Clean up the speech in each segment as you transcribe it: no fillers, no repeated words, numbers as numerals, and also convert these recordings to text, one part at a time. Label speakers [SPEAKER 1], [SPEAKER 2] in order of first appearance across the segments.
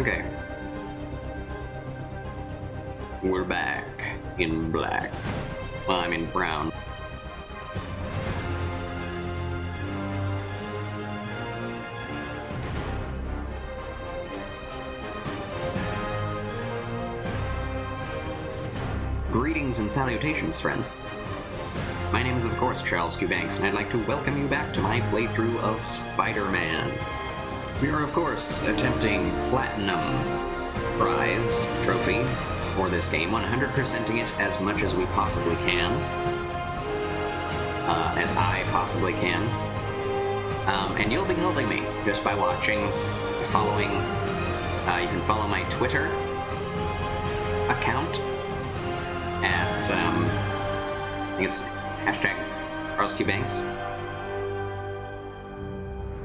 [SPEAKER 1] Okay. We're back in black. Well, I'm in brown. Greetings and salutations, friends. My name is, of course, Charles Q. Banks, and I'd like to welcome you back to my playthrough of Spider-Man. We are, of course, attempting Platinum prize trophy for this game, 100%ing it as much as we possibly can. As I possibly can. And you'll be helping me just by watching, following. You can follow my Twitter account at, I think it's hashtag Charles Q. Banks.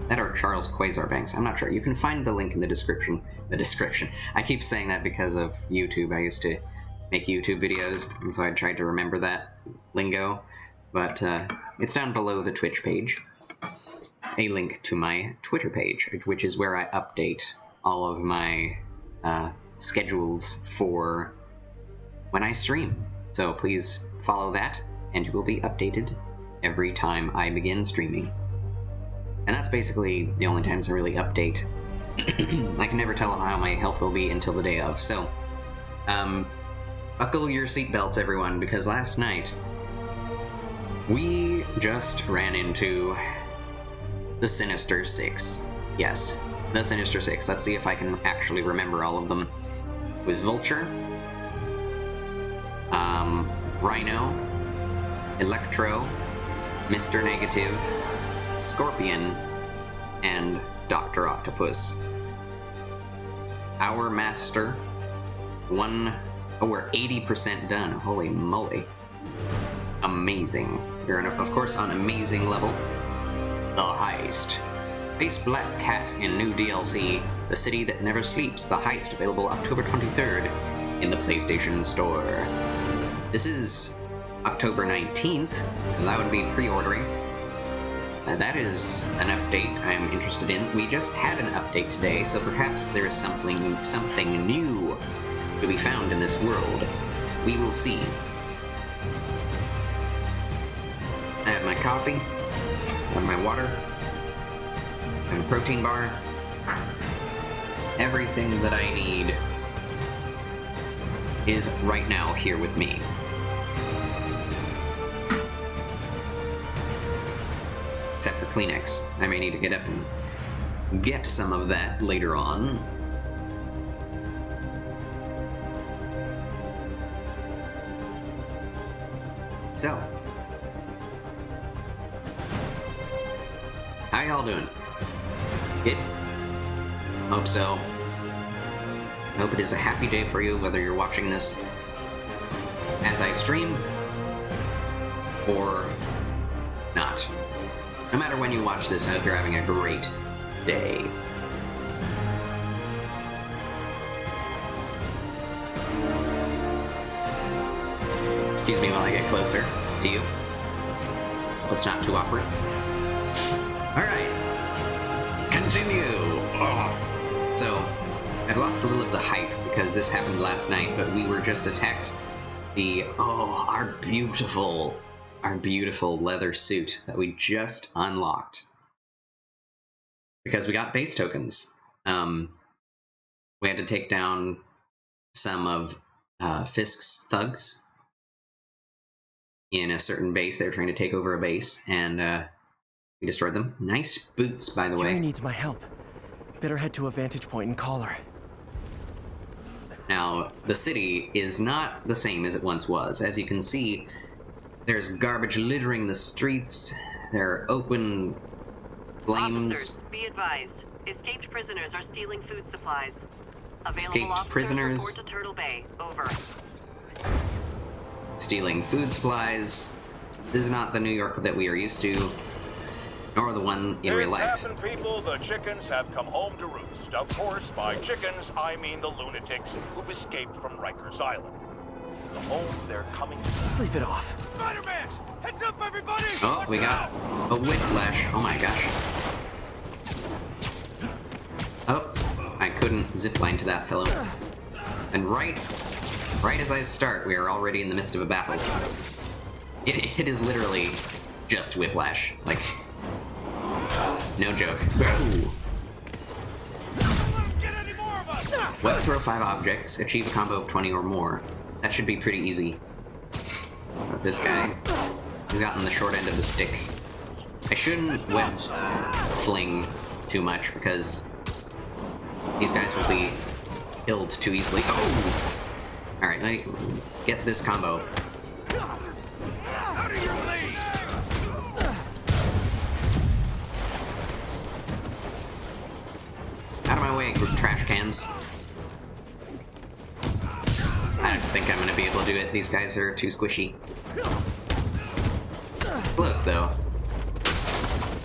[SPEAKER 1] That or Charles Quasar Banks. I'm not sure. You can find the link in the description. I keep saying that because of YouTube. I used to make YouTube videos, and so I tried to remember that lingo. But it's down below the Twitch page. A link to my Twitter page, which is where I update all of my schedules for when I stream. So please follow that, and you will be updated every time I begin streaming. And that's basically the only times I really update. I can never tell how my health will be until the day of. So, buckle your seatbelts, everyone, because last night we just ran into the Sinister Six. Yes, the Sinister Six. Let's see if I can actually remember all of them. It was Vulture, Rhino, Electro, Mr. Negative, Scorpion, and Dr. Octopus. Our master, we're 80% done. Holy moly. Amazing. We're, of course, on amazing level. The Heist. Face Black Cat in new DLC, The City That Never Sleeps. The Heist, available October 23rd in the PlayStation Store. This is October 19th, so that would be pre-ordering. That is an update I'm interested in. We just had an update today, so perhaps there is something new to be found in this world. We will see. I have my coffee, I have my water, I have a protein bar, everything that I need is right now here with me. Except for Kleenex. I may need to get up and get some of that later on. So, how y'all doing? Good? Hope so. Hope it is a happy day for you, whether you're watching this as I stream or not. No matter when you watch this, I hope you're having a great day. Excuse me while I get closer to you. Let's not too awkward. Alright. Continue! Oh. So, I've lost a little of the hype because this happened last night, but we were just attacked. Our beautiful leather suit that we just unlocked. Because we got base tokens. We had to take down some of Fisk's thugs in a certain base. They were trying to take over a base, and we destroyed them. Nice boots, by the way.
[SPEAKER 2] Yuri needs my help. Better head to a vantage point and call her.
[SPEAKER 1] Now, the city is not the same as it once was. As you can see, there's garbage littering the streets. There are open flames.
[SPEAKER 3] Officers, be advised. Escaped prisoners are stealing food supplies.
[SPEAKER 1] Escaped prisoners.
[SPEAKER 3] Report to Turtle Bay. Over.
[SPEAKER 1] Stealing food supplies. This is not the New York that we are used to, nor the one in real life.
[SPEAKER 4] It's happened, people. The chickens have come home to roost. Of course, by chickens, I mean the lunatics who've escaped from Rikers Island. The home they're coming to.
[SPEAKER 2] Sleep it off.
[SPEAKER 4] Spider-Man! Heads up, everybody!
[SPEAKER 1] Oh, we got a whiplash. Oh my gosh. Oh, I couldn't zipline to that fellow. And right as I start, we are already in the midst of a battle. It is literally just Whiplash. Like, no joke. Web throw 5 objects, achieve a combo of 20 or more. That should be pretty easy. But this guy, he's gotten the short end of the stick. I shouldn't web fling too much because these guys will be killed too easily. Oh! Alright, let's get this combo. Out of my way, trash cans. I don't think I'm gonna be able to do it. These guys are too squishy. Close, though.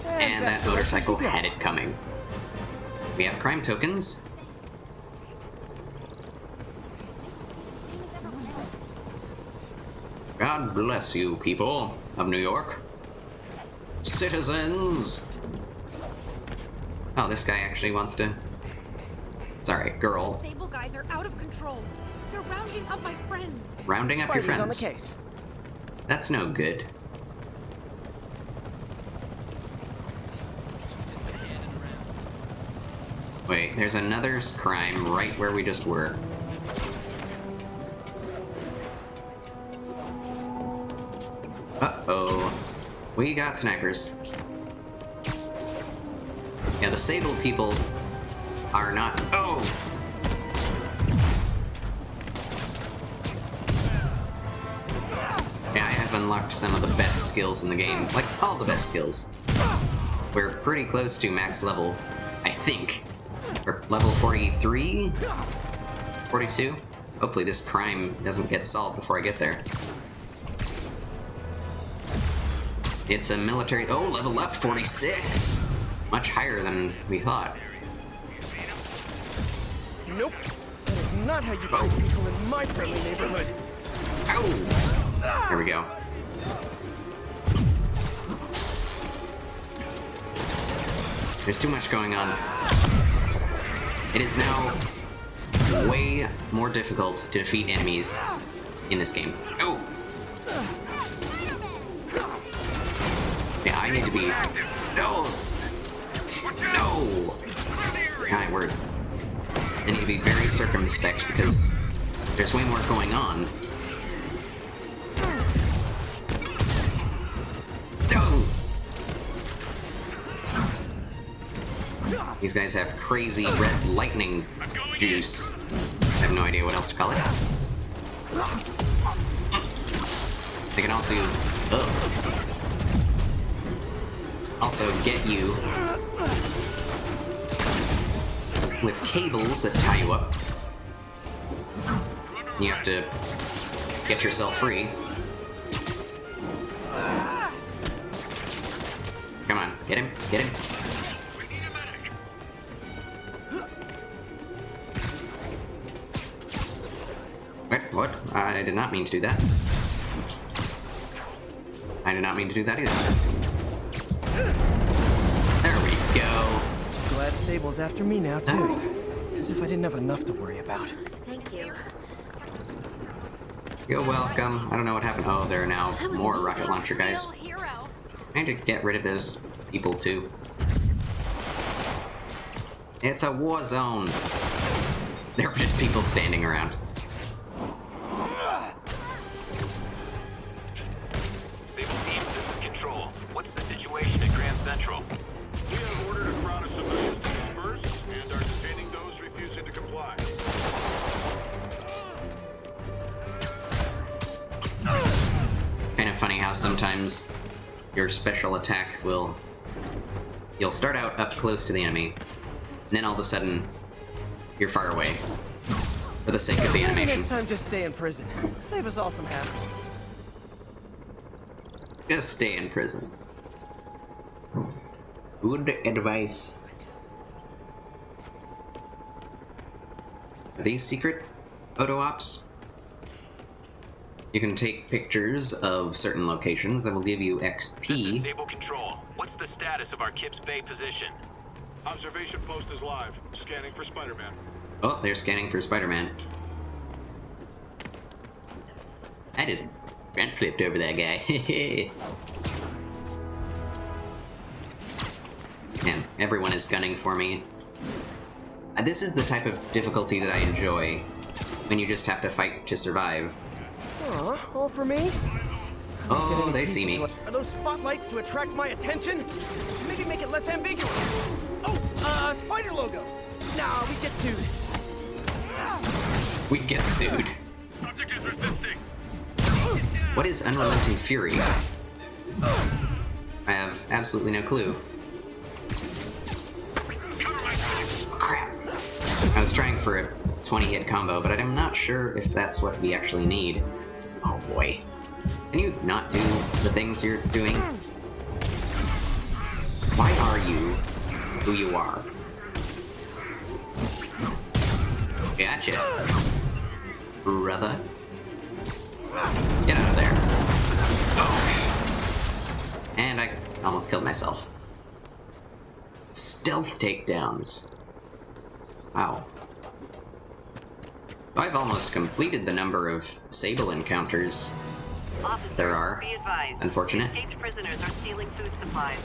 [SPEAKER 1] And that motorcycle had it coming. We have crime tokens. God bless you, people of New York. Citizens! Oh, this guy actually wants to... Sorry, girl.
[SPEAKER 5] Sable guys are out of control. They're rounding up my friends.
[SPEAKER 1] Rounding up your
[SPEAKER 2] Spidey's
[SPEAKER 1] friends.
[SPEAKER 2] on the case.
[SPEAKER 1] That's no good. Wait, there's another crime right where we just were. Uh-oh. We got snipers. Yeah, the Sable people are not... Oh! Yeah, I have unlocked some of the best skills in the game. Like, all the best skills. We're pretty close to max level, I think. Or level 43? 42? Hopefully this crime doesn't get solved before I get there. It's a military... Oh, level up! 46! Much higher than we thought.
[SPEAKER 2] Nope. That is not how you treat people in my friendly neighborhood.
[SPEAKER 1] Ow! There we go. There's too much going on. It is now way more difficult to defeat enemies in this game. Oh! Yeah, I need to be... No! No! My word. I need to be very circumspect because there's way more going on. Oh! These guys have crazy red lightning juice. I have no idea what else to call it. They can also... also get you with cables that tie you up. You have to get yourself free. Come on, get him, get him. Wait, what? I did not mean to do that. I did not mean to do that either. There we go.
[SPEAKER 2] Glad Sable's after me now, too. As if I didn't have enough to worry about.
[SPEAKER 5] Thank you.
[SPEAKER 1] You're welcome. I don't know what happened. Oh, there are now more rocket launcher guys.
[SPEAKER 5] Hero.
[SPEAKER 1] I need to get rid of those people, too. It's a war zone. There were just people standing around.
[SPEAKER 6] Sable team, this is Control. What's the situation at Grand Central?
[SPEAKER 4] We have ordered a crowd of civilians to disperse and are detaining those refusing to comply.
[SPEAKER 1] Kind of funny how sometimes your special attack will... You'll start out up close to the enemy, and then all of a sudden, you're far away. For the sake of the
[SPEAKER 2] Maybe
[SPEAKER 1] animation.
[SPEAKER 2] next time just stay in prison. Save us all some hassle.
[SPEAKER 1] Just stay in prison. Good advice. Are these secret photo ops? You can take pictures of certain locations that will give you XP.
[SPEAKER 6] Sable Control. What's the status of our Kips Bay position?
[SPEAKER 7] Observation post is live. Scanning for Spider-Man.
[SPEAKER 1] Oh, they're scanning for Spider-Man. I just front flipped over that guy. Man, everyone is gunning for me. This is the type of difficulty that I enjoy, when you just have to fight to survive.
[SPEAKER 2] Aw, all for me?
[SPEAKER 1] Oh, they see me.
[SPEAKER 2] Are those spotlights to attract my attention? Maybe make it less ambiguous. Oh, spider logo. Nah, we get sued.
[SPEAKER 1] We get sued.
[SPEAKER 7] Subject is resisting.
[SPEAKER 1] What is Unrelenting Fury? I have absolutely no clue. Crap. I was trying for a 20-hit combo, but I'm not sure if that's what we actually need. Oh boy. Can you not do the things you're doing? Why are you who you are? Gotcha. Brother. Get out of there. Oh. And I almost killed myself. Stealth takedowns. Wow. I've almost completed the number of Sable encounters
[SPEAKER 3] Officers,
[SPEAKER 1] there are.
[SPEAKER 3] be advised.
[SPEAKER 1] Unfortunate.
[SPEAKER 3] Escaped prisoners are stealing food supplies.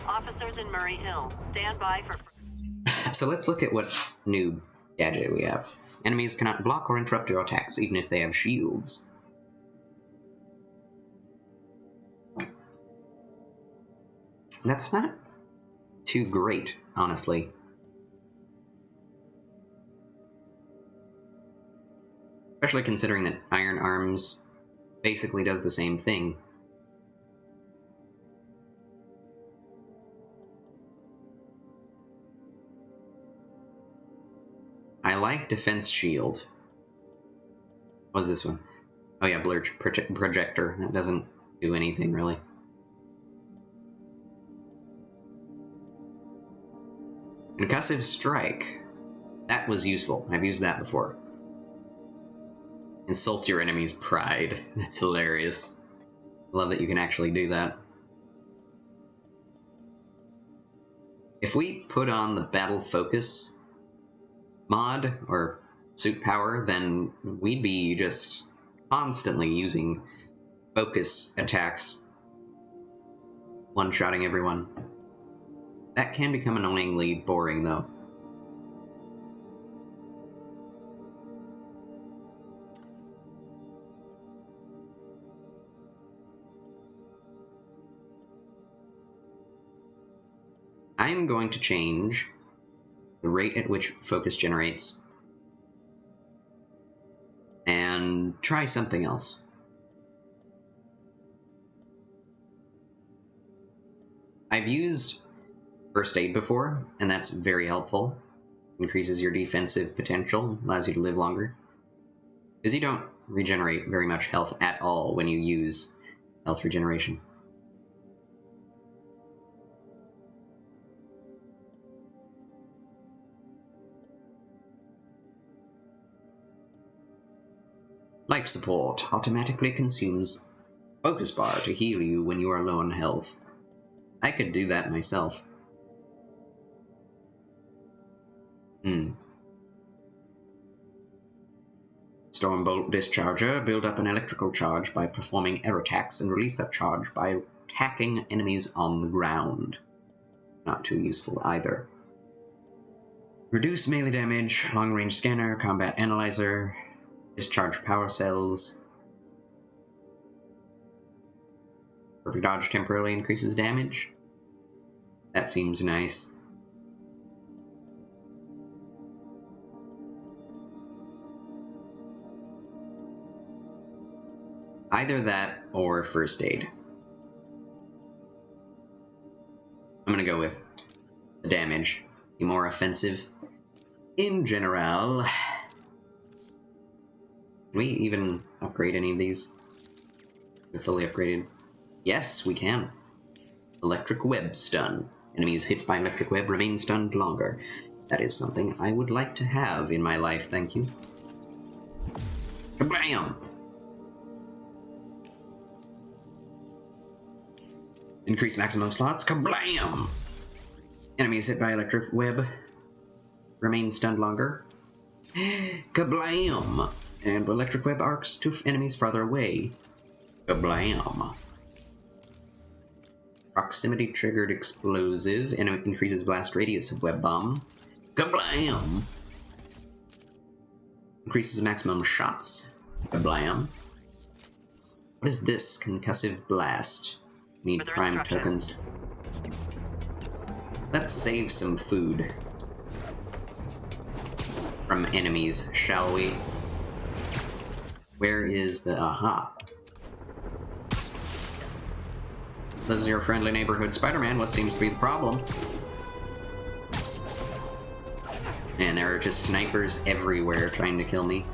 [SPEAKER 3] Officers in Murray Hill, stand by for...
[SPEAKER 1] So let's look at what new gadget we have. Enemies cannot block or interrupt your attacks, even if they have shields. That's not too great, honestly. Especially considering that Iron Arms basically does the same thing. I like Defense Shield. What was this one? Oh yeah, Blur Projector. That doesn't do anything, really. Concussive Strike. That was useful. I've used that before. Insult your enemy's pride. That's hilarious. I love that you can actually do that. If we put on the Battle Focus mod, or suit power, then we'd be just constantly using focus attacks, one-shotting everyone. That can become annoyingly boring, though. I'm going to change the rate at which focus generates and try something else. I've used First Aid before, and that's very helpful. Increases your defensive potential, allows you to live longer. Because you don't regenerate very much health at all when you use health regeneration. Life Support automatically consumes Focus Bar to heal you when you are low on health. I could do that myself. Stormbolt Discharger. Build up an electrical charge by performing air attacks and release that charge by attacking enemies on the ground. Not too useful either. Reduce melee damage, long-range scanner, combat analyzer, discharge power cells. Perfect dodge temporarily increases damage. That seems nice. Either that or First Aid. I'm gonna go with the damage. Be more offensive. In general. Can we even upgrade any of these? They're fully upgraded. Yes, we can. Electric Web Stun. Enemies hit by Electric Web remain stunned longer. That is something I would like to have in my life, thank you. Kablam! Increase maximum slots. Kablam! Enemies hit by electric web remain stunned longer. Kablam! And electric web arcs to enemies farther away. Kablam! Proximity triggered explosive and increases blast radius of web bomb. Kablam! Increases maximum shots. Kablam! What is this? Concussive blast. Need prime tokens. Let's save some food from enemies, shall we? Where is the aha? This is your friendly neighborhood Spider-Man. What seems to be the problem? And there are just snipers everywhere trying to kill me.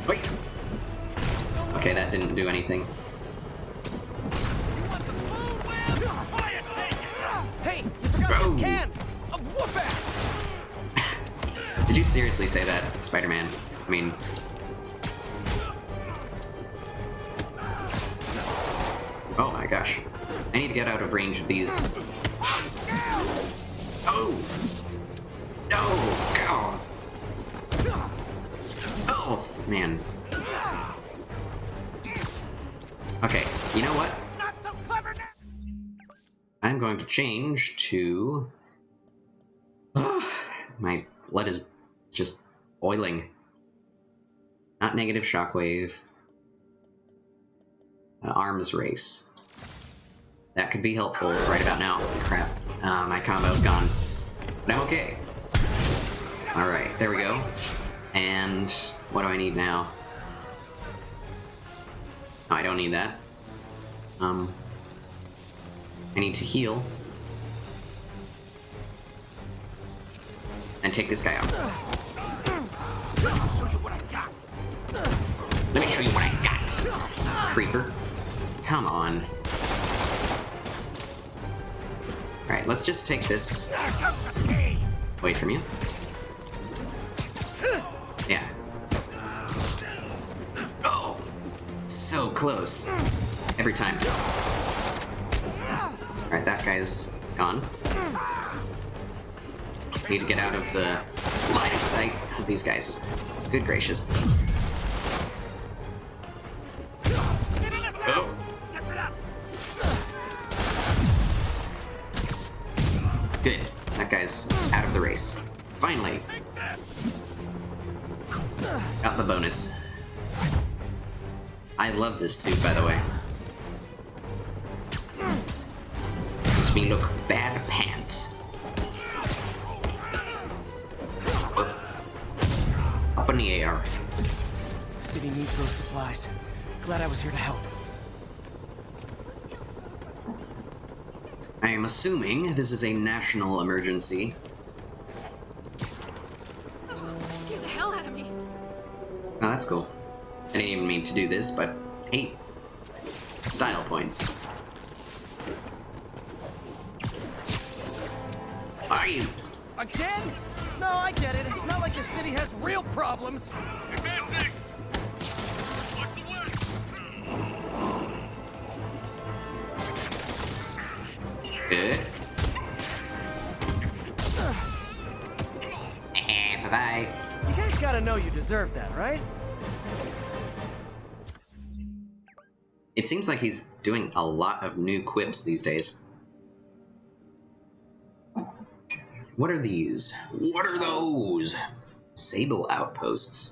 [SPEAKER 1] Wait! Okay, that didn't do anything.
[SPEAKER 2] Hey, you forgot
[SPEAKER 1] Oh.
[SPEAKER 2] this can! A whoop-ass!
[SPEAKER 1] Did you seriously say that, Spider-Man? I mean... Oh my gosh. I need to get out of range of these. Oh! No! God! Oh, man. Okay, you know what?
[SPEAKER 2] Not so clever now!
[SPEAKER 1] I'm going to change to... my blood is just boiling. Not negative shockwave. Arms race. That could be helpful right about now. Crap. My combo's gone. But I'm okay. Alright, there we go. And what do I need now? No, I don't need that. I need to heal. And take this guy out. Let me show you what I got, creeper. Come on. Alright, let's just take this away from you. Yeah. Oh! So close. Every time. Alright, that guy's gone. Need to get out of the line of sight of these guys. Good gracious. Oh! Good. That guy's out of the race. Finally! Got the bonus. I love this suit, by the way. Makes me look bad pants. Up in the air.
[SPEAKER 2] City needs those supplies. Glad I was here to help.
[SPEAKER 1] I am assuming this is a national emergency.
[SPEAKER 5] Get the hell out of me!
[SPEAKER 1] Oh, that's cool. I didn't even mean to do this, but hey, style points. Are you?
[SPEAKER 2] Again? No, I get it. It's not like the city has real problems.
[SPEAKER 7] Advancing! Watch the west!
[SPEAKER 1] Good. Bye-bye.
[SPEAKER 2] You guys gotta know you deserve that, right?
[SPEAKER 1] It seems like he's doing a lot of new quips these days. What are these? What are those? Sable outposts.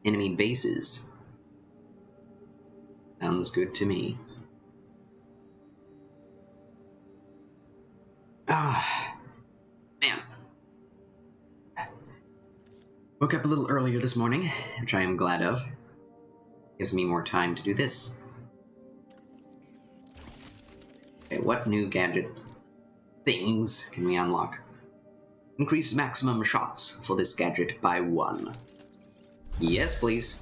[SPEAKER 1] Enemy bases. Sounds good to me. Ah, man. Woke up a little earlier this morning, which I am glad of. Gives me more time to do this. Okay, what new gadget things can we unlock? Increase maximum shots for this gadget by 1. Yes, please.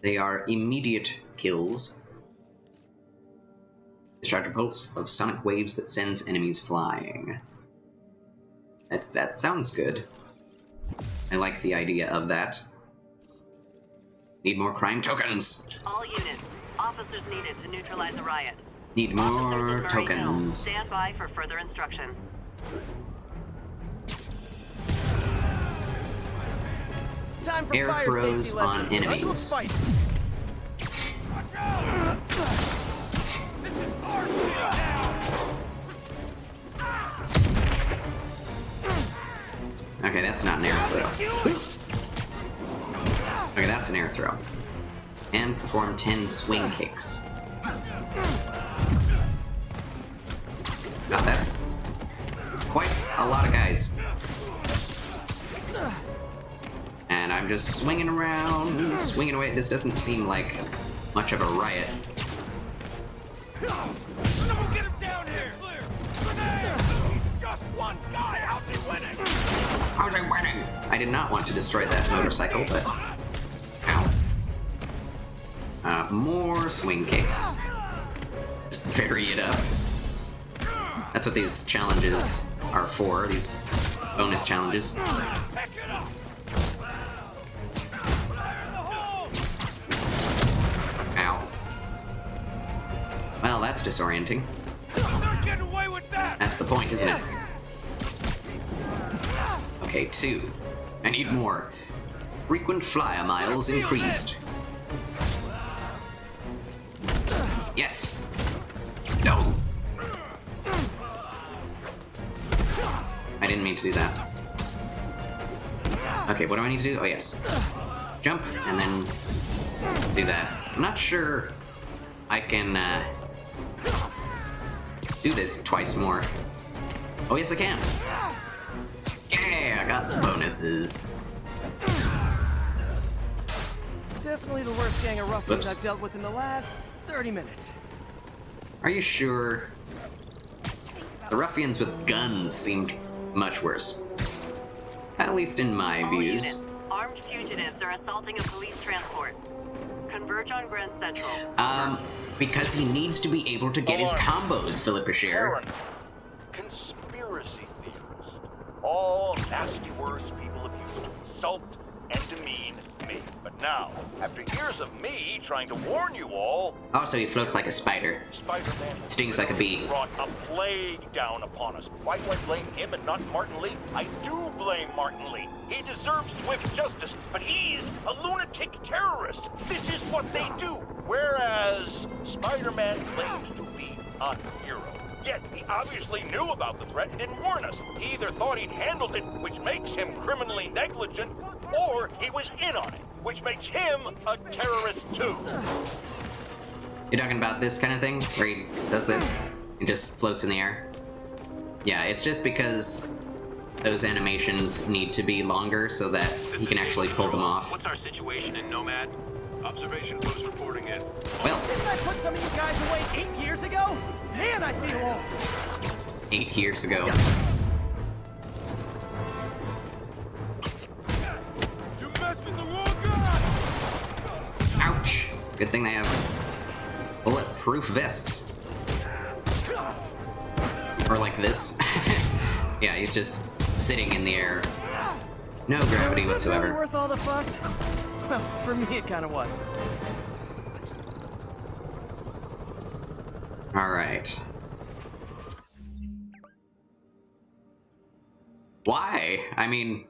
[SPEAKER 1] They are immediate kills. Discharge a pulse of sonic waves that sends enemies flying. That sounds good. I like the idea of that. Need more crime tokens!
[SPEAKER 3] All units, Officers needed to neutralize the riot.
[SPEAKER 1] Need
[SPEAKER 3] Officers in
[SPEAKER 1] more
[SPEAKER 3] Murray Hill,
[SPEAKER 1] tokens.
[SPEAKER 3] stand by for further instruction.
[SPEAKER 2] Time for
[SPEAKER 1] Air
[SPEAKER 2] fire
[SPEAKER 1] throws
[SPEAKER 2] safety
[SPEAKER 1] on
[SPEAKER 2] lessons.
[SPEAKER 1] enemies.
[SPEAKER 2] Let's fight.
[SPEAKER 7] Watch out! This is our field now!
[SPEAKER 1] Okay, that's not an air throw. Okay, that's an air throw. And perform 10 swing kicks. God, that's quite a lot of guys. And I'm just swinging around, swinging away. This doesn't seem like much of a riot.
[SPEAKER 7] Someone get him down here! Clear! Grenade! He's just one guy! How's he winning?
[SPEAKER 1] How's I winning? I did not want to destroy that motorcycle, but... Ow. More swing kicks. Just vary it up. That's what these challenges are for, these bonus challenges.
[SPEAKER 7] Pick it up!
[SPEAKER 1] Ow. Well, that's disorienting.
[SPEAKER 7] Not getting away with that!
[SPEAKER 1] That's the point, isn't it? Okay, 2. I need more. Frequent flyer miles increased. Yes! No! I didn't mean to do that. Okay, what do I need to do? Oh, yes. Jump, and then do that. I'm not sure I can do this twice more. Oh, yes, I can. Yeah, I got the bonuses.
[SPEAKER 2] Definitely the worst gang of ruffians
[SPEAKER 1] Whoops.
[SPEAKER 2] I've dealt with in the last 30 minutes.
[SPEAKER 1] Are you sure? The ruffians with guns seemed much worse. At least in my
[SPEAKER 3] All
[SPEAKER 1] views.
[SPEAKER 3] units, armed fugitives are assaulting a police transport. Converge on Grand Central.
[SPEAKER 1] Because he needs to be able to get his combos, Philip Share.
[SPEAKER 4] Paranoid. Conspiracy theorist. All nasty words people have used to insult and demean me. But now, after years of me trying to warn you all,
[SPEAKER 1] Also, he floats like a spider.
[SPEAKER 4] Spider-Man
[SPEAKER 1] Stings like a bee.
[SPEAKER 4] brought a plague down upon us. Why do I blame him and not Martin Lee? I do blame Martin Lee. He deserves swift justice, but he's a lunatic terrorist. This is what they do. Whereas Spider-Man claims to be a hero. Yet he obviously knew about the threat and didn't warn us. He either thought he'd handled it, which makes him criminally negligent, or he was in on it, which makes him a terrorist too.
[SPEAKER 1] You're talking about this kind of thing? Where he does this and just floats in the air? Yeah, it's just because those animations need to be longer so that he can actually pull them off.
[SPEAKER 6] What's our situation in Nomad? Observation post reporting in.
[SPEAKER 1] Well,
[SPEAKER 2] Didn't I put some of you guys away 8 years ago? Man, I feel old.
[SPEAKER 1] 8 years ago.
[SPEAKER 7] You messed with the wrong guy!
[SPEAKER 1] Ouch! Good thing they have bulletproof vests. Or like this. Yeah, he's just sitting in the air. No gravity
[SPEAKER 2] Was that really
[SPEAKER 1] whatsoever.
[SPEAKER 2] worth all the fuss? Well, for me it kind of was.
[SPEAKER 1] Alright. Why? I mean,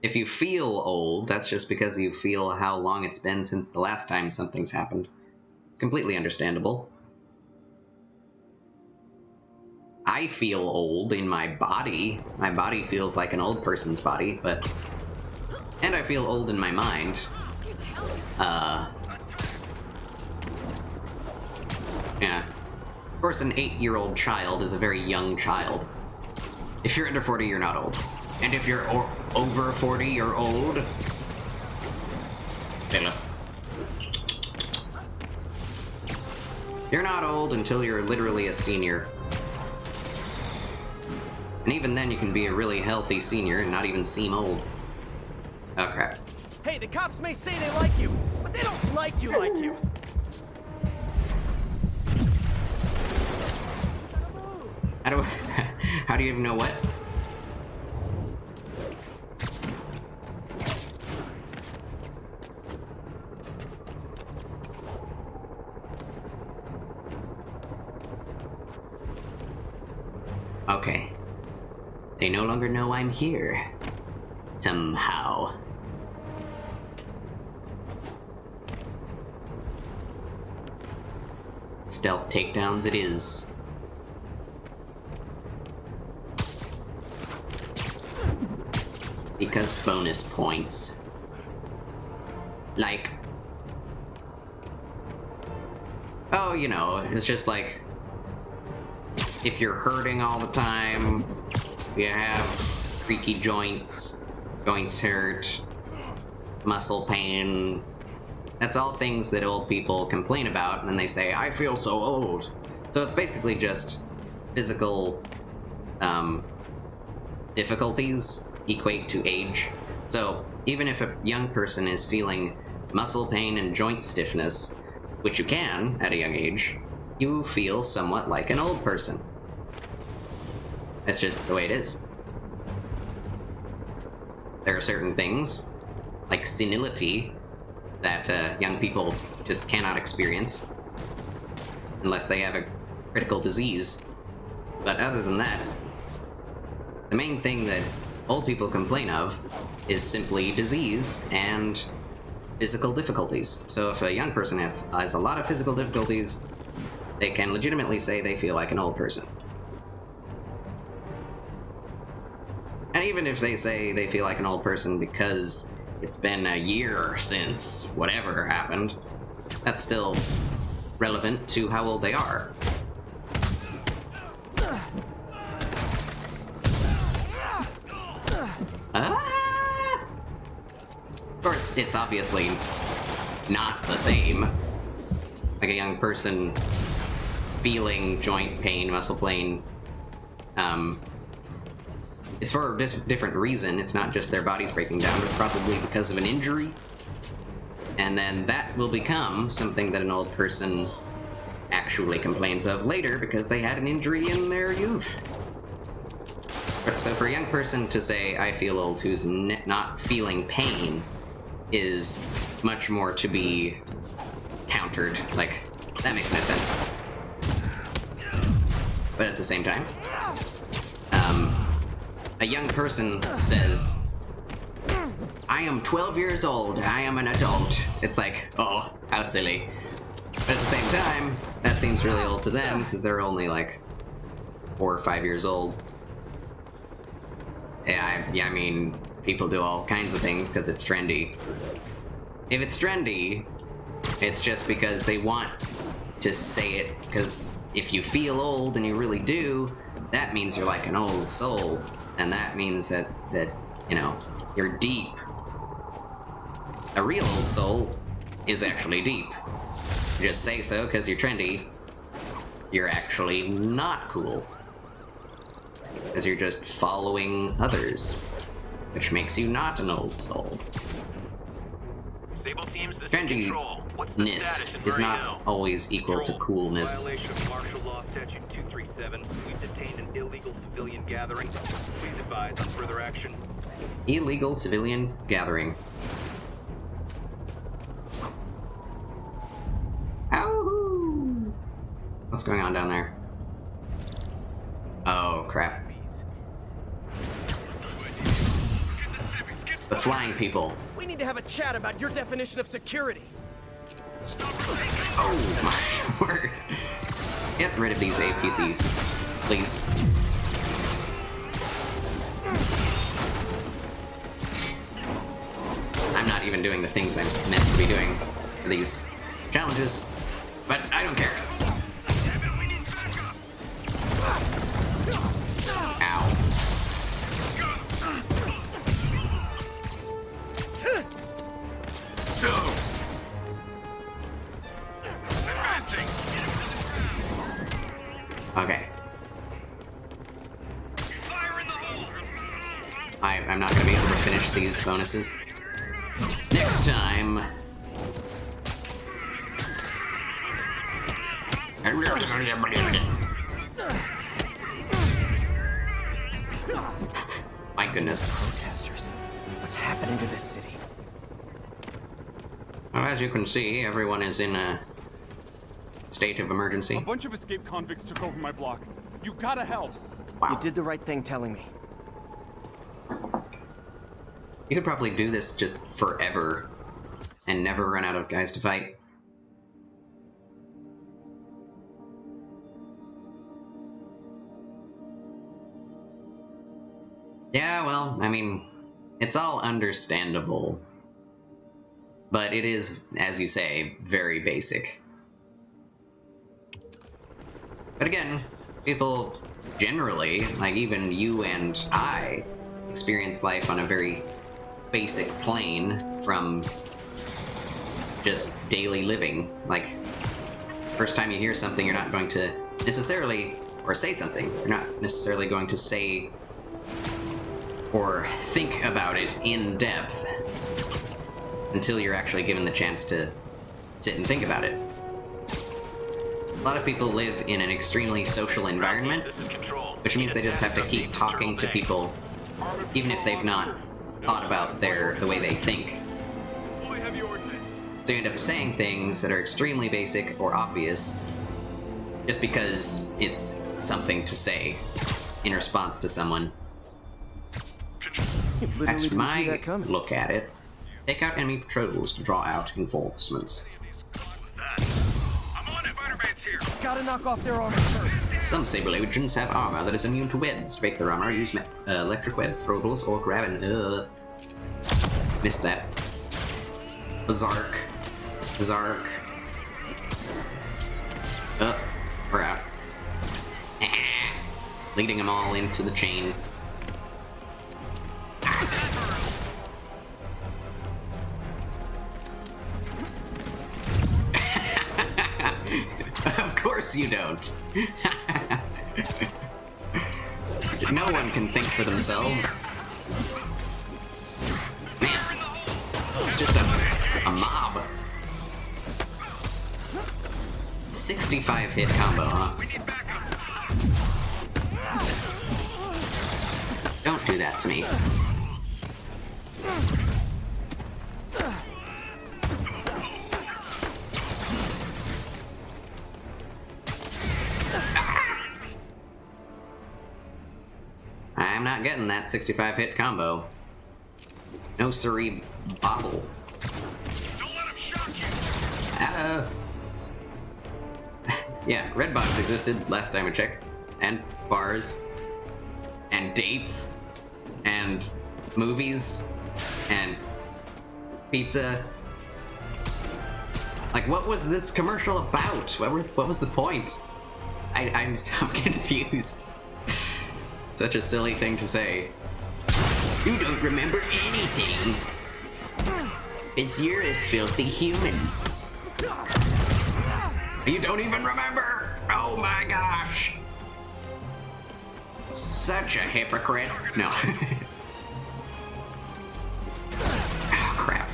[SPEAKER 1] if you feel old, that's just because you feel how long it's been since the last time something's happened. It's completely understandable. I feel old in my body. My body feels like an old person's body, but... And I feel old in my mind. Yeah. Of course, an 8-year-old child is a very young child. If you're under 40, you're not old. And if you're over 40, you're old. You're not old until you're literally a senior. And even then, you can be a really healthy senior and not even seem old. Oh, crap.
[SPEAKER 2] Hey, the cops may say they like you, but they don't like you like you.
[SPEAKER 1] How do you even know what? Okay. They no longer know I'm here. Somehow. Stealth takedowns it is. Because bonus points. Like... oh, you know, it's just like... if you're hurting all the time, you have creaky joints, joints hurt, muscle pain. That's all things that old people complain about, and then they say, I feel so old. So it's basically just physical difficulties equate to age. So even if a young person is feeling muscle pain and joint stiffness, which you can at a young age, you feel somewhat like an old person. That's just the way it is. There are certain things, like senility, that young people just cannot experience unless they have a critical disease. But other than that, the main thing that old people complain of is simply disease and physical difficulties. So if a young person has a lot of physical difficulties, they can legitimately say they feel like an old person. And even if they say they feel like an old person because it's been a year since whatever happened, that's still relevant to how old they are. Of course, it's obviously not the same. Like a young person feeling joint pain, muscle pain, it's for a different reason. It's not just their bodies breaking down, but probably because of an injury. And then that will become something that an old person actually complains of later because they had an injury in their youth. So for a young person to say, I feel old, who's not feeling pain, is much more to be countered. Like, that makes no sense. But at the same time, a young person says, I am 12 years old, I am an adult. It's like, oh, how silly. But at the same time, that seems really old to them because they're only like 4 or 5 years old. Yeah, I mean, people do all kinds of things because it's trendy. If it's trendy, it's just because they want to say it, because if you feel old and you really do, that means you're like an old soul. And that means that you know, you're deep. A real old soul is actually deep. You just say so because you're trendy. You're actually not cool. Because you're just following others, which makes you not an old soul.
[SPEAKER 6] Sable teams, this is Control. What's the status in
[SPEAKER 1] Trendiness is
[SPEAKER 6] Murray
[SPEAKER 1] not
[SPEAKER 6] Hill?
[SPEAKER 1] always equal to coolness.
[SPEAKER 6] Violation of Martial Law Statute 237. We've detained an illegal civilian gathering. Please advise on further action.
[SPEAKER 1] Illegal civilian gathering. Ow! What's going on down there? Oh, crap. The flying people.
[SPEAKER 2] We need to have a chat about your definition of security.
[SPEAKER 1] Oh my word. Get rid of these APCs, please. I'm not even doing the things I'm meant to be doing for these challenges, but I don't care. Ow. Okay. I'm not gonna be able to finish these bonuses. Next time. My goodness.
[SPEAKER 2] Protesters. What's happening to this city?
[SPEAKER 1] Well, as you can see, everyone is in a state of emergency.
[SPEAKER 8] A bunch of escaped convicts took over my block. You gotta help.
[SPEAKER 1] Wow.
[SPEAKER 2] You did the right thing telling me.
[SPEAKER 1] You could probably do this just forever and never run out of guys to fight. Yeah, well, I mean, it's all understandable. But it is, as you say, very basic. But again, people generally, like even you and I, experience life on a very basic plane from just daily living. Like, first time you hear something, you're not going to necessarily, or say something, you're not necessarily going to say or think about it in depth until you're actually given the chance to sit and think about it. A lot of people live in an extremely social environment, which means they just have to keep talking to people even if they've not thought about the way they think. So you end up saying things that are extremely basic or obvious just because it's something to say in response to someone. That's my look at it. Take out enemy patrols to draw out enforcements.
[SPEAKER 2] Gotta knock off their armor first.
[SPEAKER 1] Some Sable agents have armor that is immune to webs. To break their armor, use electric webs, throwables, or grab an... Missed that. Berserk. Berserk. We're out. Leading them all into the chain. Of course you don't. No one can think for themselves. Man, it's just a mob. 65 hit combo, huh? Don't do that to me. I'm not getting that 65 hit combo. No siree, bottle. Yeah, red box existed last time I checked. And bars. And dates. And movies. And pizza. Like, what was this commercial about? What was the point? I'm so confused. Such a silly thing to say. You don't remember anything. Because you're a filthy human. You don't even remember! Oh my gosh! Such a hypocrite. No. Ah, crap.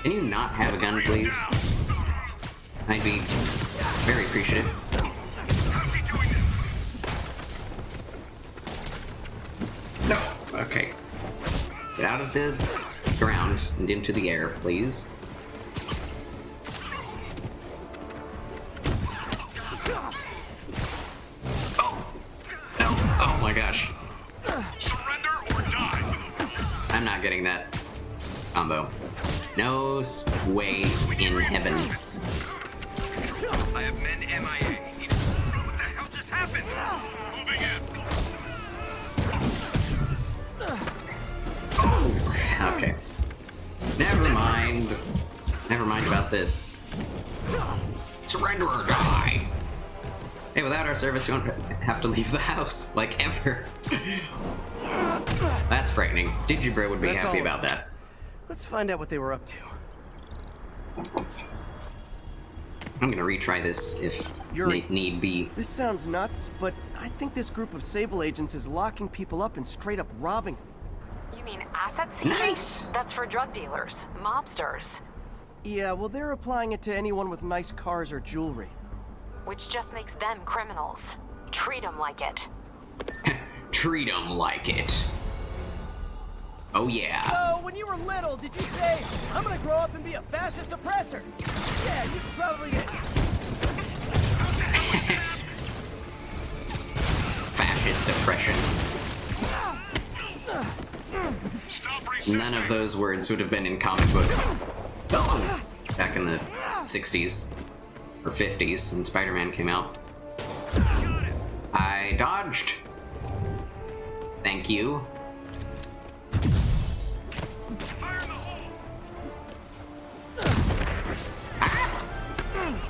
[SPEAKER 1] Can you not have a gun, please? I'd be very appreciative. No! Okay. Get out of the ground and into the air, please. Oh my gosh.
[SPEAKER 7] Surrender or die.
[SPEAKER 1] I'm not getting that combo. No way in heaven.
[SPEAKER 6] I have men MIA. What the hell just happened? Moving in.
[SPEAKER 1] Oh, okay. Never mind. Never mind about this. Surrender or die. Hey, without our service, you won't have to leave the house, like, ever. That's frightening. Digibro would be
[SPEAKER 2] That's
[SPEAKER 1] happy
[SPEAKER 2] all.
[SPEAKER 1] about that.
[SPEAKER 2] Let's find out what they were up to.
[SPEAKER 1] I'm gonna retry this if
[SPEAKER 2] Yuri.
[SPEAKER 1] need be.
[SPEAKER 2] This sounds nuts, but I think this group of Sable agents is locking people up and straight up robbing them.
[SPEAKER 8] You mean asset seizure?
[SPEAKER 1] Nice!
[SPEAKER 8] That's for drug dealers, mobsters,
[SPEAKER 2] Yeah, well, they're applying it to anyone with nice cars or jewelry.
[SPEAKER 8] which just makes them criminals. Treat them like it.
[SPEAKER 1] Treat 'em like it. Oh yeah.
[SPEAKER 2] So, when you were little, did you say, I'm gonna grow up and be a fascist oppressor? Yeah, you probably did.
[SPEAKER 1] fascist oppression. None of those words would have been in comic books back in the 60s or 50s when Spider-Man came out. I dodged. Thank you.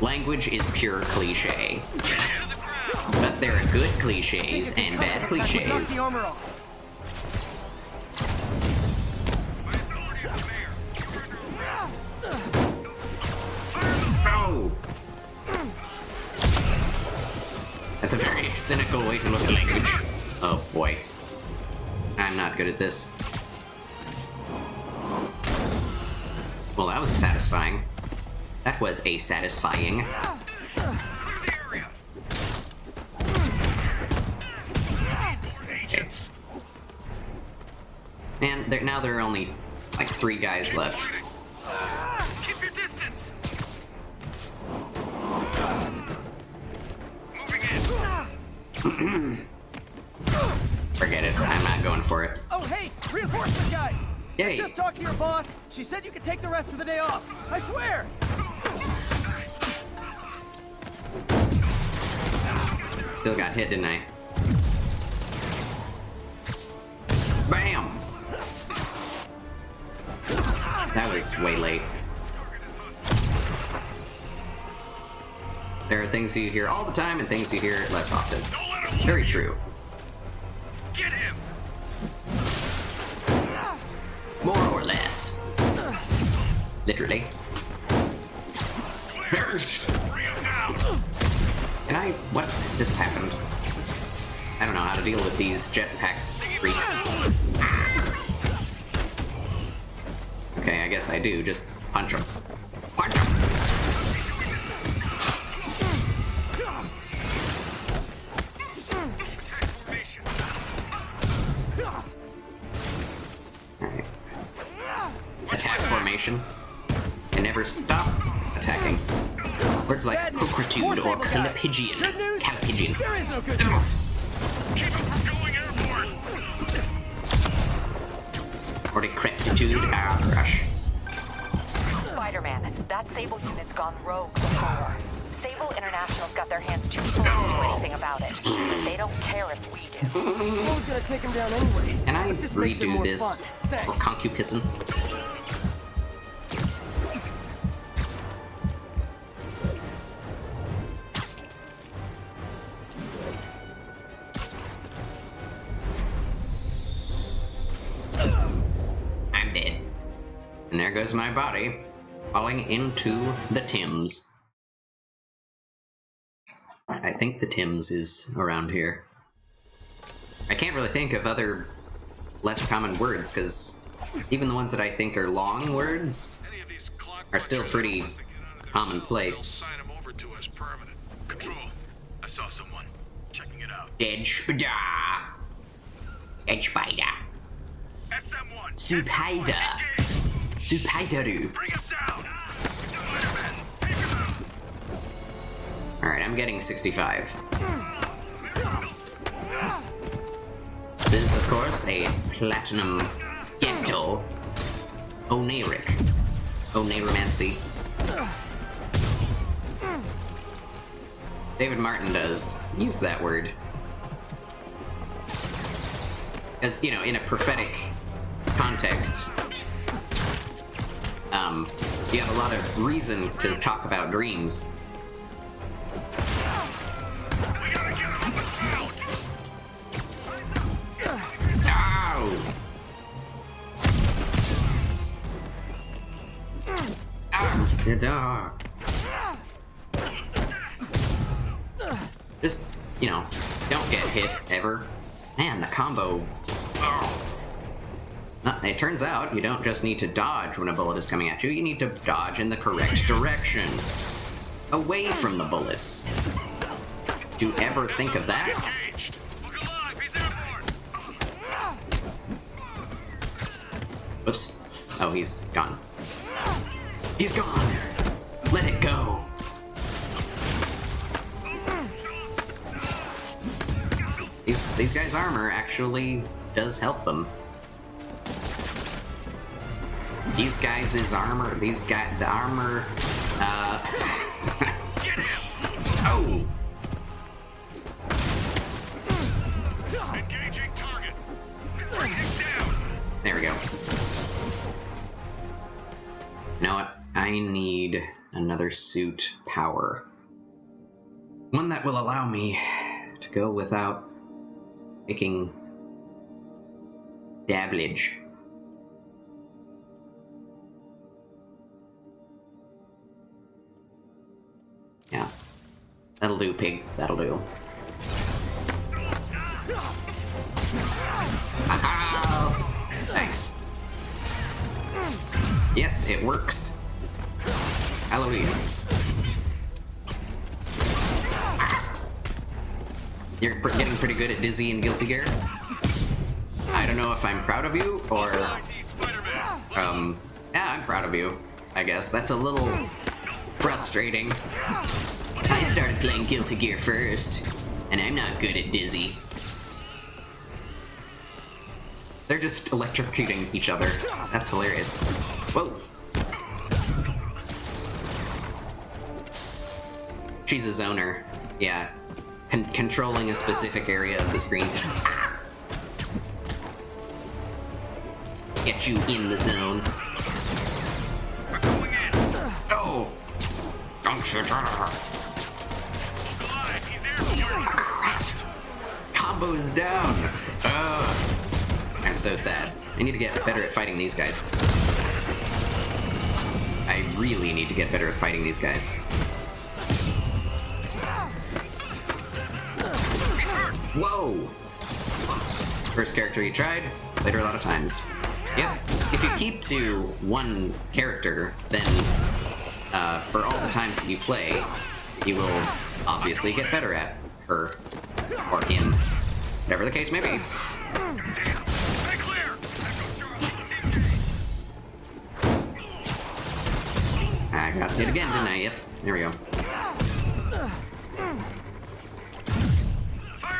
[SPEAKER 1] Language is pure cliche. But there are good cliches and bad cliches.
[SPEAKER 2] The armor off.
[SPEAKER 1] Oh! That's a very cynical way to look at language. Oh boy. I'm not good at this. Well, that was satisfying. That was a satisfying. Okay. And now there are only like 3 guys left.
[SPEAKER 6] Keep your distance. Moving in.
[SPEAKER 1] Forget it. I'm not going for it.
[SPEAKER 2] Oh, hey, reinforcement guys.
[SPEAKER 1] Yay.
[SPEAKER 2] I just talked to your boss. She said you could take the rest of the day off. I swear.
[SPEAKER 1] Still got hit, didn't I? Bam! That was way late. There are things you hear all the time and things you hear less often. Very true.
[SPEAKER 6] Get him.
[SPEAKER 1] More or less. Literally. And what just happened? I don't know how to deal with these jetpack freaks. Okay, I guess I do. Just punch them. Punch them! Alright. Attack formation. And never stop attacking. Words like pulchritude or calipigian. Calipigian.
[SPEAKER 2] There is no good news.
[SPEAKER 6] Keep him from going airborne.
[SPEAKER 1] Or decrepitude. Rush.
[SPEAKER 8] Spider-Man, that Sable unit's gone rogue before. Sable International's got their hands too full to do anything about it. They don't care if we do.
[SPEAKER 2] I was gonna take him down anyway.
[SPEAKER 1] Can I
[SPEAKER 2] But this makes it
[SPEAKER 1] redo
[SPEAKER 2] more
[SPEAKER 1] this
[SPEAKER 2] fun.
[SPEAKER 1] for
[SPEAKER 2] Thanks.
[SPEAKER 1] concupiscence? I'm dead. And there goes my body, falling into the Thames. I think the Thames is around here. I can't really think of other less common words, because even the ones that I think are long words are still pretty commonplace.
[SPEAKER 6] Sign him over to us permanent. Control. I saw someone. Checking it out.
[SPEAKER 1] Dead spider. Dead spider.
[SPEAKER 6] SM1.
[SPEAKER 1] Spider. Spideru.
[SPEAKER 6] Bring him down. Spider-Man, take him out.
[SPEAKER 1] Alright, I'm getting 65. This is, of course, a platinum ghetto Oneric. Oneromancy. David Martin does use that word. As, you know, in a prophetic context, you have a lot of reason to talk about dreams. Just, you know, don't get hit ever. Man, the combo. It turns out you don't just need to dodge when a bullet is coming at you, you need to dodge in the correct direction. Away from the bullets. Do you ever think of that?
[SPEAKER 6] Look alive. He's airborne.
[SPEAKER 1] Whoops. Oh, he's gone. He's gone! Let it go! These guys' armor actually does help them. These guys' armor, the armor, oh!
[SPEAKER 7] Engaging target. Bring him down.
[SPEAKER 1] There we go. You know what? I need another suit power. One that will allow me to go without taking dablage. Yeah. That'll do, pig. That'll do. Aha! Nice. Yes, it works. Hallelujah. You're getting pretty good at Dizzy and Guilty Gear. I don't know if I'm proud of you, or... yeah, I'm proud of you, I guess. That's a little frustrating. I started playing Guilty Gear first, and I'm not good at Dizzy. They're just electrocuting each other. That's hilarious. Whoa! She's a zoner. Yeah. Controlling a specific area of the screen. Get you in the zone. Oh! Don't you dare! Combo's down! I'm so sad. I need to get better at fighting these guys. I really need to get better at fighting these guys. Whoa! First character you tried, played her a lot of times. Yep, if you keep to one character, then for all the times that you play, you will obviously get better at her, or him, whatever the case may be. I got hit again, didn't I? Yep, there we go.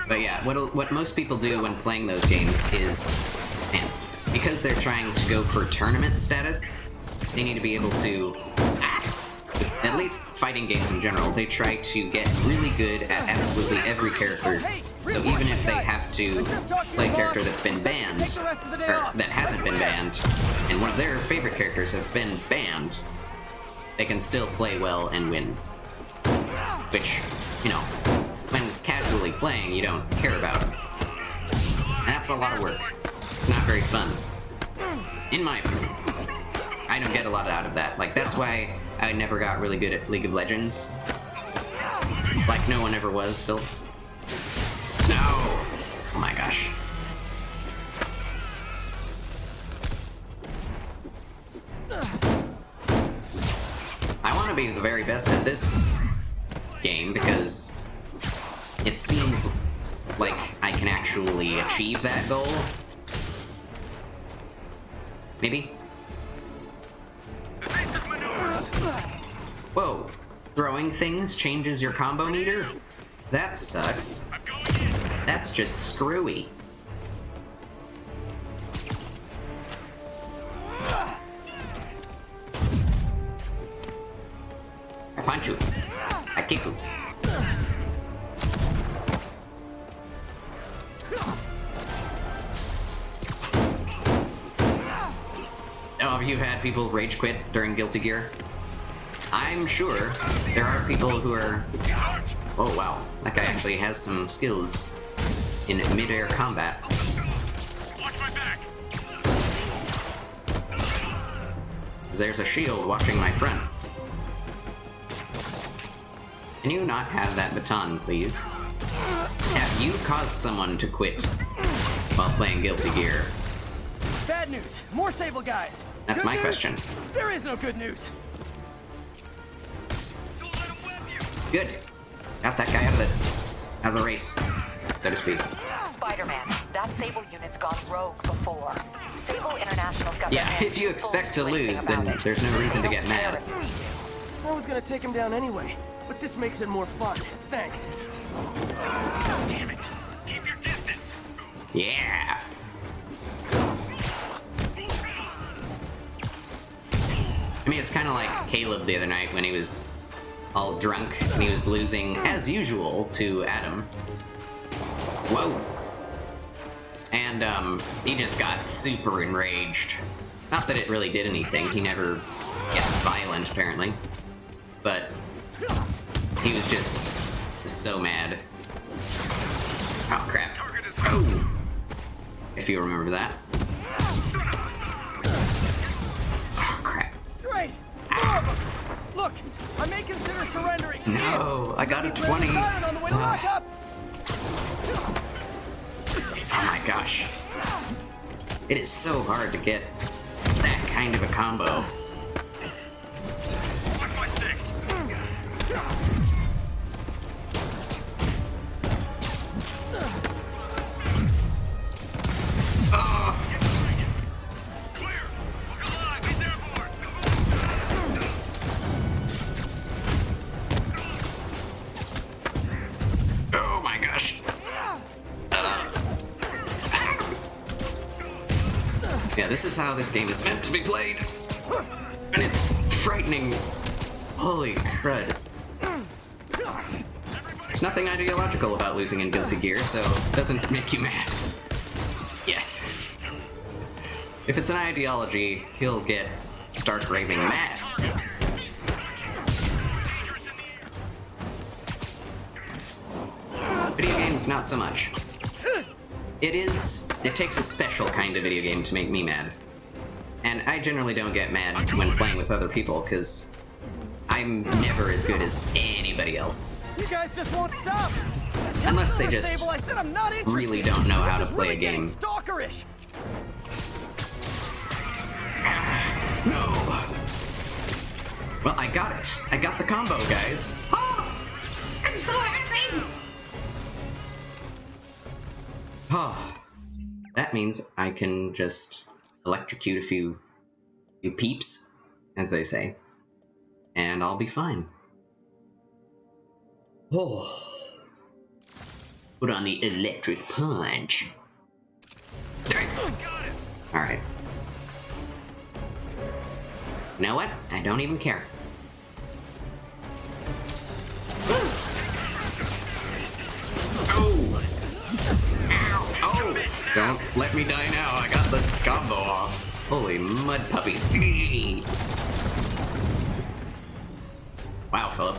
[SPEAKER 1] But yeah, what most people do when playing those games is, man, because they're trying to go for tournament status, they need to be able to, at least fighting games in general, they try to get really good at absolutely every character. So even if they have to play a character that's been banned, or that hasn't been banned, and one of their favorite characters have been banned, they can still play well and win. Which, you know, when casually playing, you don't care about. And that's a lot of work. It's not very fun. In my opinion. I don't get a lot out of that. Like, that's why I never got really good at League of Legends. Like no one ever was, Phil. No! Oh my gosh. I want to be the very best at this game because it seems like I can actually achieve that goal. Maybe? Whoa. Throwing things changes your combo meter? That sucks. That's just screwy. I punch you. I kick you. Oh, have you had people rage quit during Guilty Gear? I'm sure there are people who are... Oh wow, that guy actually has some skills in mid-air combat.
[SPEAKER 7] Watch my back.
[SPEAKER 1] There's a shield watching my front. Can you not have that baton, please? Have you caused someone to quit while playing Guilty Gear?
[SPEAKER 2] Bad news. More Sable guys.
[SPEAKER 1] That's
[SPEAKER 2] Good
[SPEAKER 1] my
[SPEAKER 2] news?
[SPEAKER 1] question.
[SPEAKER 2] There is no good news.
[SPEAKER 1] Good. Got that guy out of the race, so to speak.
[SPEAKER 8] Spider-Man, that Sable unit's gone rogue before. Sable International's got their
[SPEAKER 1] Yeah,
[SPEAKER 8] hands
[SPEAKER 1] if you expect to
[SPEAKER 8] full of
[SPEAKER 1] lose,
[SPEAKER 8] anything
[SPEAKER 1] then
[SPEAKER 8] about it.
[SPEAKER 1] there's no reason to
[SPEAKER 8] They
[SPEAKER 1] get
[SPEAKER 8] don't care
[SPEAKER 1] mad.
[SPEAKER 8] if we do.
[SPEAKER 2] I was gonna take him down anyway, but this makes it more fun. Thanks.
[SPEAKER 7] Damn it. Keep your distance.
[SPEAKER 1] Yeah! I mean, it's kind of like Caleb the other night when he was all drunk and he was losing, as usual, to Adam. Whoa! And, he just got super enraged. Not that it really did anything, he never gets violent, apparently. But he was just so mad. Oh, crap. Oh! If you remember that. Oh, crap.
[SPEAKER 2] Great! Look, I may consider surrendering.
[SPEAKER 1] No, I got a 20.
[SPEAKER 2] On the way to lock up.
[SPEAKER 1] Oh my gosh. It is so hard to get that kind of a combo.
[SPEAKER 7] 1.6. Clear. Look alive. He's airborne.
[SPEAKER 1] Oh my gosh. Yeah, this is how this game is meant to be played. And it's frightening. Holy crud. There's nothing ideological about losing in Guilty Gear, so it doesn't make you mad. Yes. If it's an ideology, he'll start raving mad. Video games, not so much. It takes a special kind of video game to make me mad. And I generally don't get mad when playing with other people, because I'm never as good as anybody else.
[SPEAKER 2] You guys just won't stop.
[SPEAKER 1] Unless they just
[SPEAKER 2] Sable, I said I'm not interested.
[SPEAKER 1] really don't know how to
[SPEAKER 2] This is
[SPEAKER 1] play
[SPEAKER 2] really
[SPEAKER 1] a game.
[SPEAKER 2] getting stalkerish.
[SPEAKER 1] No! Well, I got it. I got the combo, guys. Oh, I'm so happy! Oh, that means I can just electrocute a few peeps, as they say, and I'll be fine. Oh, put on the electric punch. Alright. You know what? I don't even care. Oh! Ow! Oh! Don't let me die now. I got the combo off. Holy mud puppies. Wow, Philip.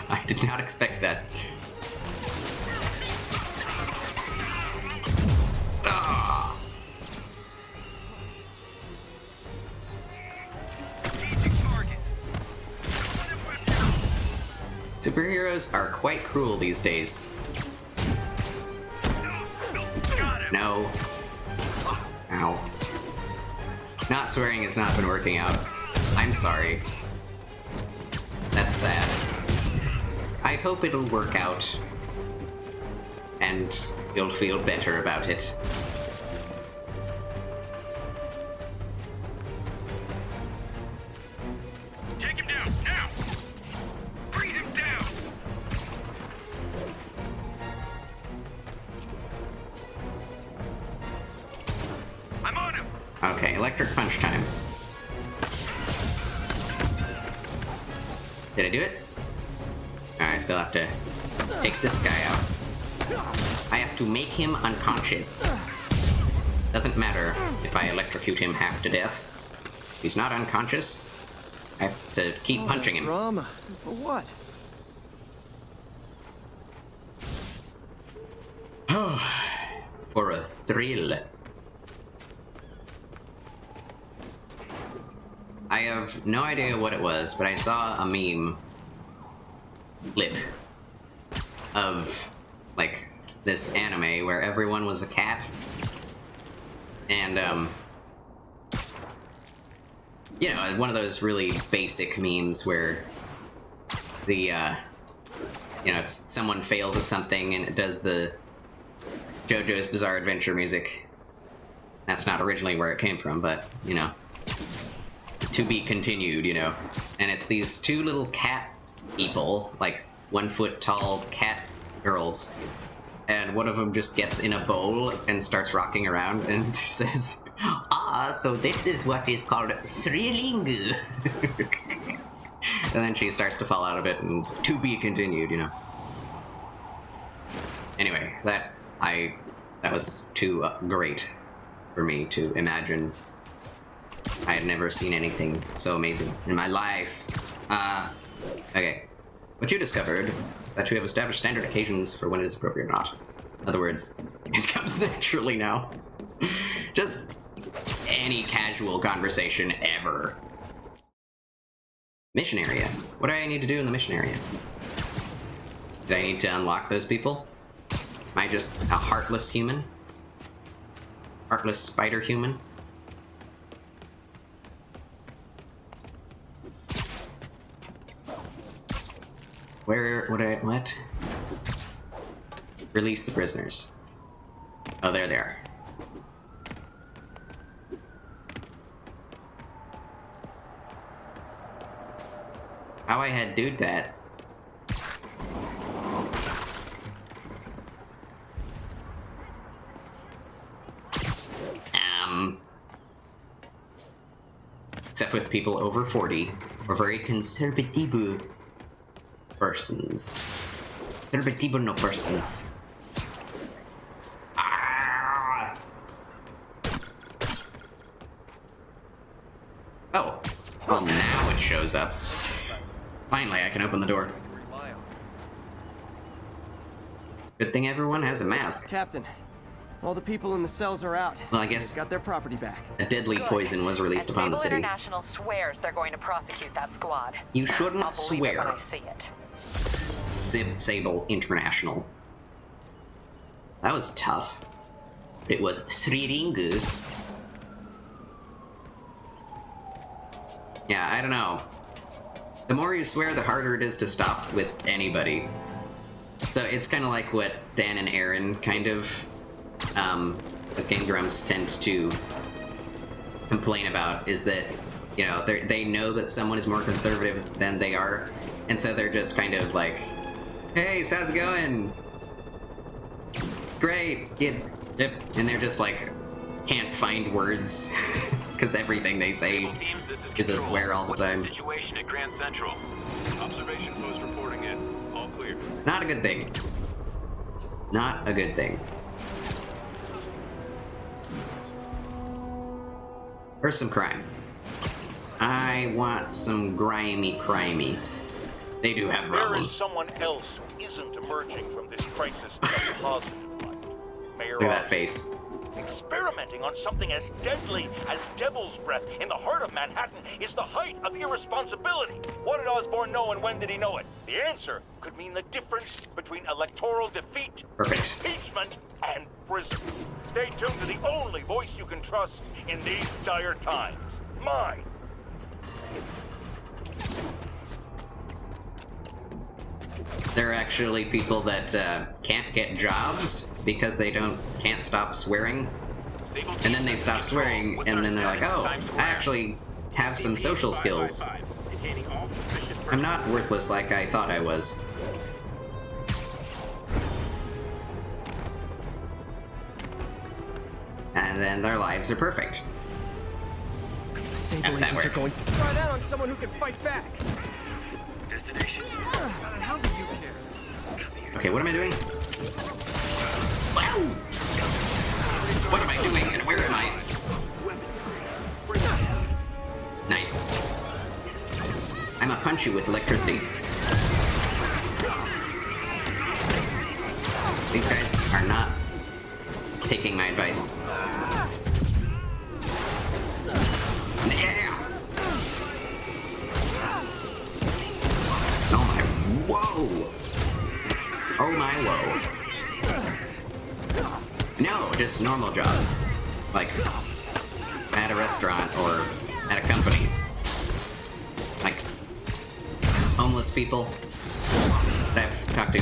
[SPEAKER 1] I did not expect that. Ah! Superheroes are quite cruel these days. No. Ow. Not swearing has not been working out. I'm sorry. That's sad. I hope it'll work out. And you'll feel better about it.
[SPEAKER 7] Take him down, now! Bring him down! I'm on him!
[SPEAKER 1] Okay, electric punch time. Did I do it? Alright, I still have to take this guy out. I have to make him unconscious. Doesn't matter if I electrocute him half to death. If he's not unconscious, I have to keep punching him.
[SPEAKER 2] Drama. For what?
[SPEAKER 1] For a thrill. I have no idea what it was, but I saw a meme clip of, like, this anime where everyone was a cat. And, you know, one of those really basic memes where the, you know, it's someone fails at something and it does the JoJo's Bizarre Adventure music. That's not originally where it came from, but, you know, to be continued, you know. And it's these two little cat people, like 1 foot tall cat girls, and one of them just gets in a bowl and starts rocking around and says, "Ah, so this is what is called Srilingu." And then she starts to fall out of it, and to be continued, you know. Anyway, that was too great for me to imagine. I had never seen anything so amazing in my life. Okay. What you discovered is that you have established standard occasions for when it is appropriate or not. In other words, it comes naturally now. Just any casual conversation ever. Mission area. What do I need to do in the mission area? Did I need to unlock those people? Am I just a heartless human? Heartless spider human? What? Release the prisoners. Oh, there they are. How I had dude that? Except with people over 40, or very conservative persons. Conservative no persons. Ah! Oh. Well, now it shows up. Finally, I can open the door. Good thing everyone has a mask.
[SPEAKER 2] Captain, all the people in the cells are out.
[SPEAKER 1] Well, I guess
[SPEAKER 2] Got their property back.
[SPEAKER 1] a deadly
[SPEAKER 8] Good.
[SPEAKER 1] poison was released
[SPEAKER 8] And
[SPEAKER 1] upon the
[SPEAKER 8] Sable
[SPEAKER 1] city.
[SPEAKER 8] International swears they're going to prosecute that squad.
[SPEAKER 1] You shouldn't
[SPEAKER 8] I'll believe it when
[SPEAKER 1] swear.
[SPEAKER 8] I see it.
[SPEAKER 1] Sable International. That was tough. It was Srilingu. Yeah, I don't know. The more you swear, the harder it is to stop with anybody. So it's kind of like what Dan and Aaron kind of, the Game Grumps tend to complain about, is that, you know, they know that someone is more conservative than they are, and so they're just kind of like, "Hey, so how's it going? Great, yep." And they're just like, can't find words, because everything they say
[SPEAKER 6] Teams, this
[SPEAKER 1] is a
[SPEAKER 6] Control.
[SPEAKER 1] swear all the
[SPEAKER 6] What's
[SPEAKER 1] time.
[SPEAKER 6] Situation at Grand Central. Observation post reporting in. All clear.
[SPEAKER 1] Not a good thing. Not a good thing. Where's some crime? I want some grimy crimey. They do have
[SPEAKER 4] There is
[SPEAKER 1] problems.
[SPEAKER 4] someone else who isn't emerging from this crisis in a positive light. Mayor
[SPEAKER 1] Look at that
[SPEAKER 4] Osborn.
[SPEAKER 1] face.
[SPEAKER 4] Experimenting on something as deadly as devil's breath in the heart of Manhattan is the height of irresponsibility. What did Osborn know and when did he know it? The answer could mean the difference between electoral defeat,
[SPEAKER 1] Perfect.
[SPEAKER 4] impeachment, and prison. Stay tuned to the only voice you can trust in these dire times. Mine.
[SPEAKER 1] There are actually people that can't get jobs because they can't stop swearing,
[SPEAKER 6] Sable
[SPEAKER 1] and then
[SPEAKER 6] teams,
[SPEAKER 1] they
[SPEAKER 6] this is
[SPEAKER 1] stop
[SPEAKER 6] Control.
[SPEAKER 1] swearing,
[SPEAKER 6] What's
[SPEAKER 1] and
[SPEAKER 6] our
[SPEAKER 1] then they're like,
[SPEAKER 6] status
[SPEAKER 1] "Oh,
[SPEAKER 6] in Times
[SPEAKER 1] I
[SPEAKER 6] Square?"
[SPEAKER 1] actually have some social skills.
[SPEAKER 6] Detaining all suspicious
[SPEAKER 1] I'm not worthless like I thought I was." And then their lives are perfect.
[SPEAKER 2] Sable
[SPEAKER 1] That's how
[SPEAKER 2] agents are
[SPEAKER 1] it works.
[SPEAKER 2] going to try that on someone who can fight back.
[SPEAKER 6] Destination.
[SPEAKER 2] How do you care?
[SPEAKER 1] Okay, what am I doing? Wow! What am I doing and where am I? Nice. I'ma punch you with electricity. These guys are not taking my advice. Yeah! Oh my, whoa! Oh my, whoa. No, just normal jobs. Like, at a restaurant or at a company. Like, homeless people that I've talked to.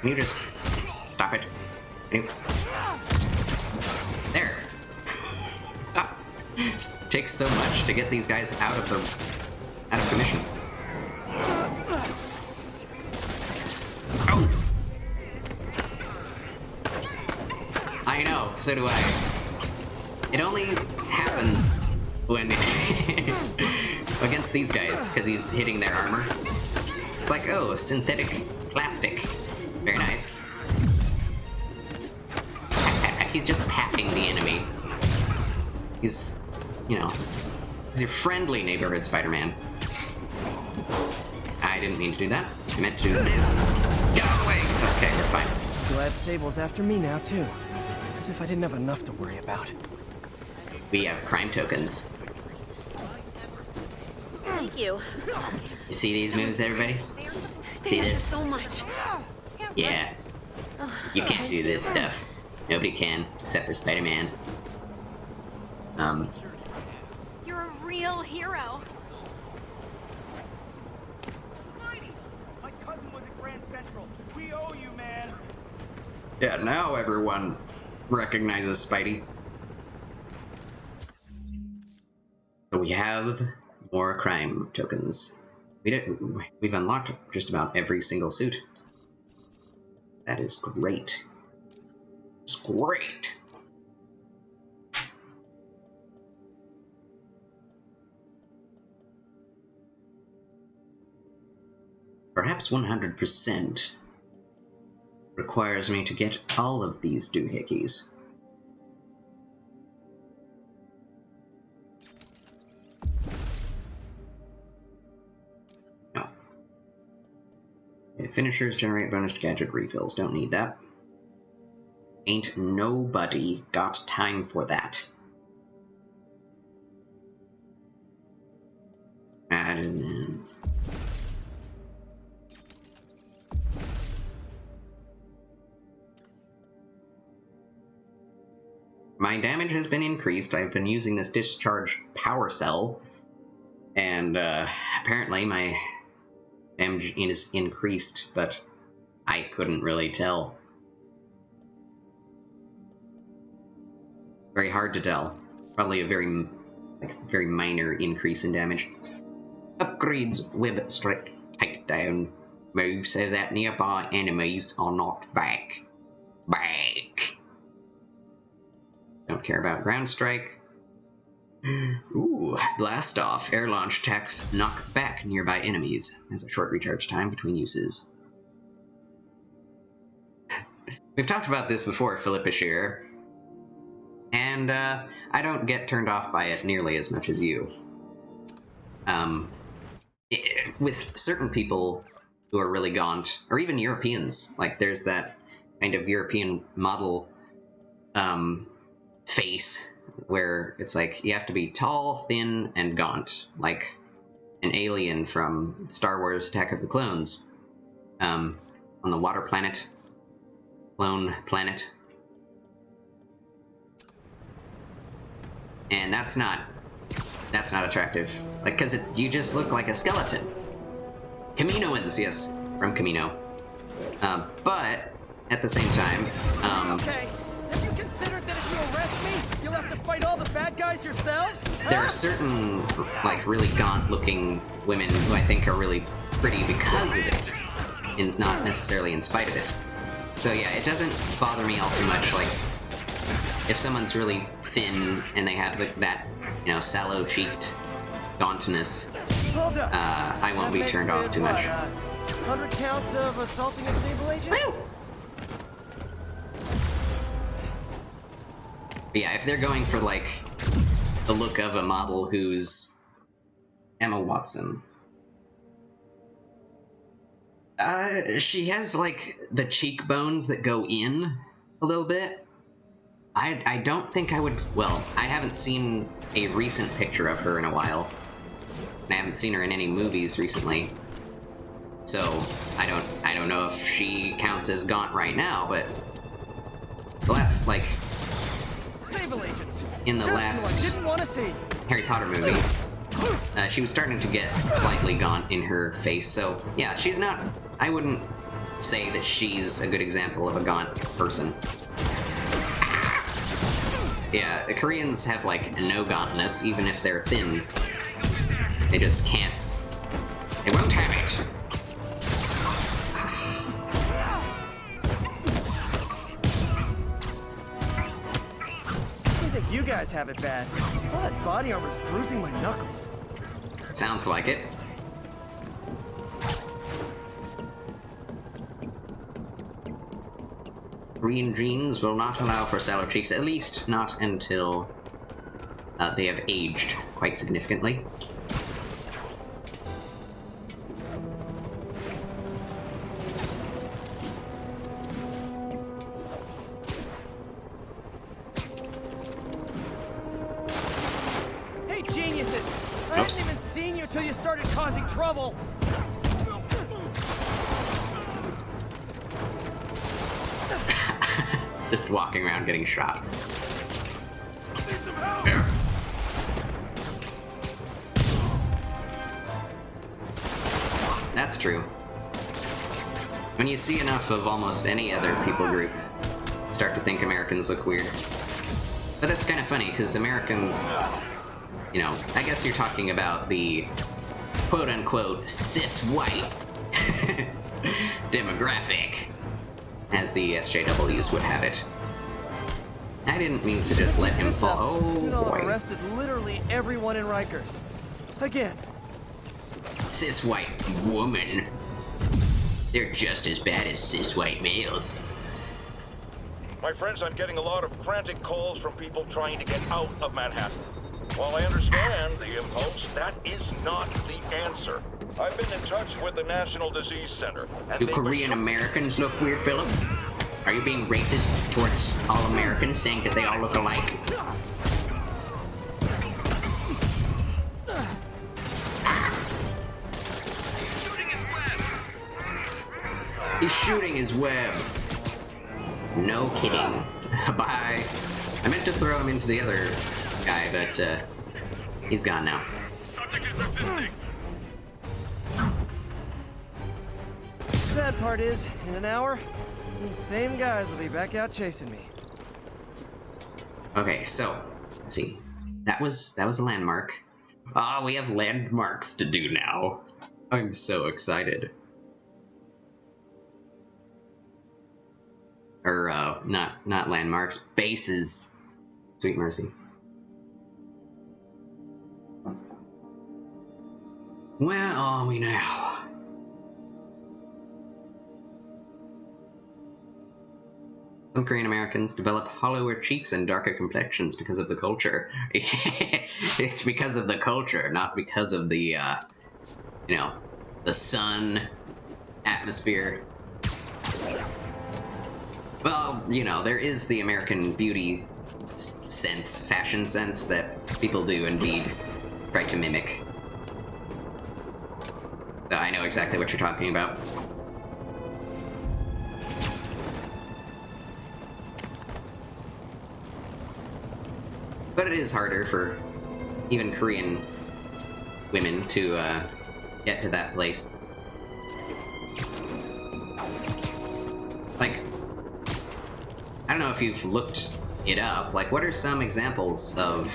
[SPEAKER 1] Can you just stop it? Can you... There. Takes so much to get these guys out of commission. Oh. I know, so do I. It only happens when against these guys, because he's hitting their armor. It's like, oh, synthetic plastic. Very nice. He's just patting the enemy. He's, you know, he's your friendly neighborhood Spider-Man. I didn't mean to do that. I meant to do this. Get out of the way! Okay, we're fine.
[SPEAKER 2] Glad Sable's after me now, too. As if I didn't have enough to worry about.
[SPEAKER 1] We have crime tokens.
[SPEAKER 5] Thank you.
[SPEAKER 1] You see these moves, everybody? See this?
[SPEAKER 5] So much.
[SPEAKER 1] Yeah. You can't do this stuff. Nobody can, except for Spider-Man.
[SPEAKER 5] You're a real hero.
[SPEAKER 7] My cousin was at Grand Central. We owe you, man.
[SPEAKER 1] Yeah, now everyone recognizes Spidey. So we have more crime tokens. We've unlocked just about every single suit. That is great. It's great. Perhaps 100% requires me to get all of these doohickeys. No. Okay, finishers generate bonus gadget refills. Don't need that. Ain't nobody got time for that. My damage has been increased. I've been using this discharged power cell, and apparently my damage is increased, but I couldn't really tell. Very hard to tell. Probably a very minor increase in damage. Upgrades web strike takedown move so that nearby enemies are knocked back. Don't care about ground strike. Ooh, blast off. Air launch attacks knock back nearby enemies. Has a short recharge time between uses. We've talked about this before, Philippa Shearer. And I don't get turned off by it nearly as much as you. With certain people who are really gaunt, or even Europeans, like there's that kind of European model face where it's like you have to be tall, thin, and gaunt, like an alien from Star Wars Attack of the Clones, on the water planet, clone planet. And that's not attractive. Like, cause you just look like a skeleton. Kaminoans, yes, from Kamino. But at the same time,
[SPEAKER 2] Okay. Have you considered that if you arrest me, you'll have to fight all the bad guys yourselves?
[SPEAKER 1] there are certain, like, really gaunt-looking women who I think are really pretty because of it, and not necessarily in spite of it. So yeah, it doesn't bother me all too much. Like, if someone's really thin and they have that, you know, sallow-cheeked gauntness,
[SPEAKER 2] Hold up.
[SPEAKER 1] I won't be turned off too much.
[SPEAKER 2] 100 counts of assaulting a Sable agent?
[SPEAKER 1] Woo! But yeah, if they're going for, like, the look of a model who's Emma Watson. She has, like, the cheekbones that go in a little bit. I don't think I would... Well, I haven't seen a recent picture of her in a while. And I haven't seen her in any movies recently. So, I don't know if she counts as gaunt right now, but... The last, like...
[SPEAKER 2] Sable agents.
[SPEAKER 1] In the
[SPEAKER 2] Just
[SPEAKER 1] last
[SPEAKER 2] who I didn't want to see.
[SPEAKER 1] Harry Potter movie, she was starting to get slightly gaunt in her face, so yeah, she's not... I wouldn't say that she's a good example of a gaunt person. Yeah, the Koreans have, like, no gauntness, even if they're thin. They just can't. They won't have it.
[SPEAKER 2] I think you guys have it bad. All that body armor's bruising my knuckles.
[SPEAKER 1] Sounds like it. Korean genes will not allow for sallow cheeks, at least not until they have aged quite significantly.
[SPEAKER 2] Hey, geniuses! I
[SPEAKER 1] Oops.
[SPEAKER 2] hadn't even seen you till you started causing trouble.
[SPEAKER 1] Just walking around getting shot. That's true. When you see enough of almost any other people group, you start to think Americans look weird. But that's kind of funny, because Americans, you know, I guess you're talking about the quote-unquote cis-white demographic, as the SJWs would have it. I didn't mean to just let him fall. Oh boy.
[SPEAKER 2] Arrested literally everyone in Rikers. Again.
[SPEAKER 1] Cis-white woman. They're just as bad as cis-white males.
[SPEAKER 4] My friends, I'm getting a lot of frantic calls from people trying to get out of Manhattan. While I understand the impulse, that is not the answer. I've been in touch with the National Disease Center. And
[SPEAKER 1] Do Korean Americans look weird, Philip? Are you being racist towards all Americans, saying that they all look alike? He's shooting his web. No kidding. Bye. I meant to throw him into the other guy, but he's gone now.
[SPEAKER 2] Sad part is, in an hour, these same guys will be back out chasing me.
[SPEAKER 1] Okay, so let's see. That was a landmark. Ah, we have landmarks to do now. I'm so excited. Or not landmarks, bases. Sweet mercy. Where are we now? Some Korean Americans develop hollower cheeks and darker complexions because of the culture. It's because of the culture, not because of the, you know, the sun, atmosphere. Well, you know, there is the American beauty sense, fashion sense that people do indeed try to mimic. So I know exactly what you're talking about. But it is harder for even Korean women to get to that place. Like, I don't know if you've looked it up. Like, what are some examples of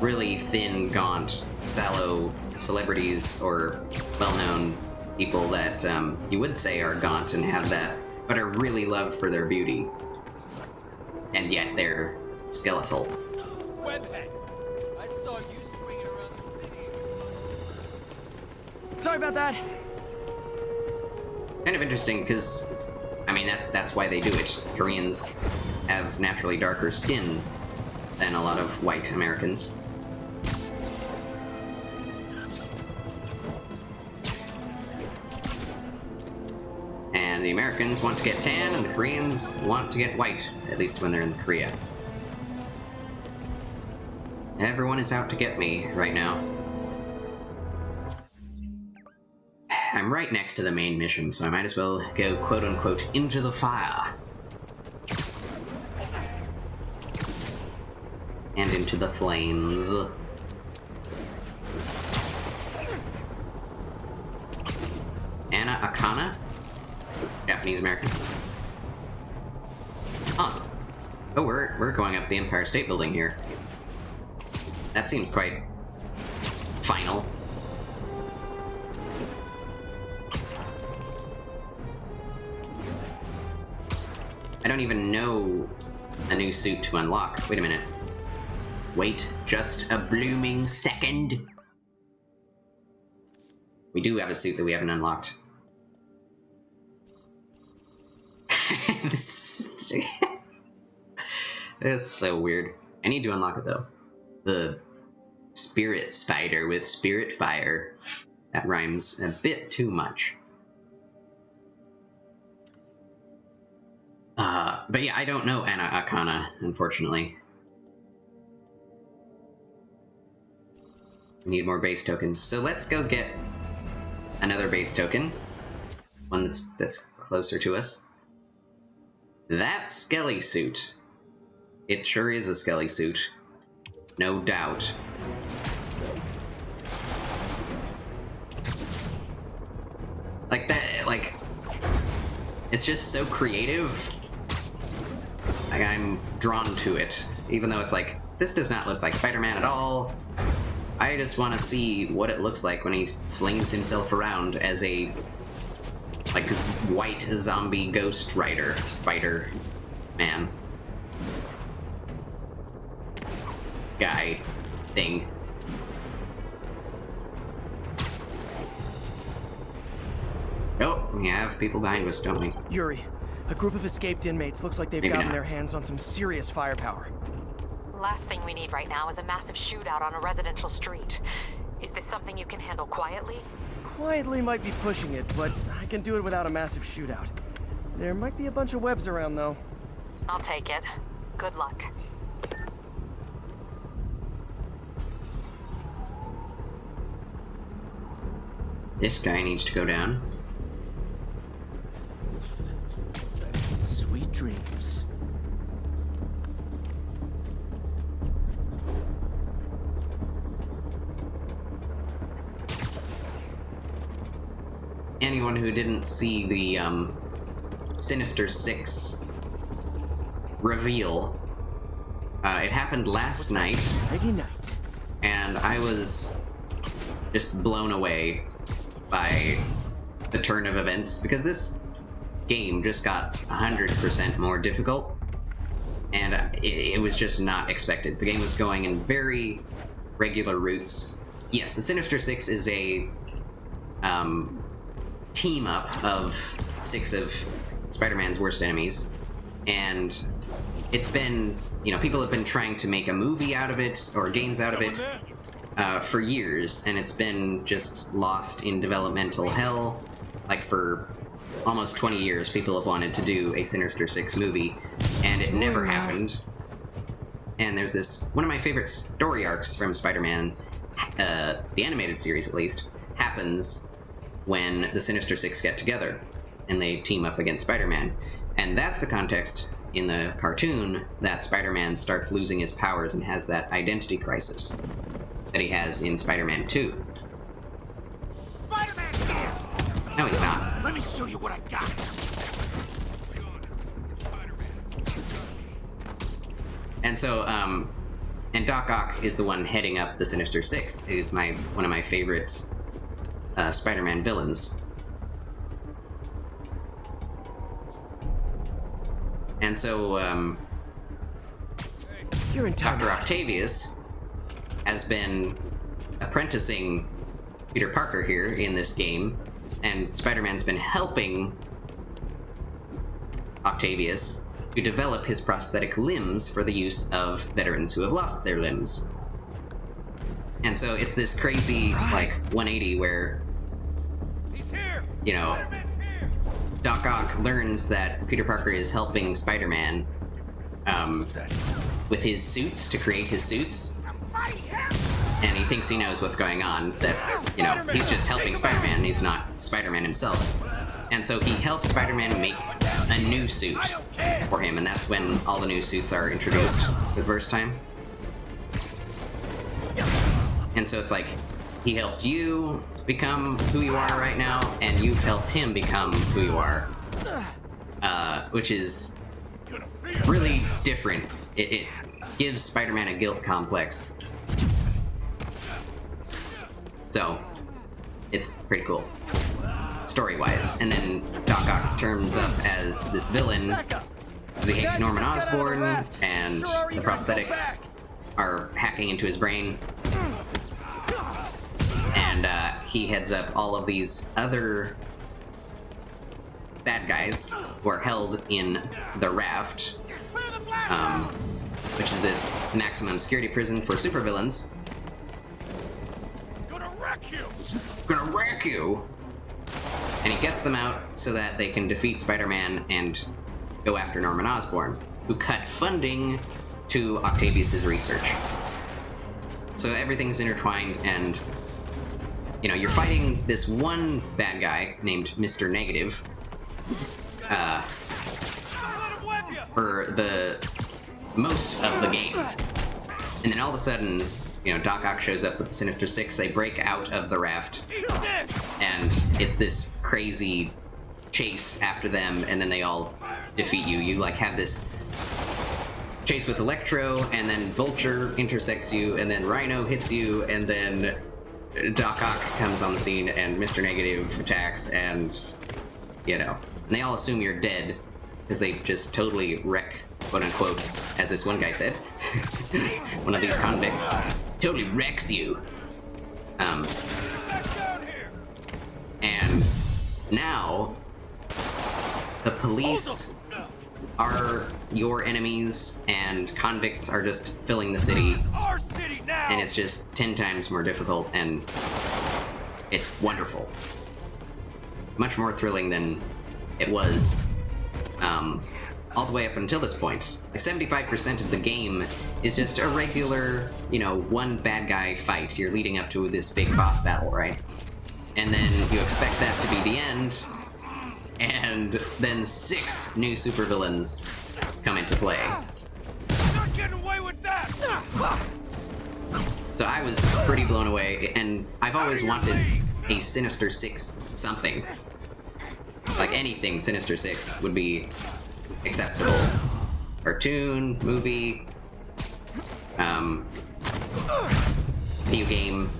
[SPEAKER 1] really thin, gaunt, sallow celebrities or well-known people that you would say are gaunt and have that, but are really loved for their beauty, and yet they're skeletal?
[SPEAKER 7] Webhead, I saw you swinging around the city.
[SPEAKER 2] Sorry about that.
[SPEAKER 1] Kind of interesting, because, I mean, that's why they do it. Koreans have naturally darker skin than a lot of white Americans. And the Americans want to get tan, and the Koreans want to get white, at least when they're in Korea. Everyone is out to get me right now. I'm right next to the main mission, so I might as well go quote-unquote into the fire. And into the flames. Anna Akana? Japanese American. Huh. Oh, we're going up the Empire State Building here. That seems quite final. I don't even know a new suit to unlock. Wait a minute. Wait just a blooming second. We do have a suit that we haven't unlocked. It's so weird. I need to unlock it though. The Spirit Spider with Spirit Fire. That rhymes a bit too much. But yeah, I don't know Anna Akana, unfortunately. We need more base tokens. So let's go get another base token. One that's closer to us. That Skelly suit. It sure is a Skelly suit. No doubt. Like that, like... It's just so creative. Like, I'm drawn to it. Even though it's like, this does not look like Spider-Man at all. I just want to see what it looks like when he flings himself around as a, like, white zombie ghost rider, Spider-Man. Guy. Thing. Oh, we have people behind us, don't we?
[SPEAKER 2] Yuri, a group of escaped inmates looks like they've
[SPEAKER 1] Maybe
[SPEAKER 2] gotten
[SPEAKER 1] not.
[SPEAKER 2] their hands on some serious firepower.
[SPEAKER 8] Last thing we need right now is a massive shootout on a residential street. Is this something you can handle quietly?
[SPEAKER 2] Quietly might be pushing it, but I can do it without a massive shootout. There might be a bunch of webs around, though.
[SPEAKER 8] I'll take it. Good luck.
[SPEAKER 1] This guy needs to go down.
[SPEAKER 2] Sweet dreams.
[SPEAKER 1] Anyone who didn't see the Sinister Six reveal, it happened last night,
[SPEAKER 2] Friday night.
[SPEAKER 1] and I was just blown away by the turn of events, because this game just got 100% more difficult, and it was just not expected. The game was going in very regular routes. Yes, the Sinister Six is a team up of 6 of Spider-Man's worst enemies, and it's been, you know, people have been trying to make a movie out of it or games out of it for years, and it's been just lost in developmental hell. Like, for almost 20 years, people have wanted to do a Sinister Six movie, and it never happened. And there's this, one of my favorite story arcs from Spider-Man, the animated series at least, happens when the Sinister Six get together and they team up against Spider-Man. And that's the context in the cartoon that Spider-Man starts losing his powers and has that identity crisis that he has in Spider-Man 2.
[SPEAKER 7] Spider-Man's here!
[SPEAKER 1] No, he's not.
[SPEAKER 7] Let me show you what I got.
[SPEAKER 1] And so, and Doc Ock is the one heading up the Sinister Six. He's one of my favorite Spider-Man villains. And so,
[SPEAKER 2] You're in time.
[SPEAKER 1] Dr. Octavius has been apprenticing Peter Parker here in this game, and Spider-Man's been helping Octavius to develop his prosthetic limbs for the use of veterans who have lost their limbs. And so it's this crazy, like, 180 where,
[SPEAKER 7] He's here!
[SPEAKER 1] you know,
[SPEAKER 7] Spider-Man's here!
[SPEAKER 1] Doc Ock learns that Peter Parker is helping Spider-Man with his suits, to create his suits, and he thinks he knows what's going on, that, you know, he's just helping Spider-Man, he's not Spider-Man himself. And so he helps Spider-Man make a new suit for him, and that's when all the new suits are introduced for the first time. And so it's like, he helped you become who you are right now, and you've helped him become who you are. which is really different. It gives Spider-Man a guilt complex. So, it's pretty cool, story-wise. And then Doc Ock turns up as this villain because he hates Norman Osborn, and the prosthetics are hacking into his brain. And he heads up all of these other bad guys who are held in the Raft, which is this maximum security prison for supervillains.
[SPEAKER 7] Gonna wreck you!
[SPEAKER 1] Gonna wreck you! And he gets them out so that they can defeat Spider-Man and go after Norman Osborn, who cut funding to Octavius's research. So everything's intertwined, and you know, you're fighting this one bad guy named Mr. Negative for the most of the game. And then all of a sudden, you know, Doc Ock shows up with the Sinister Six, they break out of the Raft, and it's this crazy chase after them, and then they all defeat you. You, like, have this chase with Electro, and then Vulture intersects you, and then Rhino hits you, and then Doc Ock comes on the scene, and Mr. Negative attacks, and, you know, and they all assume you're dead, because they just totally wreck, quote-unquote, as this one guy said. One of these convicts totally wrecks you. And now, the police are your enemies, and convicts are just filling the city,
[SPEAKER 7] Our city now!
[SPEAKER 1] and it's just 10 times more difficult, and it's wonderful. Much more thrilling than it was all the way up until this point. Like 75% of the game is just a regular, you know, one bad guy fight. You're leading up to this big boss battle, right? And then you expect that to be the end, and then 6 new supervillains come into play.
[SPEAKER 7] Not getting away with that!
[SPEAKER 1] So I was pretty blown away, and I've always wanted a Sinister Six something. Like anything Sinister Six would be acceptable. Cartoon, movie, video game.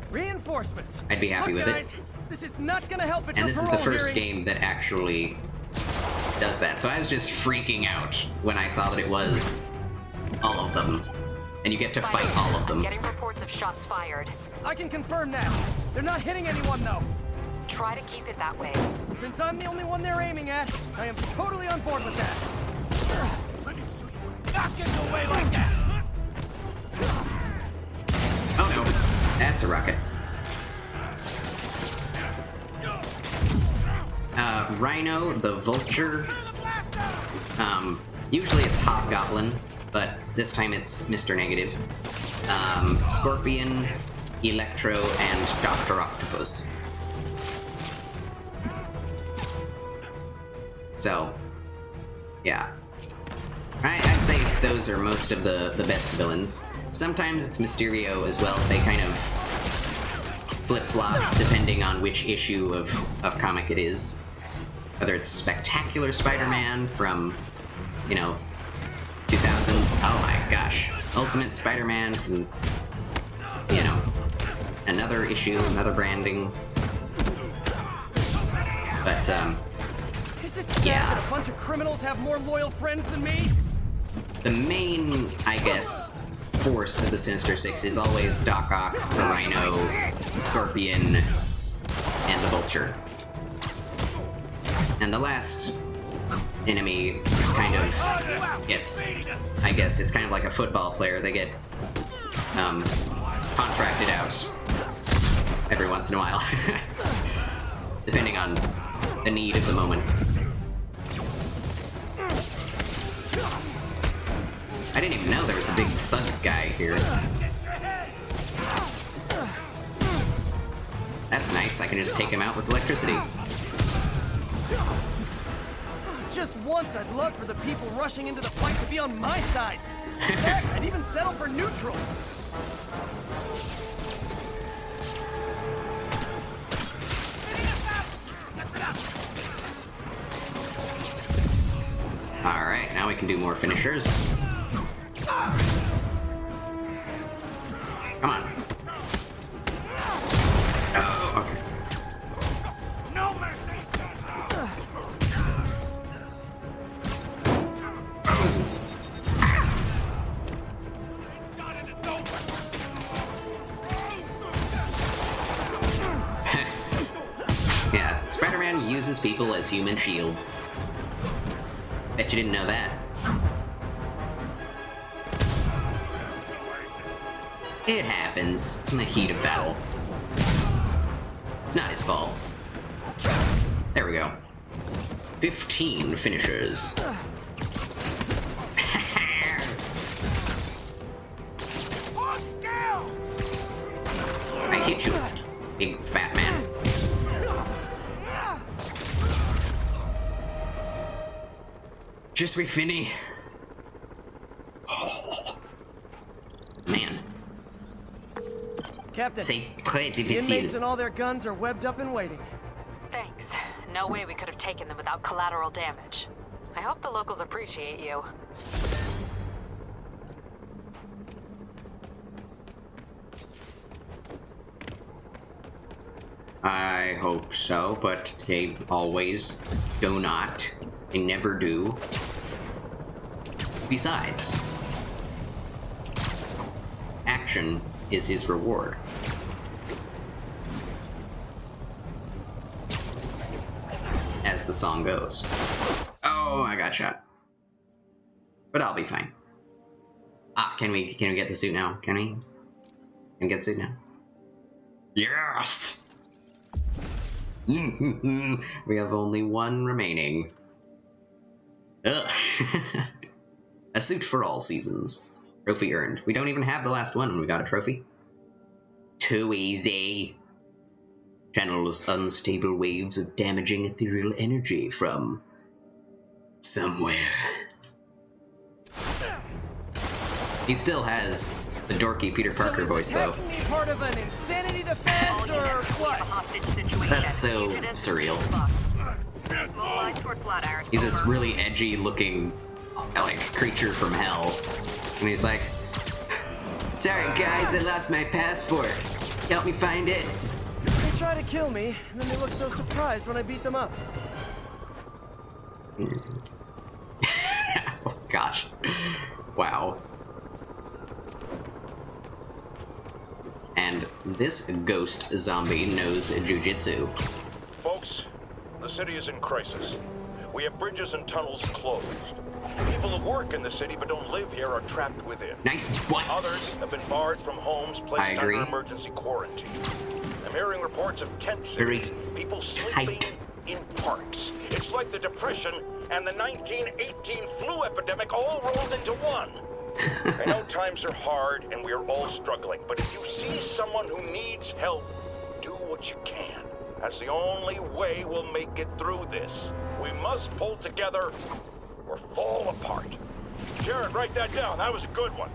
[SPEAKER 2] Reinforcements.
[SPEAKER 1] I'd be happy
[SPEAKER 2] Look,
[SPEAKER 1] with
[SPEAKER 2] guys,
[SPEAKER 1] it.
[SPEAKER 2] This is not gonna help it.
[SPEAKER 1] And this is the first
[SPEAKER 2] hearing.
[SPEAKER 1] game that actually does that. So I was just freaking out when I saw that it was all of them. And you get to fight all of them.
[SPEAKER 8] Getting reports of shots fired.
[SPEAKER 2] I can confirm that. They're not hitting anyone though.
[SPEAKER 8] Try to keep it that way.
[SPEAKER 2] Since I'm the only one they're aiming at, I am totally on board with that.
[SPEAKER 7] Not getting away like that!
[SPEAKER 1] Oh no, that's a rocket. Rhino, the Vulture. Usually it's Hobgoblin, but this time it's Mr. Negative. Scorpion, Electro, and Dr. Octopus. So, yeah. I'd say those are most of the best villains. Sometimes it's Mysterio as well. They kind of flip-flop depending on which issue of comic it is. Whether it's Spectacular Spider-Man from, you know, 2000s. Oh my gosh. Ultimate Spider-Man from, you know, another issue, another branding. But,
[SPEAKER 2] Is it sad
[SPEAKER 1] yeah.
[SPEAKER 2] that a bunch of criminals have more loyal friends than me?
[SPEAKER 1] The main, I guess, force of the Sinister Six is always Doc Ock, the Rhino, the Scorpion, and the Vulture. And the last enemy kind of gets, I guess, it's kind of like a football player. They get contracted out every once in a while, depending on the need of the moment. I didn't even know there was a big thug guy here. That's nice, I can just take him out with electricity.
[SPEAKER 2] Just once, I'd love for the people rushing into the fight to be on my side. Heck, I'd even settle for neutral.
[SPEAKER 1] Alright, now we can do more finishers. Come on. Oh, okay.
[SPEAKER 7] No mercy! Got it, it's over!
[SPEAKER 1] Yeah, Spider-Man uses people as human shields. Bet you didn't know that. It happens in the heat of battle. It's not his fault. There we go. 15 finishers. I hit you, big fat man. Just be finny. Oh. Man.
[SPEAKER 2] Captain,
[SPEAKER 1] C'est très
[SPEAKER 2] the inmates
[SPEAKER 1] difficile.
[SPEAKER 2] and all their guns are webbed up and waiting.
[SPEAKER 8] Thanks. No way we could have taken them without collateral damage. I hope the locals appreciate you.
[SPEAKER 1] I hope so, but they always do not. They never do. Besides, action is his reward. As the song goes. Oh, I got shot. But I'll be fine. Ah, can we get the suit now? Can we? Can we get the suit now? Yes! We have only one remaining. Ugh. A suit for all seasons. Trophy earned. We don't even have the last one when we got a trophy. Too easy. Channels unstable waves of damaging ethereal energy from somewhere. He still has the dorky Peter Parker voice, though.
[SPEAKER 2] Part of an insanity defense or what?
[SPEAKER 1] That's so surreal. He's this really edgy looking, like, creature from hell. And he's like, sorry guys, I lost my passport. Help me find it.
[SPEAKER 2] They try to kill me, and then they look so surprised when I beat them up.
[SPEAKER 1] Oh gosh. Wow. And this ghost zombie knows jujitsu.
[SPEAKER 4] Folks, the city is in crisis. We have bridges and tunnels closed. People who work in the city but don't live here are trapped within.
[SPEAKER 1] Nice butts.
[SPEAKER 4] Others have been barred from homes,
[SPEAKER 1] I
[SPEAKER 4] placed
[SPEAKER 1] agree.
[SPEAKER 4] under emergency quarantine. I'm hearing reports of tent
[SPEAKER 1] Very
[SPEAKER 4] cities, people sleeping
[SPEAKER 1] tight.
[SPEAKER 4] in parks. It's like the Depression and the 1918 flu epidemic all rolled into one. I know times are hard and we are all struggling, but if you see someone who needs help, do what you can. That's the only way we'll make it through this. We must pull together or fall apart. Jared, write that down. That was a good one.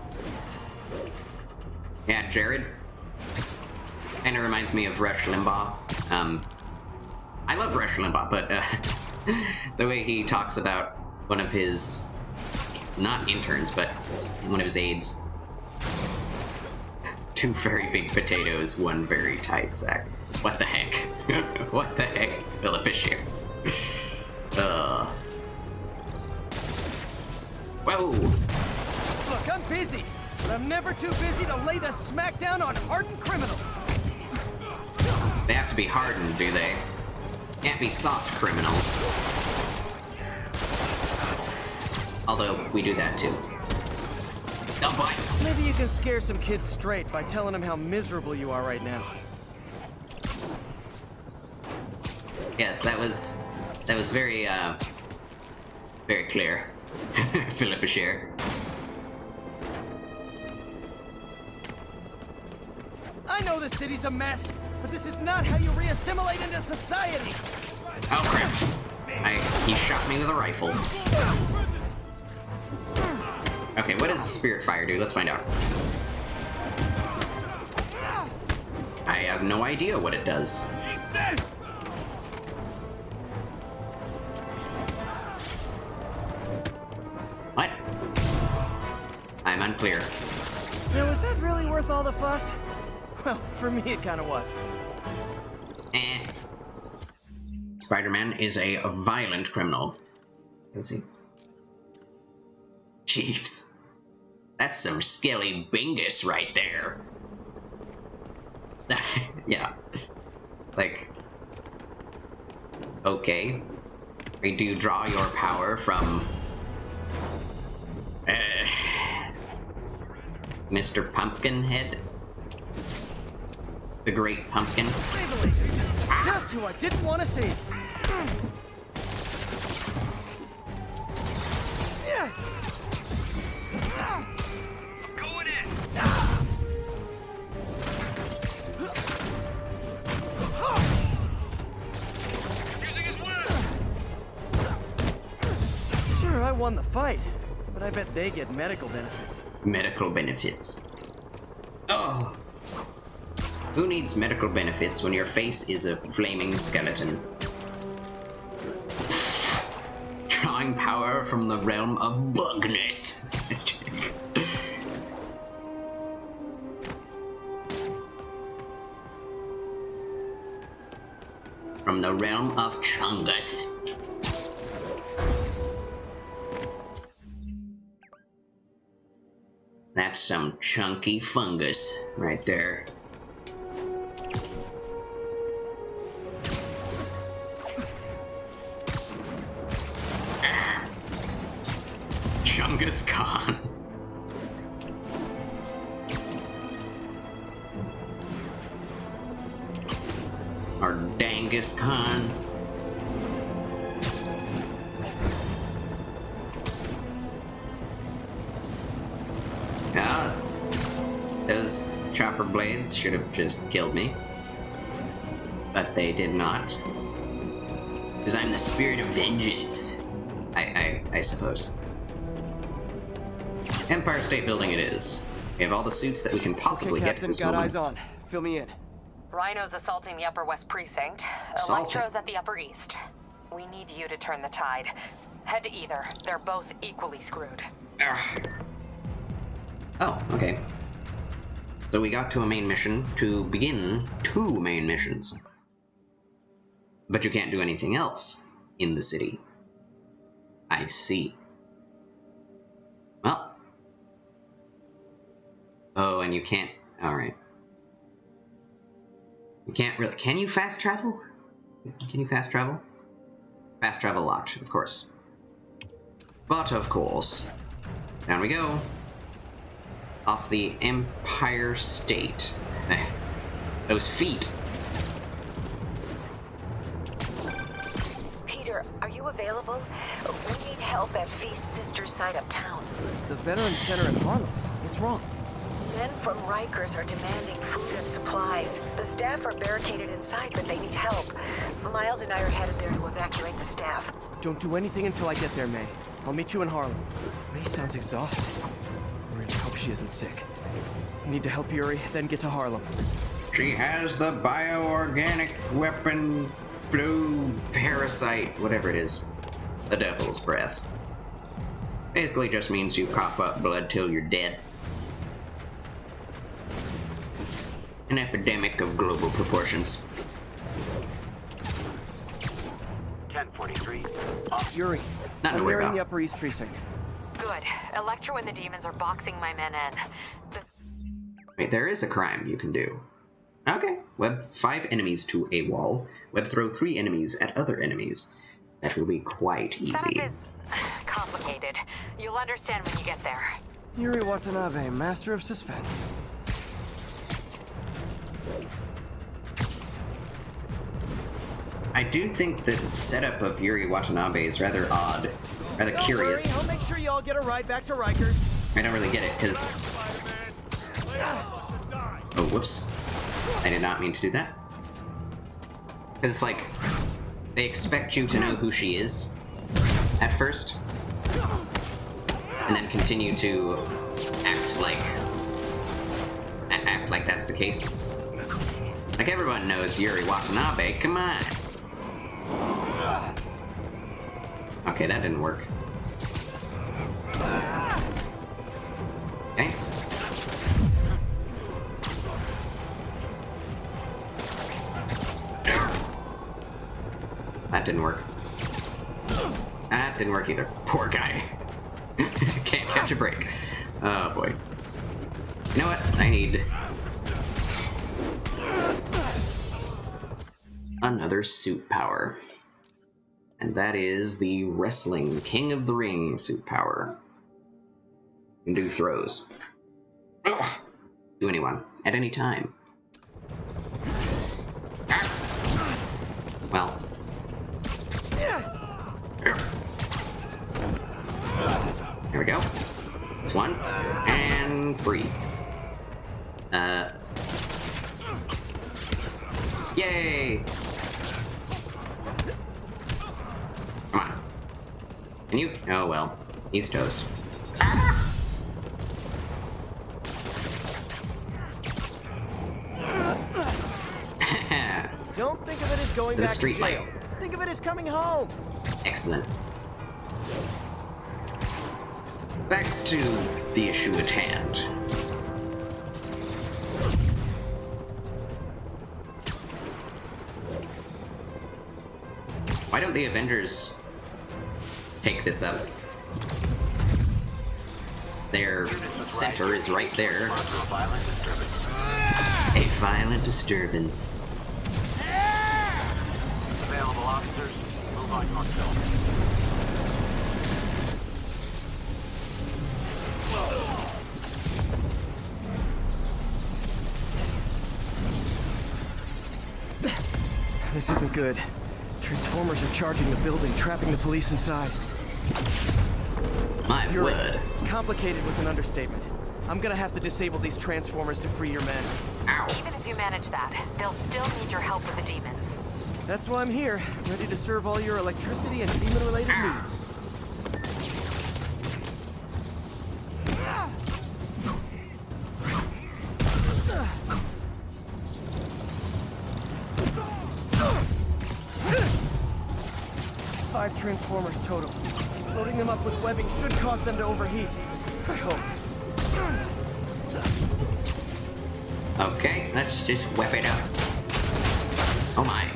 [SPEAKER 1] Yeah, Jared. Kinda reminds me of Rush Limbaugh. I love Rush Limbaugh, but the way he talks about one of his, not interns, but one of his aides. 2 very big potatoes, 1 very tight sack. What the heck? What the heck? Philip Fisher. Whoa!
[SPEAKER 2] Look, I'm busy, but I'm never too busy to lay the smackdown on hardened criminals.
[SPEAKER 1] They have to be hardened, do they? Can't be soft criminals. Although, we do that too. The butts!
[SPEAKER 2] Maybe you can scare some kids straight by telling them how miserable you are right now.
[SPEAKER 1] Yes, that was very, very clear. Philip Bashir.
[SPEAKER 2] I know the city's a mess, but this is not how you re-assimilate into society.
[SPEAKER 1] Oh crap. He shot me with a rifle. Okay, what does Spirit Fire do? Let's find out. I have no idea what it does. I'm unclear.
[SPEAKER 2] Now, was that really worth all the fuss? Well, for me it kinda was.
[SPEAKER 1] Spider-Man is a violent criminal. Is he? Jeeves. That's some skelly bingus right there. Yeah. Like... Okay. Do you draw your power from... Mr. Pumpkinhead? The Great Pumpkin?
[SPEAKER 2] Finally! Just who I didn't want to see! Yeah.
[SPEAKER 6] I'm going in. Using his weapon.
[SPEAKER 2] Sure, I won the fight, but I bet they get medical benefits.
[SPEAKER 1] Medical benefits. Oh! Who needs medical benefits when your face is a flaming skeleton? Drawing power from the realm of bugness. From the realm of Chungus. That's some chunky fungus right there. Chungus Khan. Or Dangus Khan. Those chopper blades should have just killed me. But they did not. Because I'm the spirit of vengeance. I suppose. Empire State Building it is. We have all the suits that we can possibly get to this
[SPEAKER 2] got
[SPEAKER 1] moment.
[SPEAKER 2] eyes on. Fill me in.
[SPEAKER 8] Rhino's assaulting the Upper West Precinct.
[SPEAKER 1] Assaulting?
[SPEAKER 8] Electro's at the Upper East. We need you to turn the tide. Head to either. They're both equally screwed.
[SPEAKER 1] Ugh. Oh, okay. So we got to a main mission to begin 2 main missions. But you can't do anything else in the city. I see. Well. Oh, and you can't... Alright. You can't really... Can you fast travel? Can you fast travel? Fast travel locked, of course. But, of course. Down we go. Off the Empire State. Those feet.
[SPEAKER 8] Peter, are you available? We need help at Feast's sister site uptown.
[SPEAKER 2] The Veteran Center in Harlem. What's wrong?
[SPEAKER 8] Men from Rikers are demanding food and supplies. The staff are barricaded inside, but they need help. Miles and I are headed there to evacuate the staff.
[SPEAKER 2] Don't do anything until I get there, May. I'll meet you in Harlem. May sounds exhausted. I really hope she isn't sick. I need to help Yuri, then get to Harlem.
[SPEAKER 1] She has the bioorganic weapon flu parasite, whatever it is. The devil's breath. Basically just means you cough up blood till you're dead. An epidemic of global proportions.
[SPEAKER 6] 1043.
[SPEAKER 2] Yuri,
[SPEAKER 1] Not to
[SPEAKER 2] I'm
[SPEAKER 1] worry
[SPEAKER 2] here in
[SPEAKER 1] about.
[SPEAKER 2] the Upper East Precinct.
[SPEAKER 8] Good. Electro and the demons are boxing my men in.
[SPEAKER 1] Wait, there is a crime you can do. Okay. Web 5 enemies to a wall. Web throw 3 enemies at other enemies. That will be quite easy.
[SPEAKER 8] Setup is complicated. You'll understand when you get there.
[SPEAKER 2] Yuri Watanabe, master of suspense.
[SPEAKER 1] I do think the setup of Yuri Watanabe is rather odd. Rather
[SPEAKER 2] Don't
[SPEAKER 1] curious.
[SPEAKER 2] worry, I'll make sure you all get a ride back to Rikers.
[SPEAKER 1] I don't really get it, because... Oh, whoops. I did not mean to do that. Because it's like, they expect you to know who she is at first, and then continue to act like that's the case. Like everyone knows Yuri Watanabe, come on! Okay, that didn't work. Okay. That didn't work. That didn't work either. Poor guy. Can't catch a break. Oh boy. You know what? I need another suit power. And that is the Wrestling King of the Ring suit power. You can do throws. Ugh. To anyone, at any time. Ah. Well. There we go. That's one. And 3. Yay! Come on. Can you? Oh well. He's toast.
[SPEAKER 2] Don't think of it as going
[SPEAKER 1] To the
[SPEAKER 2] back
[SPEAKER 1] street
[SPEAKER 2] to jail.
[SPEAKER 1] light.
[SPEAKER 2] Think of it as coming home.
[SPEAKER 1] Excellent. Back to the issue at hand. Why don't the Avengers take this up? Their center is right there. A violent disturbance.
[SPEAKER 4] Available officers, move on your film.
[SPEAKER 2] This isn't good. Transformers are charging the building, trapping the police inside.
[SPEAKER 1] My
[SPEAKER 2] You're
[SPEAKER 1] word.
[SPEAKER 2] complicated was an understatement. I'm gonna have to disable these transformers to free your men.
[SPEAKER 1] Ow.
[SPEAKER 8] Even if you manage that, they'll still need your help with the demons.
[SPEAKER 2] That's why I'm here, ready to serve all your electricity and demon-related needs. Five transformers total. Loading them up with webbing should cause them to overheat. I hope.
[SPEAKER 1] Okay, let's just whip it up. Oh my.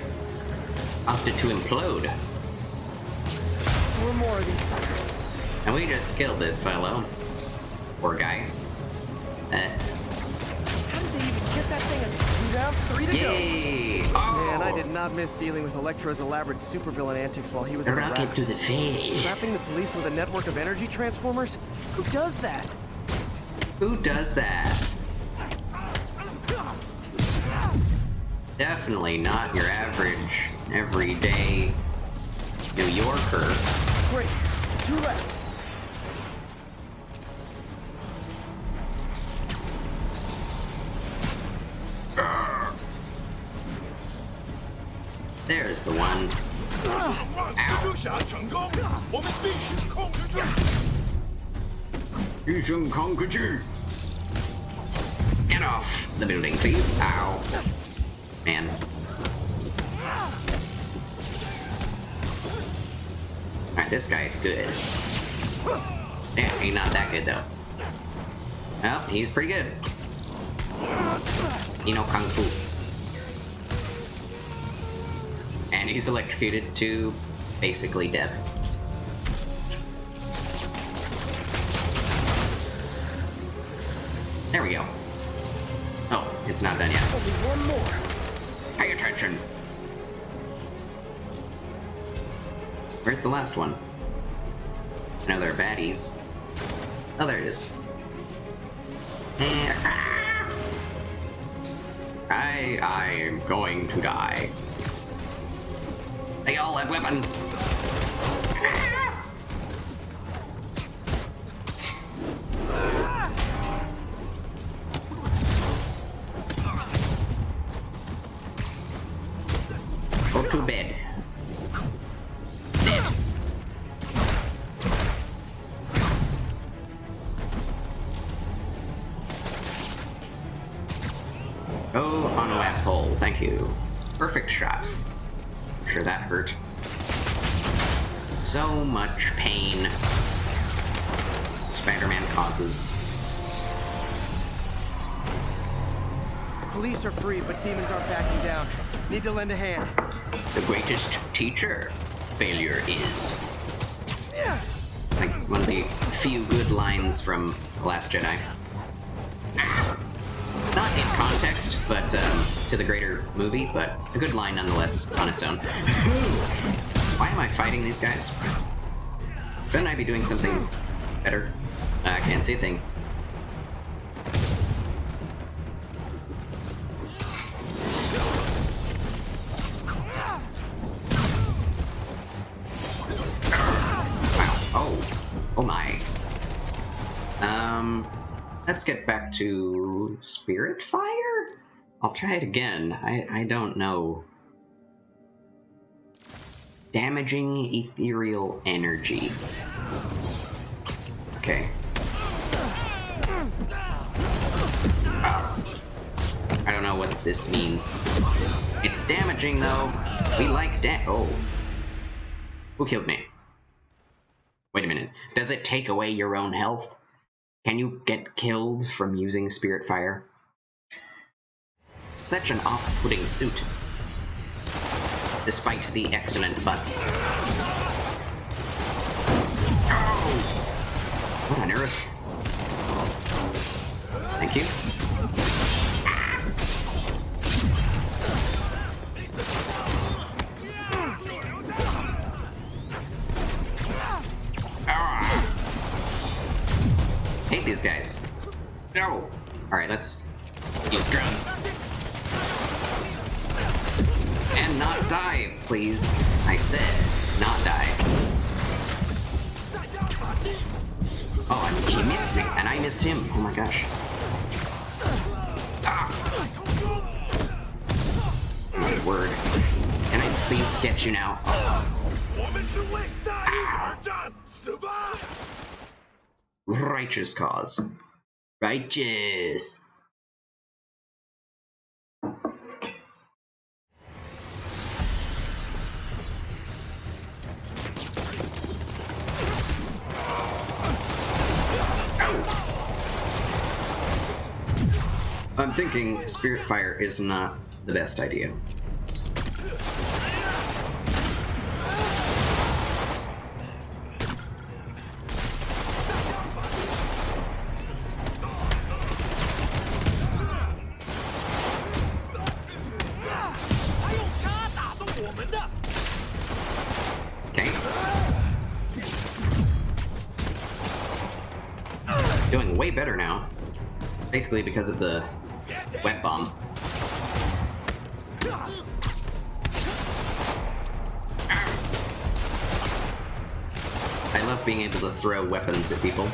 [SPEAKER 1] Caused it to implode.
[SPEAKER 2] 4 more of these suckers.
[SPEAKER 1] And we just killed this fellow. Poor guy.
[SPEAKER 2] How did they even get that thing? 2 down, 3 to go.
[SPEAKER 1] Yay! Oh!
[SPEAKER 2] Man, I did not miss dealing with Electro's elaborate supervillain antics while he was
[SPEAKER 1] A
[SPEAKER 2] in the
[SPEAKER 1] rocket
[SPEAKER 2] raft.
[SPEAKER 1] to the face.
[SPEAKER 2] Trapping the police with a network of energy transformers? Who does that?
[SPEAKER 1] Who does that? Definitely not your average, everyday New Yorker.
[SPEAKER 2] Great. 2 left.
[SPEAKER 1] There's the one. Ow. Get off the building, please. Ow. Man. Alright, this guy's good. Yeah, he's not that good though. Well, he's pretty good. You know Kung Fu. And he's electrocuted to basically death. There we go. Oh, it's not done yet.
[SPEAKER 2] Only 1 more.
[SPEAKER 1] Pay attention. Where's the last one? I know there are baddies. Oh, there it is. And I am going to die. They all have weapons. Go to bed. Dead. Go on a lap hole, thank you. Perfect shot. I'm sure that hurt. So much pain Spider-Man causes.
[SPEAKER 2] Police are free, but demons aren't backing down. Need to lend a hand.
[SPEAKER 1] The greatest teacher, failure is. Like one of the few good lines from The Last Jedi. Not in context, but to the greater movie, but a good line nonetheless on its own. Why am I fighting these guys? Shouldn't I be doing something better? I can't see a thing. Oh my. Let's get back to Spirit Fire? I'll try it again. I don't know. Damaging ethereal energy. Okay. I don't know what this means. It's damaging though. We like oh. Who killed me? Wait a minute. Does it take away your own health? Can you get killed from using Spirit Fire? Such an off-putting suit. Despite the excellent butts. Oh! What on earth? Thank you. Hate these guys. No! Alright, let's use drugs. And not die, please. I said, not die. Oh, he missed me, and I missed him. Oh my gosh. Ah. My word. Can I please get you now? Ah. Righteous cause. Righteous. I'm thinking Spirit Fire is not the best idea. Okay. Doing way better now. Basically because of the web bomb. I love being able to throw weapons at people.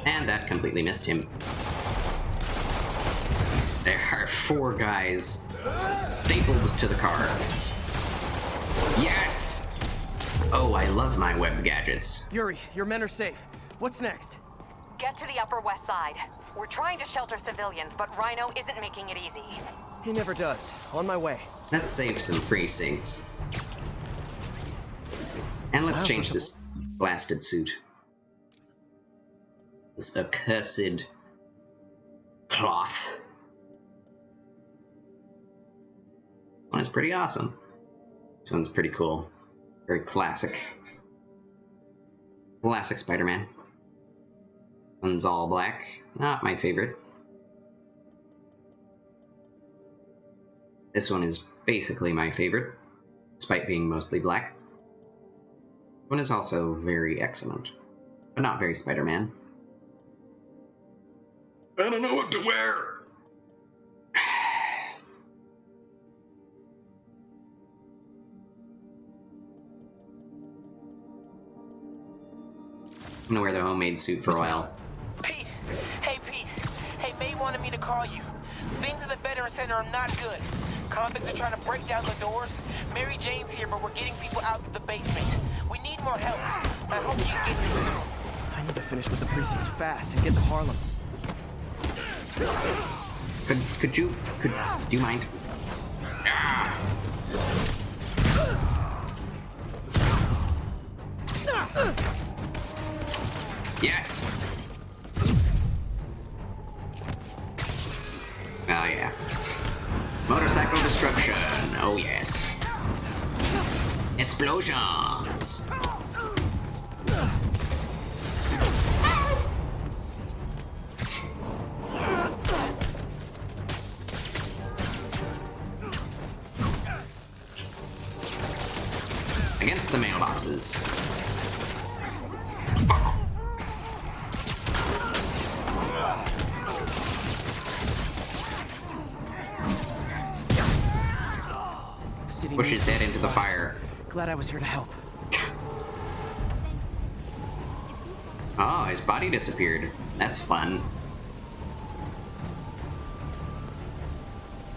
[SPEAKER 1] And that completely missed him. There are 4 guys stapled to the car. Yes! Oh, I love my web gadgets.
[SPEAKER 2] Yuri, your men are safe. What's next?
[SPEAKER 9] Get to the Upper West Side. We're trying to shelter civilians, but Rhino isn't making it easy.
[SPEAKER 2] He never does. On my way.
[SPEAKER 1] Let's save some precincts. And let's change this blasted suit. This accursed cloth. One is pretty awesome. This one's pretty cool. Very classic. Classic Spider-Man. One's all black. Not my favorite. This one is basically my favorite, despite being mostly black. One is also very excellent, but not very Spider-Man. I don't know what to wear! I'm gonna wear the homemade suit for a while.
[SPEAKER 10] Pete! Hey, Pete! Hey, May wanted me to call you. Things at the Veteran Center are not good. Convicts are trying to break down the doors. Mary Jane's here, but we're getting people out to the basement. We need more help. I hope you can get here soon.
[SPEAKER 2] I need to finish with the precincts fast and get to Harlem.
[SPEAKER 1] Do you mind? Yes! Oh yeah. Oh yes. Explosions! Against the mailboxes. Push his head into the fire.
[SPEAKER 2] Glad I was here to help.
[SPEAKER 1] Oh, his body disappeared. That's fun.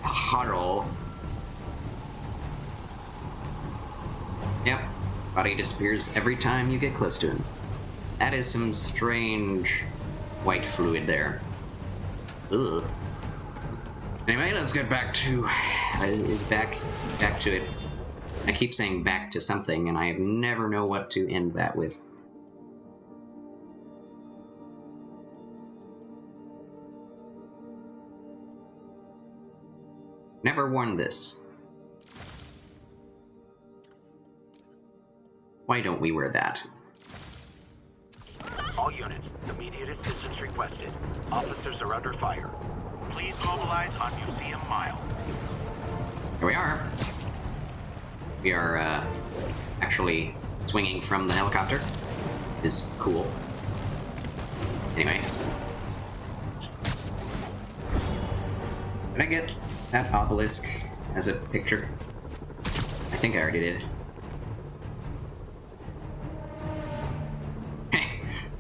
[SPEAKER 1] Harl. Yep. Body disappears every time you get close to him. That is some strange white fluid there. Ugh. Anyway, let's get back to back to it. I keep saying back to something, and I never know what to end that with. Never worn this. Why don't we wear that?
[SPEAKER 6] All units, immediate assistance requested. Officers are under fire. Please mobilize on Museum Mile.
[SPEAKER 1] Here we are. We are, actually swinging from the helicopter. Is cool. Anyway. Did I get that obelisk as a picture? I think I already did.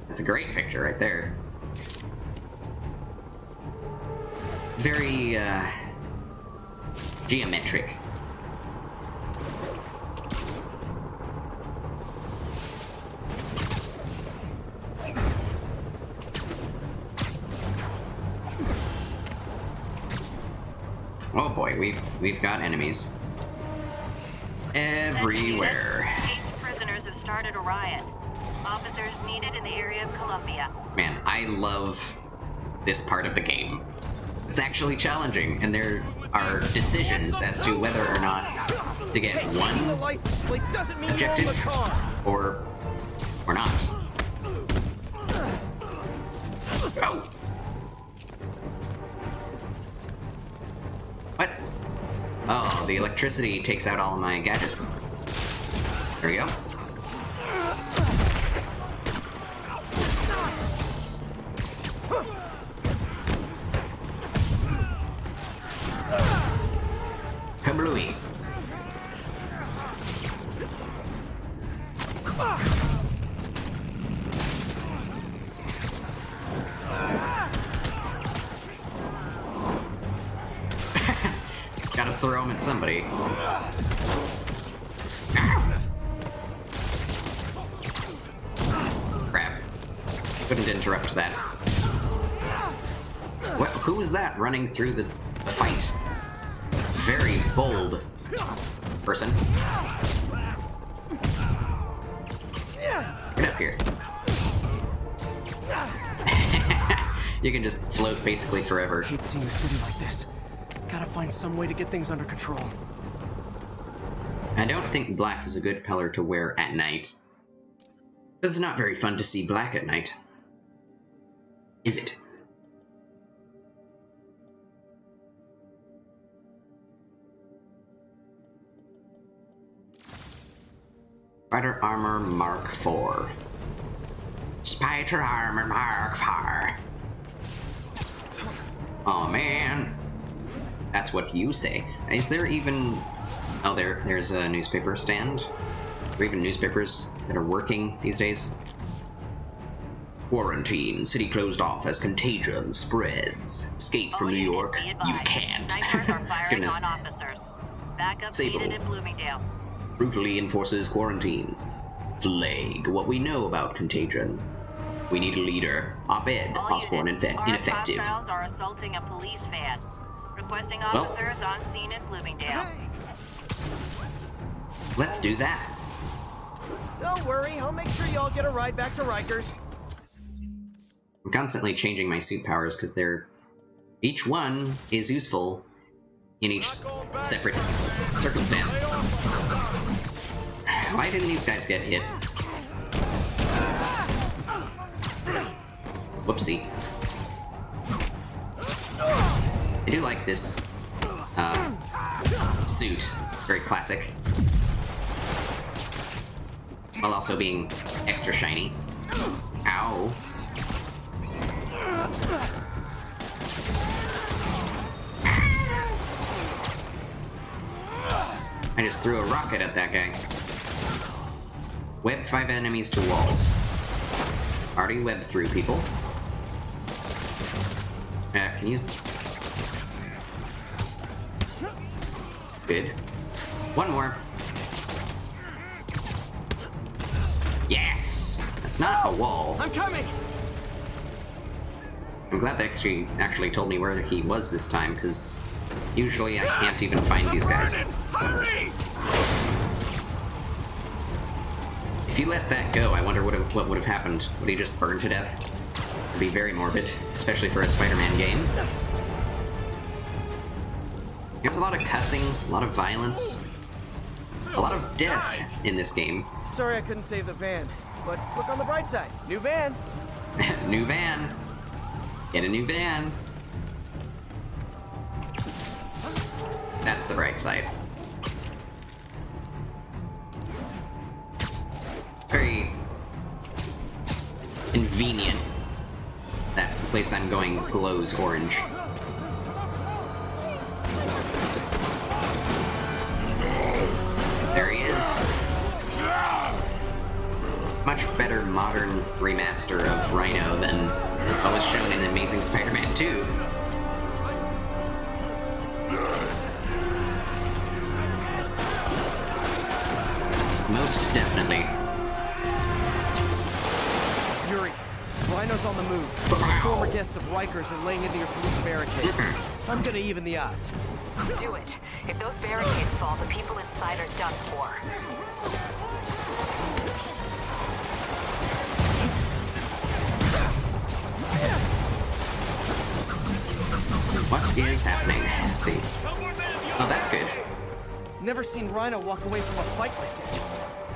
[SPEAKER 1] That's a great picture right there. Very, geometric. Oh boy, we've got enemies everywhere.
[SPEAKER 3] 8 prisoners have started a riot. Officers needed in the area of Columbia.
[SPEAKER 1] Man, I love this part of the game. It's actually challenging, and there are decisions as to whether or not to get one objective or not. Oh! What? Oh, the electricity takes out all of my gadgets. There we go. Kablooey. Gotta throw him at somebody. Crap. Couldn't interrupt that. What? Who was that running through the fight? Very bold person. Get up here. You can just float basically forever.
[SPEAKER 2] I hate seeing a city like this. Gotta find some way to get things under control.
[SPEAKER 1] I don't think black is a good color to wear at night. It's not very fun to see black at night. Is it? Spider Armor Mark IV. Spider Armor Mark IV. Oh man. That's what you say. Is there even... Oh, there's a newspaper stand. Are there even newspapers that are working these days? Quarantine. City closed off as contagion spreads. Escape from New York. You can't.
[SPEAKER 3] Snipers are firing
[SPEAKER 1] Goodness.
[SPEAKER 3] on officers. Backup
[SPEAKER 1] Sable.
[SPEAKER 3] needed in Bloomingdale.
[SPEAKER 1] Brutally enforces quarantine. Plague. What we know about contagion. We need a leader. Op-ed.
[SPEAKER 3] All
[SPEAKER 1] Osborne
[SPEAKER 3] units, armed
[SPEAKER 1] ineffective.
[SPEAKER 3] hostiles are assaulting a police van. Requesting officers on scene in Bloomingdale.
[SPEAKER 1] Let's do that.
[SPEAKER 2] Don't worry, I'll make sure y'all get a ride back to Rikers.
[SPEAKER 1] I'm constantly changing my suit powers because they're... Each one is useful in each separate circumstance. Why didn't these guys get hit? Whoopsie. I do like this suit. It's very classic. While also being extra shiny. Ow. I just threw a rocket at that guy. Web 5 enemies to walls. Already webbed through people. Can you... Good. One more. Yes! That's not a wall.
[SPEAKER 2] I'm coming!
[SPEAKER 1] I'm glad they actually told me where he was this time, because usually I can't even find these guys.
[SPEAKER 7] Hurry!
[SPEAKER 1] If you let that go, I wonder what would have happened. Would he just burn to death? It'd be very morbid, especially for a Spider-Man game. There's a lot of cussing, a lot of violence, a lot of death in this game.
[SPEAKER 2] Sorry I couldn't save the van, but look on the bright side. New van.
[SPEAKER 1] New van. Get a new van. That's the bright side. Very convenient that the place I'm going glows orange. There he is. Much better modern remaster of Rhino than what was shown in Amazing Spider-Man 2. Most definitely.
[SPEAKER 2] Yuri, Rhino's on the move. Former guests of Rikers are laying into your police barricade. I'm gonna even the odds.
[SPEAKER 9] Do it. If those barricades fall, the people inside are done for.
[SPEAKER 1] What is happening? Let's see. Oh, that's good.
[SPEAKER 2] Never seen Rhino walk away from a fight like this.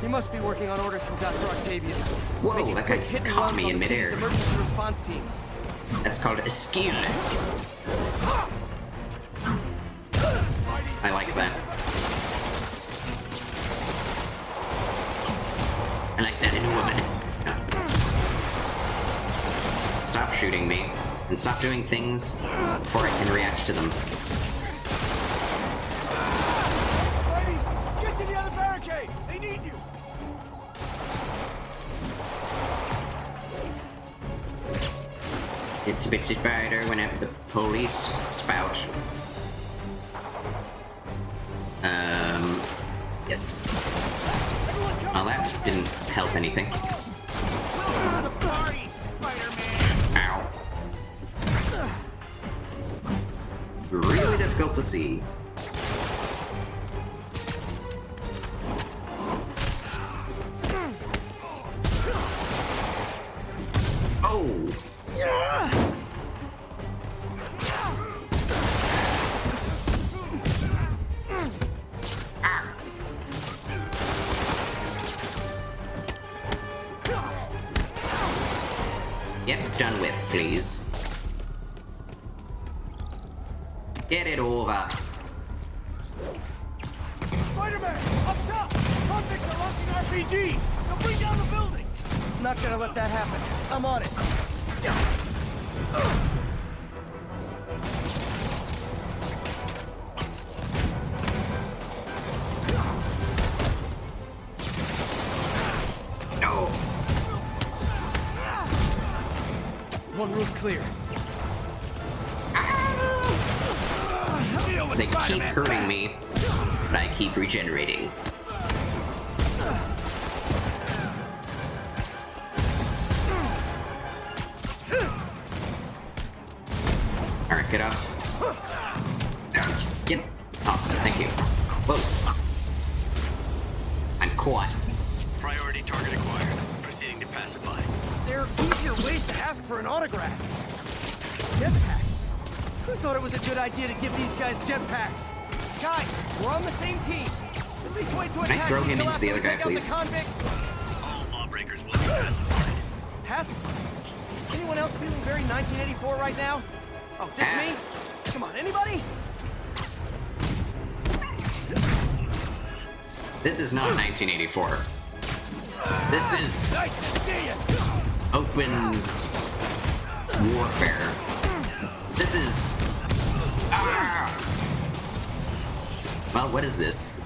[SPEAKER 2] He must be working on orders from Dr. Octavius.
[SPEAKER 1] Whoa,
[SPEAKER 2] Making
[SPEAKER 1] that guy
[SPEAKER 2] quick hit and
[SPEAKER 1] caught
[SPEAKER 2] runs
[SPEAKER 1] me
[SPEAKER 2] on
[SPEAKER 1] in
[SPEAKER 2] the city's
[SPEAKER 1] midair.
[SPEAKER 2] Emergency response teams.
[SPEAKER 1] That's called a skill. I like that. I like that in a woman. No. Stop shooting me, and stop doing things before I can react to them.
[SPEAKER 7] Spidey, get to the other barricade! They need you!
[SPEAKER 1] It's a bitsy spider whenever the police spout. Yes. Well, that didn't help anything. Ow. Really difficult to see. Oh! Get done with, please. Get it over.
[SPEAKER 7] Spider-Man, up top! Convicts are launching RPGs! They'll bring down the building!
[SPEAKER 2] Not gonna let that happen. I'm on it.
[SPEAKER 1] No!
[SPEAKER 2] One roof clear.
[SPEAKER 1] They keep hurting me, but I keep regenerating. Alright, get off. Get off. Thank you. Whoa. I'm caught.
[SPEAKER 6] Priority target acquired. Proceeding to pacify.
[SPEAKER 2] There are easier ways to ask for an autograph. Jetpack. Who thought it was a good idea to give these guys jetpacks? Guys, we're on the same team. At least wait to attack.
[SPEAKER 1] Can I throw him into the other guy, please?
[SPEAKER 6] All lawbreakers will be pacified.
[SPEAKER 2] Pacified? Anyone else feeling very 1984 right now? Oh, just me? Come on, anybody?
[SPEAKER 1] This is not 1984. This is open warfare. This is... Ah! Well, what is this?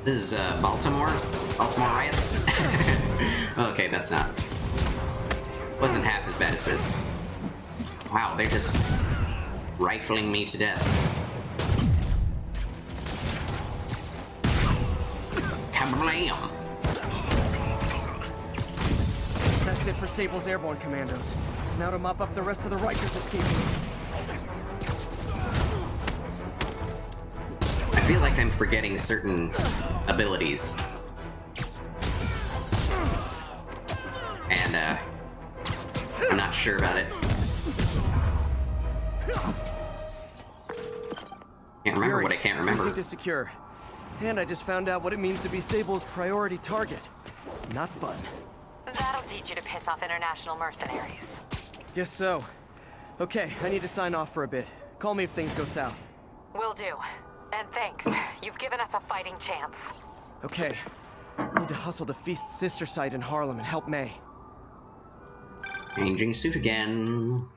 [SPEAKER 1] This is Baltimore? Baltimore riots? Okay, that's not. Wasn't half as bad as this. Wow, they're just rifling me to death. Kablam!
[SPEAKER 2] That's it for Sable's airborne commandos. Now to mop up the rest of the Rikers escapees.
[SPEAKER 1] I feel like I'm forgetting certain abilities. And, I'm not sure about it. Can't remember what I can't remember.
[SPEAKER 2] Precinct is secure. And I just found out what it means to be Sable's priority target. Not fun.
[SPEAKER 9] That'll teach you to piss off international mercenaries.
[SPEAKER 2] Guess so. Okay, I need to sign off for a bit. Call me if things go south.
[SPEAKER 9] Will do. And thanks. You've given us a fighting chance.
[SPEAKER 2] Okay. Need to hustle to Feast's sister site in Harlem and help May.
[SPEAKER 1] Changing suit again.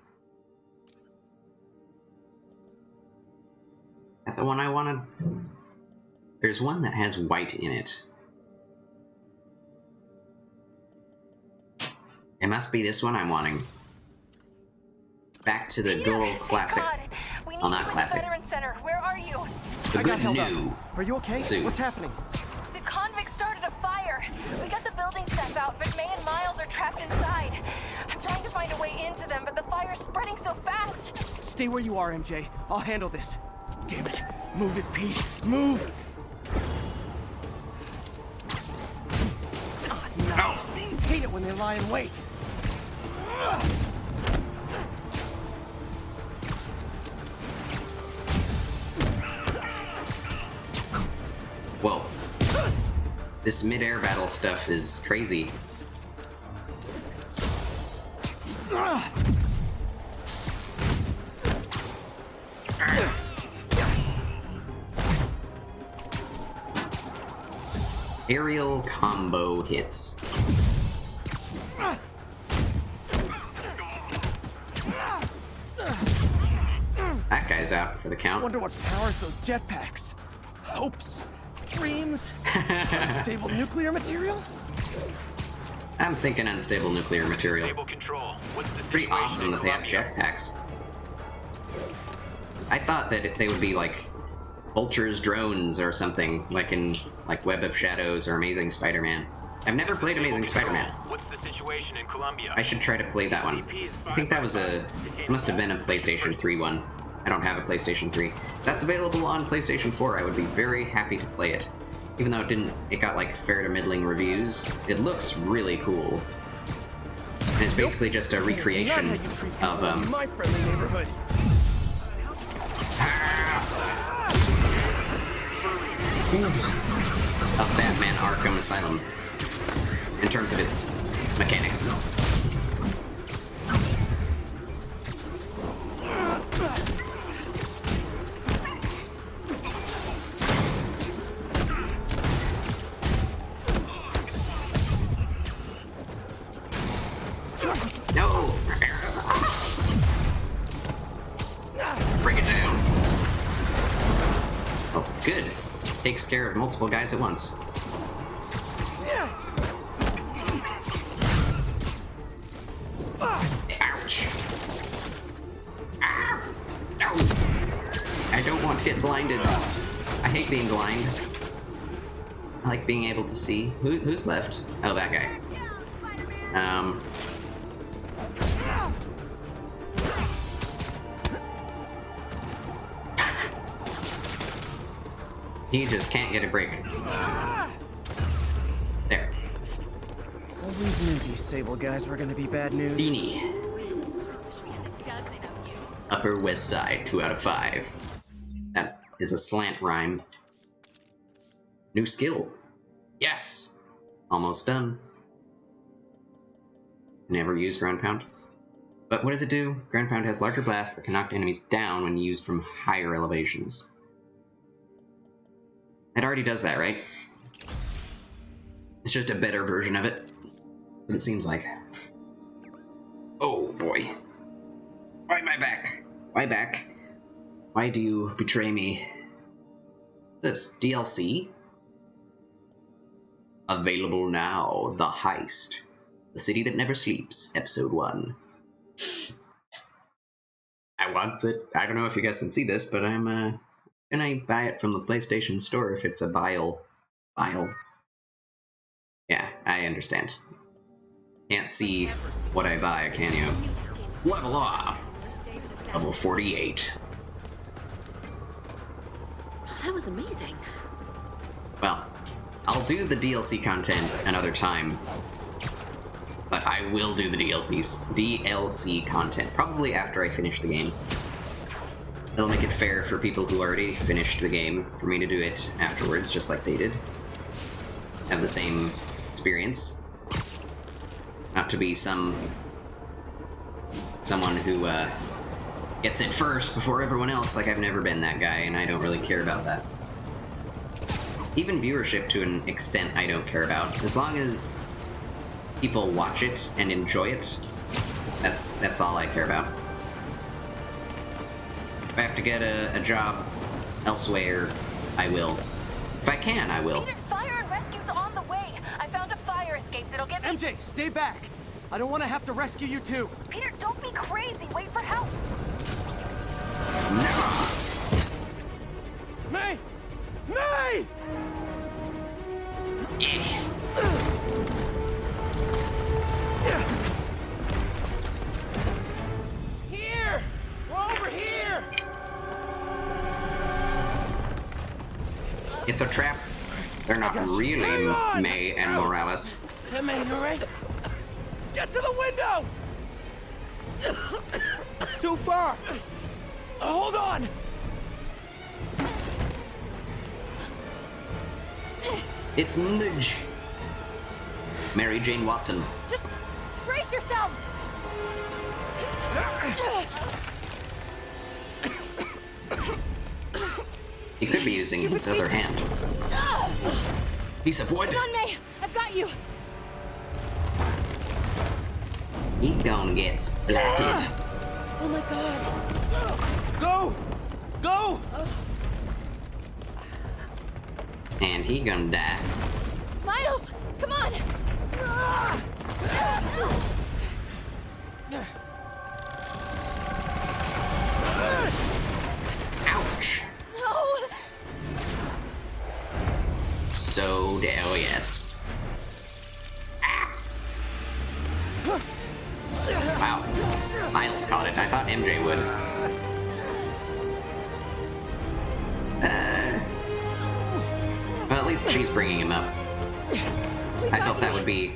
[SPEAKER 1] Is that the one I wanted? There's one that has white in it. It must be this one I'm wanting. Back to the good old classic. Well, not classic.
[SPEAKER 9] Veteran Center. Where are you?
[SPEAKER 1] The good new.
[SPEAKER 2] Are you okay?
[SPEAKER 1] Suit.
[SPEAKER 2] What's happening?
[SPEAKER 9] The convicts started a fire. We got the building staff out, but May and Miles are trapped inside. I'm trying to find a way into them, but the fire's spreading so fast.
[SPEAKER 2] Stay where you are, MJ. I'll handle this. Damn it. Move it, Pete. Move! Ah, nice. Hate it when they lie in wait.
[SPEAKER 1] Whoa. This mid-air battle stuff is crazy. Aerial combo hits. That guy's out for the count.
[SPEAKER 2] Wonder what powers those jetpacks. Hopes, dreams, unstable nuclear material?
[SPEAKER 1] I'm thinking unstable nuclear material.
[SPEAKER 6] Stable control. What's the
[SPEAKER 1] Pretty
[SPEAKER 6] situation
[SPEAKER 1] awesome
[SPEAKER 6] in
[SPEAKER 1] that they have
[SPEAKER 6] Columbia?
[SPEAKER 1] jetpacks. I thought that they would be like Vulture's drones or something, like in like Web of Shadows or Amazing Spider-Man. I've never played Amazing Spider-Man.
[SPEAKER 6] What's the situation in Columbia?
[SPEAKER 1] I should try to play that one. I think that was it must have been a PlayStation 3 one. I don't have a PlayStation 3. That's available on PlayStation 4. I would be very happy to play it. Even though it got like fair to middling reviews, it looks really cool. And it's basically just a recreation of
[SPEAKER 2] my friendly neighborhood.
[SPEAKER 1] of Batman Arkham Asylum in terms of its mechanics. No! Bring it down. Oh, good. Takes care of multiple guys at once. Ouch. Ah. Ow. I don't want to get blinded. I hate being blind. I like being able to see. Who's left? Oh, that guy. He just can't get a break. There.
[SPEAKER 2] Always knew these Sable guys were gonna be bad news.
[SPEAKER 1] Beanie. Upper West Side, 2 out of 5. That is a slant rhyme. New skill. Yes! Almost done. Never use Ground Pound. But what does it do? Ground Pound has larger blasts that can knock enemies down when used from higher elevations. It already does that, right? It's just a better version of it. What it seems like. Oh boy. Why am I back? Why back? Why do you betray me? This DLC? Available now. The Heist. The City That Never Sleeps, Episode 1. I want it. I don't know if you guys can see this, but I'm gonna buy it from the PlayStation Store if it's a bile. Yeah, I understand. Can't see what I buy, can you? Level up! Level 48.
[SPEAKER 5] That was amazing.
[SPEAKER 1] Well, I'll do the DLC content another time. But I will do the DLC content, probably after I finish the game. That'll make it fair for people who already finished the game, for me to do it afterwards, just like they did. Have the same experience. Not to be someone who gets it first before everyone else, like I've never been that guy, and I don't really care about that. Even viewership, to an extent, I don't care about. As long as people watch it and enjoy it, that's all I care about. If I have to get a job elsewhere, I will. If I can, I will.
[SPEAKER 9] Fire and rescue's on the way. I found a fire escape that'll get me.
[SPEAKER 2] MJ, stay back. I don't want to have to rescue you too.
[SPEAKER 9] Peter, don't be crazy. Wait for help.
[SPEAKER 1] Never.
[SPEAKER 2] May! May!
[SPEAKER 7] Here! We're over here!
[SPEAKER 1] It's a trap. They're not really May and Morales.
[SPEAKER 10] Hey, man, you alright?
[SPEAKER 7] Get to the window!
[SPEAKER 10] It's too far.
[SPEAKER 7] Hold on!
[SPEAKER 1] It's Midge. Mary Jane Watson.
[SPEAKER 9] Just brace yourselves.
[SPEAKER 1] He could be using his other hand. Piece of wood.
[SPEAKER 9] Come on, May. I've got you.
[SPEAKER 1] He gonna get splatted.
[SPEAKER 9] Oh my God.
[SPEAKER 10] Go! Go!
[SPEAKER 1] And he gonna die.
[SPEAKER 9] Miles, come on.
[SPEAKER 1] Ouch.
[SPEAKER 9] No.
[SPEAKER 1] So, oh yes. Ah. Wow. Miles caught it. I thought MJ would. Well, at least she's bringing him up. I felt that would be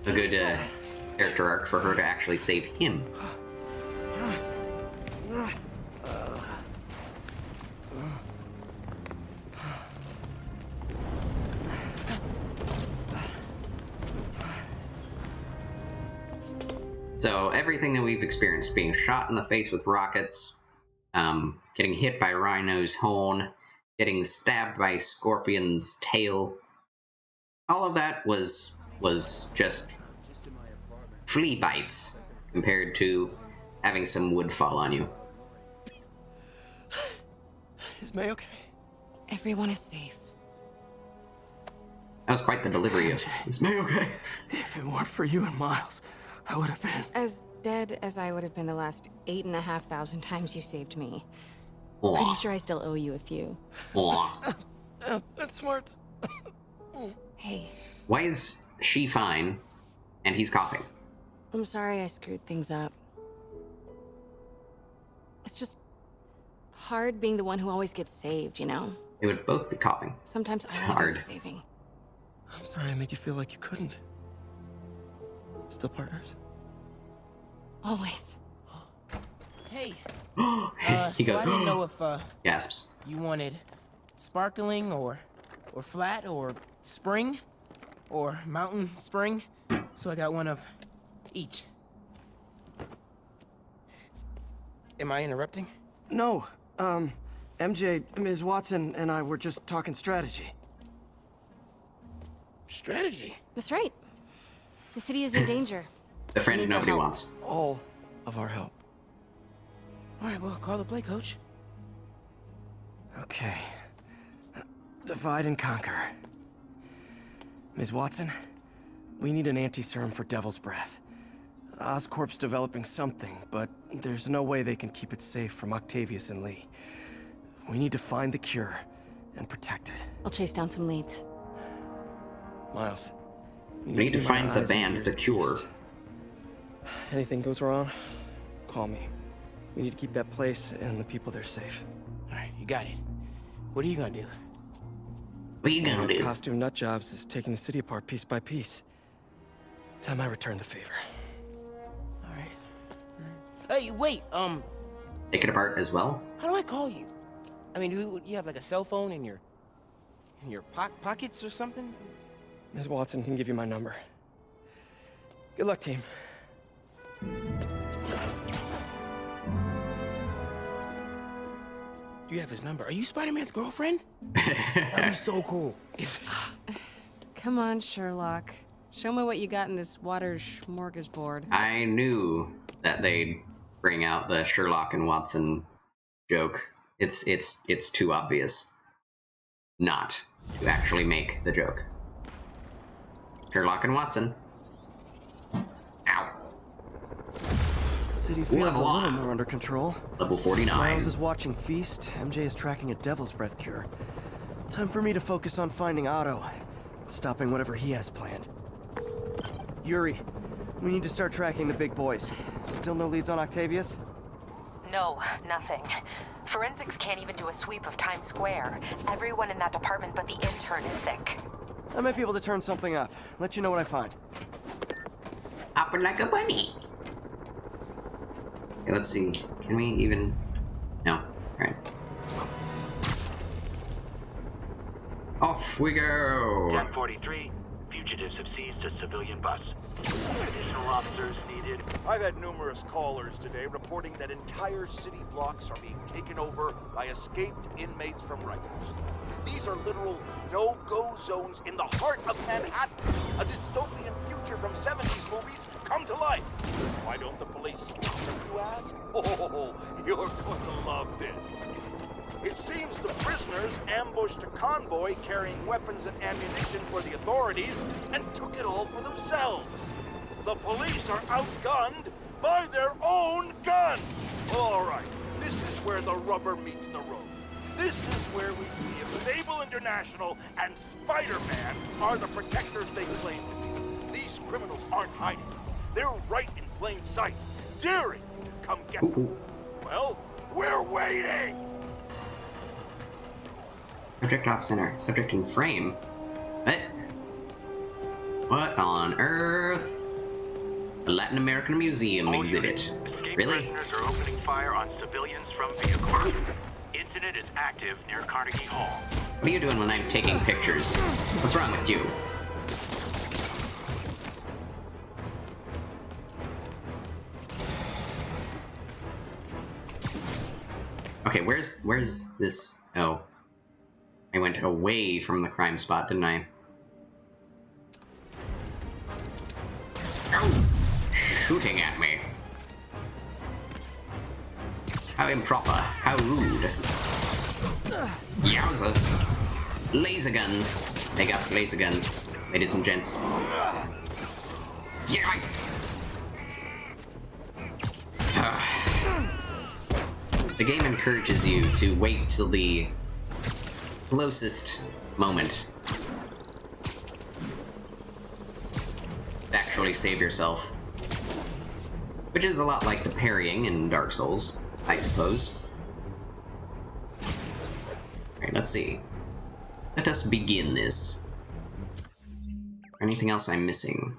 [SPEAKER 1] a good character arc for her to actually save him. So everything that we've experienced, being shot in the face with rockets, getting hit by Rhino's horn, getting stabbed by Scorpion's tail, all of that was just flea bites compared to having some wood fall on you.
[SPEAKER 2] Is May okay?
[SPEAKER 5] Everyone is safe.
[SPEAKER 1] That was quite the delivery of, is May okay?
[SPEAKER 2] If it weren't for you and Miles, I would have been...
[SPEAKER 5] As dead as I would have been the last 8,500 times you saved me.
[SPEAKER 1] Aw.
[SPEAKER 5] Pretty sure I still owe you a few.
[SPEAKER 1] Aw.
[SPEAKER 2] That's smart.
[SPEAKER 5] Hey,
[SPEAKER 1] Why is she fine and he's coughing?
[SPEAKER 5] I'm sorry I screwed things up. It's just hard being the one who always gets saved, you know?
[SPEAKER 1] They would both be coughing.
[SPEAKER 5] Sometimes
[SPEAKER 1] It's
[SPEAKER 5] I want to
[SPEAKER 1] hard.
[SPEAKER 5] do the saving.
[SPEAKER 2] I'm sorry I made you feel like you couldn't. Still partners?
[SPEAKER 5] Always.
[SPEAKER 1] He goes,
[SPEAKER 10] I didn't know if
[SPEAKER 1] gasps.
[SPEAKER 10] you wanted sparkling or flat or spring or mountain spring, so I got one of each. Am I interrupting?
[SPEAKER 2] No, MJ, Ms. Watson, and I were just talking strategy.
[SPEAKER 10] Strategy?
[SPEAKER 5] That's right. The city is in danger.
[SPEAKER 1] The friend
[SPEAKER 5] Needs our
[SPEAKER 1] nobody
[SPEAKER 5] help.
[SPEAKER 1] wants.
[SPEAKER 2] All of our help.
[SPEAKER 10] All right, well, call the play, coach.
[SPEAKER 2] Okay. Divide and conquer. Ms. Watson, we need an anti-serum for Devil's Breath. Oscorp's developing something, but there's no way they can keep it safe from Octavius and Lee. We need to find the cure and protect it.
[SPEAKER 5] I'll chase down some leads.
[SPEAKER 2] Miles,
[SPEAKER 1] We need to
[SPEAKER 2] be my
[SPEAKER 1] find the
[SPEAKER 2] eyes and
[SPEAKER 1] band,
[SPEAKER 2] ears
[SPEAKER 1] The
[SPEAKER 2] at
[SPEAKER 1] Cure.
[SPEAKER 2] least. Anything goes wrong, call me. We need to keep that place and the people there safe.
[SPEAKER 10] All right, you got it. What are you gonna do?
[SPEAKER 1] What are you
[SPEAKER 2] One
[SPEAKER 1] gonna
[SPEAKER 2] of the
[SPEAKER 1] do?
[SPEAKER 2] costume nut jobs is taking the city apart piece by piece. Time I return the favor.
[SPEAKER 10] All right. Hey, wait,
[SPEAKER 1] Take it apart as well?
[SPEAKER 10] how do I call you? I mean, you have like a cell phone in your pockets or something?
[SPEAKER 2] Ms. Watson can give you my number. Good luck, team.
[SPEAKER 10] You have his number. Are you Spider-Man's girlfriend? That'd be so cool.
[SPEAKER 5] Come on, Sherlock. Show me what you got in this water smorgasbord.
[SPEAKER 1] I knew that they'd bring out the Sherlock and Watson joke. It's too obvious not to actually make the joke. Sherlock and Watson. Ow.
[SPEAKER 2] City feels
[SPEAKER 1] Level
[SPEAKER 2] a little
[SPEAKER 1] up.
[SPEAKER 2] more under control.
[SPEAKER 1] Level 49.
[SPEAKER 2] Miles is watching Feast. MJ is tracking a Devil's Breath cure. Time for me to focus on finding Otto. Stopping whatever he has planned. Yuri, we need to start tracking the big boys. Still no leads on Octavius?
[SPEAKER 8] No, nothing. Forensics can't even do a sweep of Times Square. Everyone in that department but the intern is sick.
[SPEAKER 2] I might be able to turn something up. Let you know what I find.
[SPEAKER 1] Hopping like a bunny. Okay, let's see. Can we even... No. Alright. Off we go!
[SPEAKER 4] 1043, fugitives have seized a civilian bus. Additional officers needed.
[SPEAKER 11] I've had numerous callers today reporting that entire city blocks are being taken over by escaped inmates from Rikers. These are literal no-go zones in the heart of Manhattan. A dystopian future from 70s movies come to life. Why don't the police stop them, you ask? Oh, you're going to love this. It seems the prisoners ambushed a convoy carrying weapons and ammunition for the authorities and took it all for themselves. The police are outgunned by their own guns. All right, this is where the rubber meets the road. This is where we see if Sable International and Spider-Man are the protectors they claim to be. These criminals aren't hiding. They're right in plain sight, daring to come get them. Well, we're waiting!
[SPEAKER 1] Subject off center. Subject in frame. What? What on earth? A Latin American Museum exhibit. Really?
[SPEAKER 6] Prisoners are opening fire on civilians from vehicles. Incident is active near Carnegie Hall.
[SPEAKER 1] What are you doing when I'm taking pictures? What's wrong with you? Okay, where's this? Oh. I went away from the crime spot, didn't I? Oh! Shooting at me. How improper. How rude. Yowza. Laser guns. They got laser guns, ladies and gents. Yeah. The game encourages you to wait till the closest moment to actually save yourself. Which is a lot like the parrying in Dark Souls, I suppose. Alright, let's see. Let us begin this. Anything else I'm missing?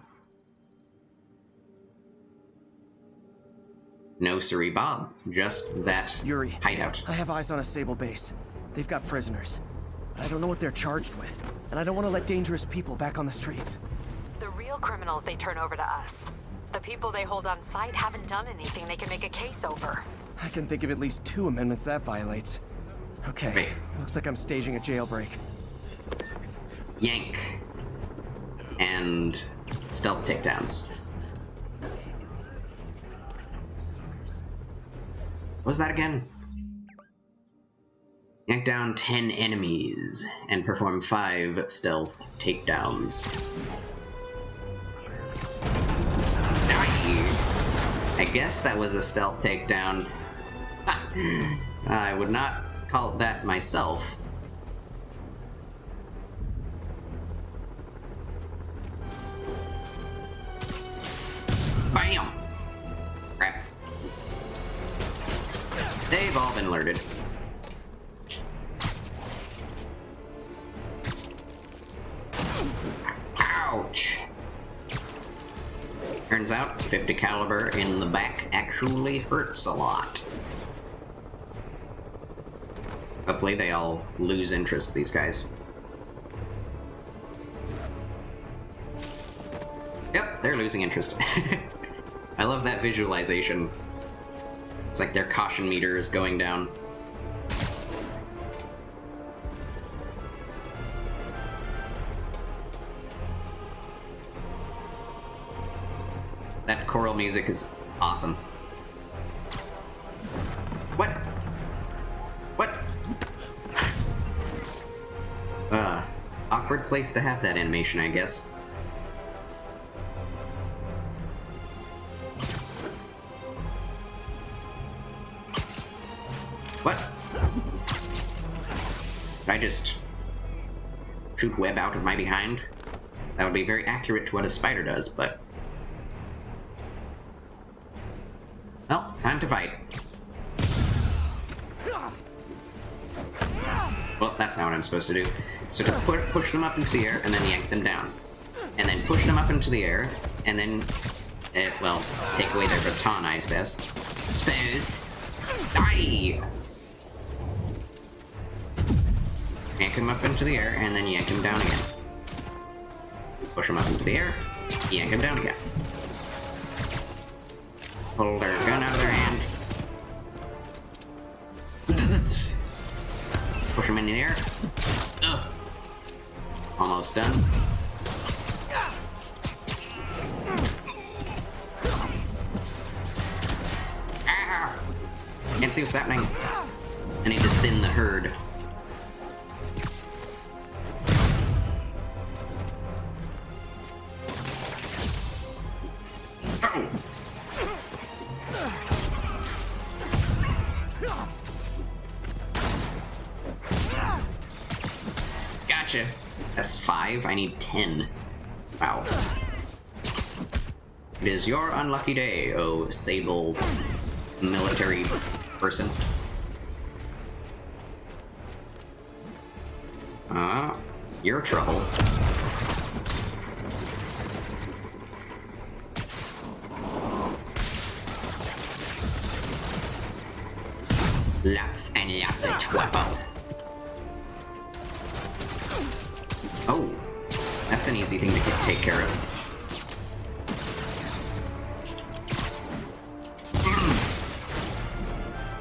[SPEAKER 1] No, siree, Bob. Just that
[SPEAKER 2] Yuri,
[SPEAKER 1] hideout.
[SPEAKER 2] I have eyes on a Sable base. They've got prisoners. But I don't know what they're charged with. And I don't want to let dangerous people back on the streets.
[SPEAKER 8] The real criminals they turn over to us. The people they hold on site haven't done anything they can make a case over.
[SPEAKER 2] I can think of at least 2 amendments that violates. Okay,
[SPEAKER 1] Wait.
[SPEAKER 2] looks like I'm staging a jailbreak.
[SPEAKER 1] Yank. And stealth takedowns. What was that again? Yank down 10 enemies and perform 5 stealth takedowns. I guess that was a stealth takedown. I would not call it that myself. Bam! Crap. They've all been alerted. Ouch! Turns out 50 caliber in the back actually hurts a lot. Hopefully they all lose interest, these guys. Yep, they're losing interest. I love that visualization. It's like their caution meter is going down. That choral music is awesome. What? What? Awkward place to have that animation, I guess. What? Did I just shoot web out of my behind? That would be very accurate to what a spider does, but... Well, time to fight. Well, that's not what I'm supposed to do. So to push them up into the air and then yank them down. And then push them up into the air and then, well, take away their baton, I suppose. Die! Yank them up into the air and then yank them down again. Push them up into the air, yank them down again. Pull their gun out of their hand. Push them in the air. Ugh. Almost done. Ah! Can't see what's happening. I need to thin the herd. Oh! Gotcha. That's 5. I need 10. Wow. It is your unlucky day, oh sable military person. You're trouble. Lots and lots of trouble. Oh, that's an easy thing to take care of.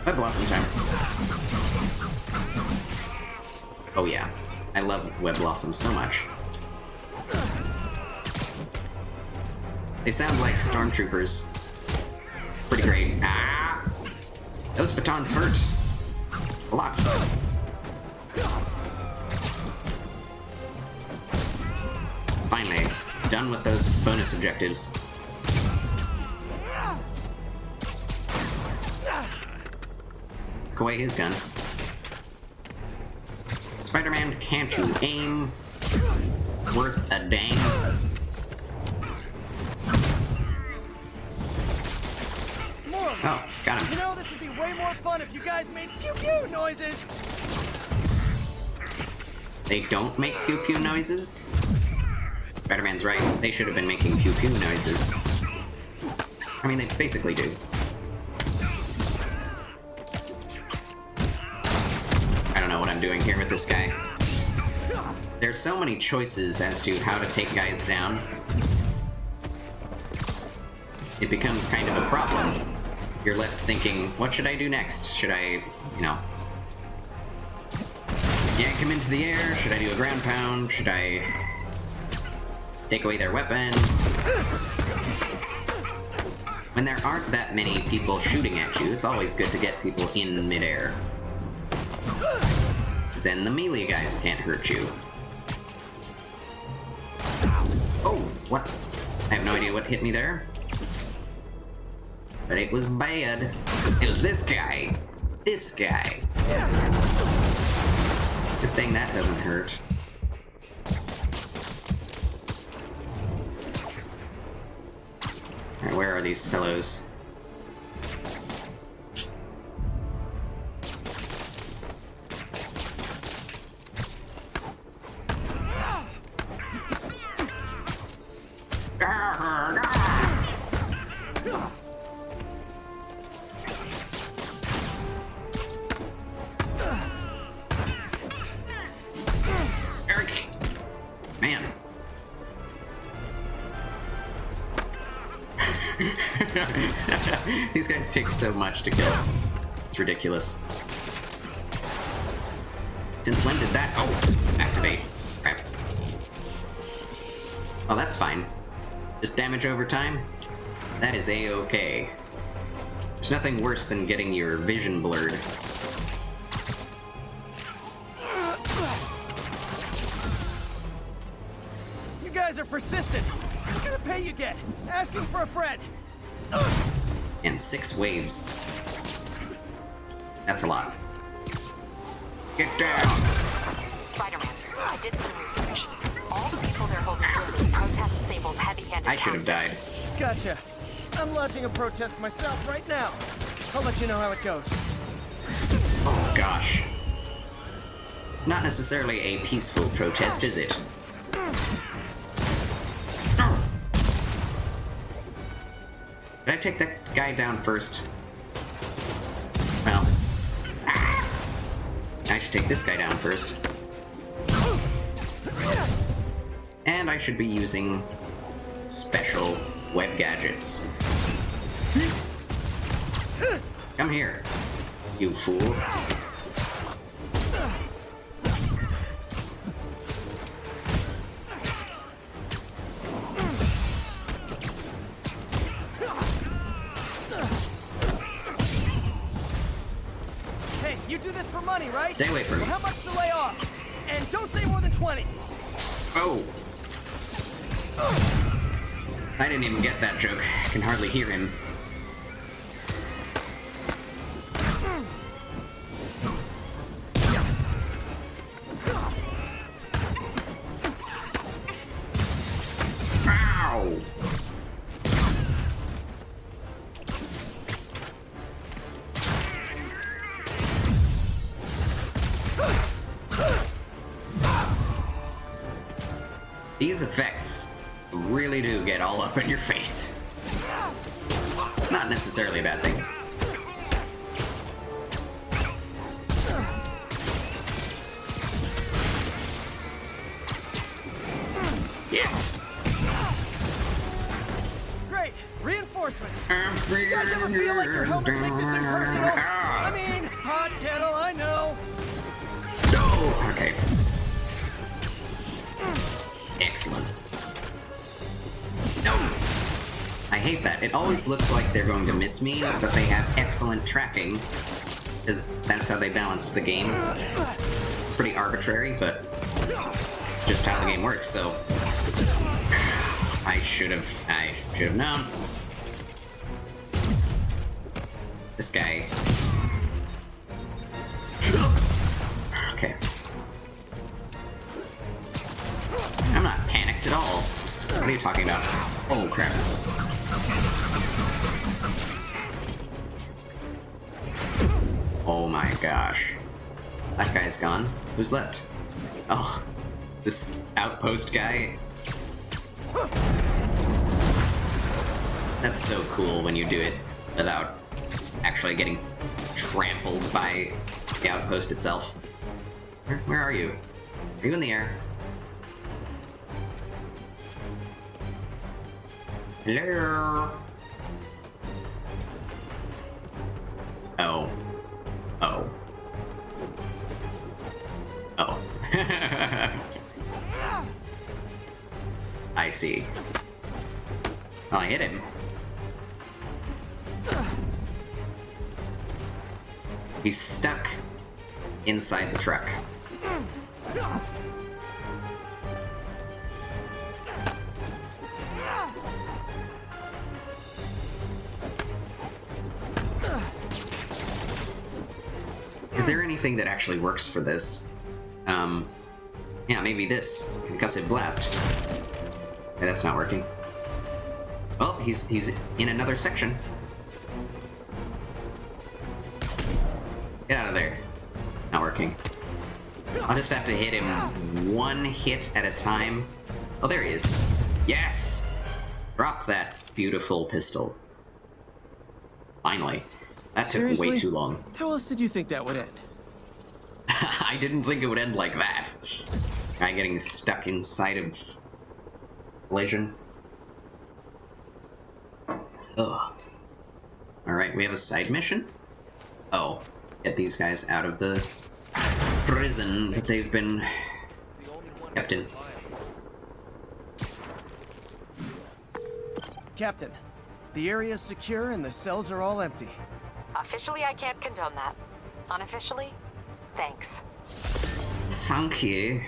[SPEAKER 1] Web Blossom time. Oh yeah, I love Web Blossom so much. They sound like stormtroopers. Pretty great. Ah! Those batons hurt. A lot. Finally, done with those bonus objectives. Took away his gun. Spider-Man, can't you aim? Worth a dang. Oh, got him.
[SPEAKER 7] You know, this would be way more fun if you guys made pew-pew noises.
[SPEAKER 1] They don't make pew-pew noises? Spider-Man's right. They should have been making pew-pew noises. I mean, they basically do. I'm doing here with this guy. There's so many choices as to how to take guys down. It becomes kind of a problem. You're left thinking, what should I do next? Should I, you know, yank him into the air? Should I do a ground pound? Should I take away their weapon? When there aren't that many people shooting at you, it's always good to get people in midair. Then the melee guys can't hurt you. Oh, what? I have no idea what hit me there. But it was bad. It was this guy. This guy. Good thing that doesn't hurt. Alright, where are these fellows? Man. These guys take so much to kill. It's ridiculous. Since when did that... Oh, activate. Crap. Oh, that's fine. Just damage over time? That is a-okay. There's nothing worse than getting your vision blurred.
[SPEAKER 2] You guys are persistent. What kind of pay you get? Asking for a friend.
[SPEAKER 1] And 6 waves. That's a lot. Get down!
[SPEAKER 8] Spider-Man, I did some research. All the people they're holding with protest disabled heavy-handed.
[SPEAKER 1] I should have died.
[SPEAKER 2] Gotcha. I'm launching a protest myself right now. I'll let you know how it goes.
[SPEAKER 1] Oh gosh. It's not necessarily a peaceful protest, is it? Did I take that guy down first? Well, I should take this guy down first. And I should be using special web gadgets. Come here, you fool.
[SPEAKER 2] Hey, you do this for money, right?
[SPEAKER 1] Stay away from me.
[SPEAKER 2] Well, how much to lay off? And don't say more than 20.
[SPEAKER 1] Oh. I didn't even get that joke. I can hardly hear him. Ow! These effects really do get all up in your face. It's not necessarily a bad thing. Yes!
[SPEAKER 2] Great! Reinforcements! You guys ever feel like your helmets make this impersonal? I mean, hot kettle, I know!
[SPEAKER 1] Oh, okay. Excellent. No! I hate that. It always looks like they're going to miss me, but they have excellent tracking, because that's how they balanced the game. Pretty arbitrary, but it's just how the game works, so... I should have known. This guy... Okay. I'm not panicked at all. What are you talking about? Oh, crap. Oh my gosh. That guy's gone. Who's left? Oh, this outpost guy. That's so cool when you do it without actually getting trampled by the outpost itself. Where are you? Are you in the air? Hello? Oh. Oh. Oh. I see. Oh, I hit him. He's stuck inside the truck. Is there anything that actually works for this? Yeah, maybe this. Concussive blast. Okay, that's not working. Well, he's in another section. Get out of there. Not working. I'll just have to hit him one hit at a time. Oh, there he is. Yes! Drop that beautiful pistol. Finally. That
[SPEAKER 2] Seriously?
[SPEAKER 1] took way too long.
[SPEAKER 2] How else did you think that would end?
[SPEAKER 1] I didn't think it would end like that. Guy getting stuck inside of collision. Ugh. Alright, we have a side mission? Oh, get these guys out of the prison that they've been kept in.
[SPEAKER 2] Captain, the area's secure and the cells are all empty.
[SPEAKER 8] Officially, I can't condone that. Unofficially, thanks.
[SPEAKER 1] Thank you.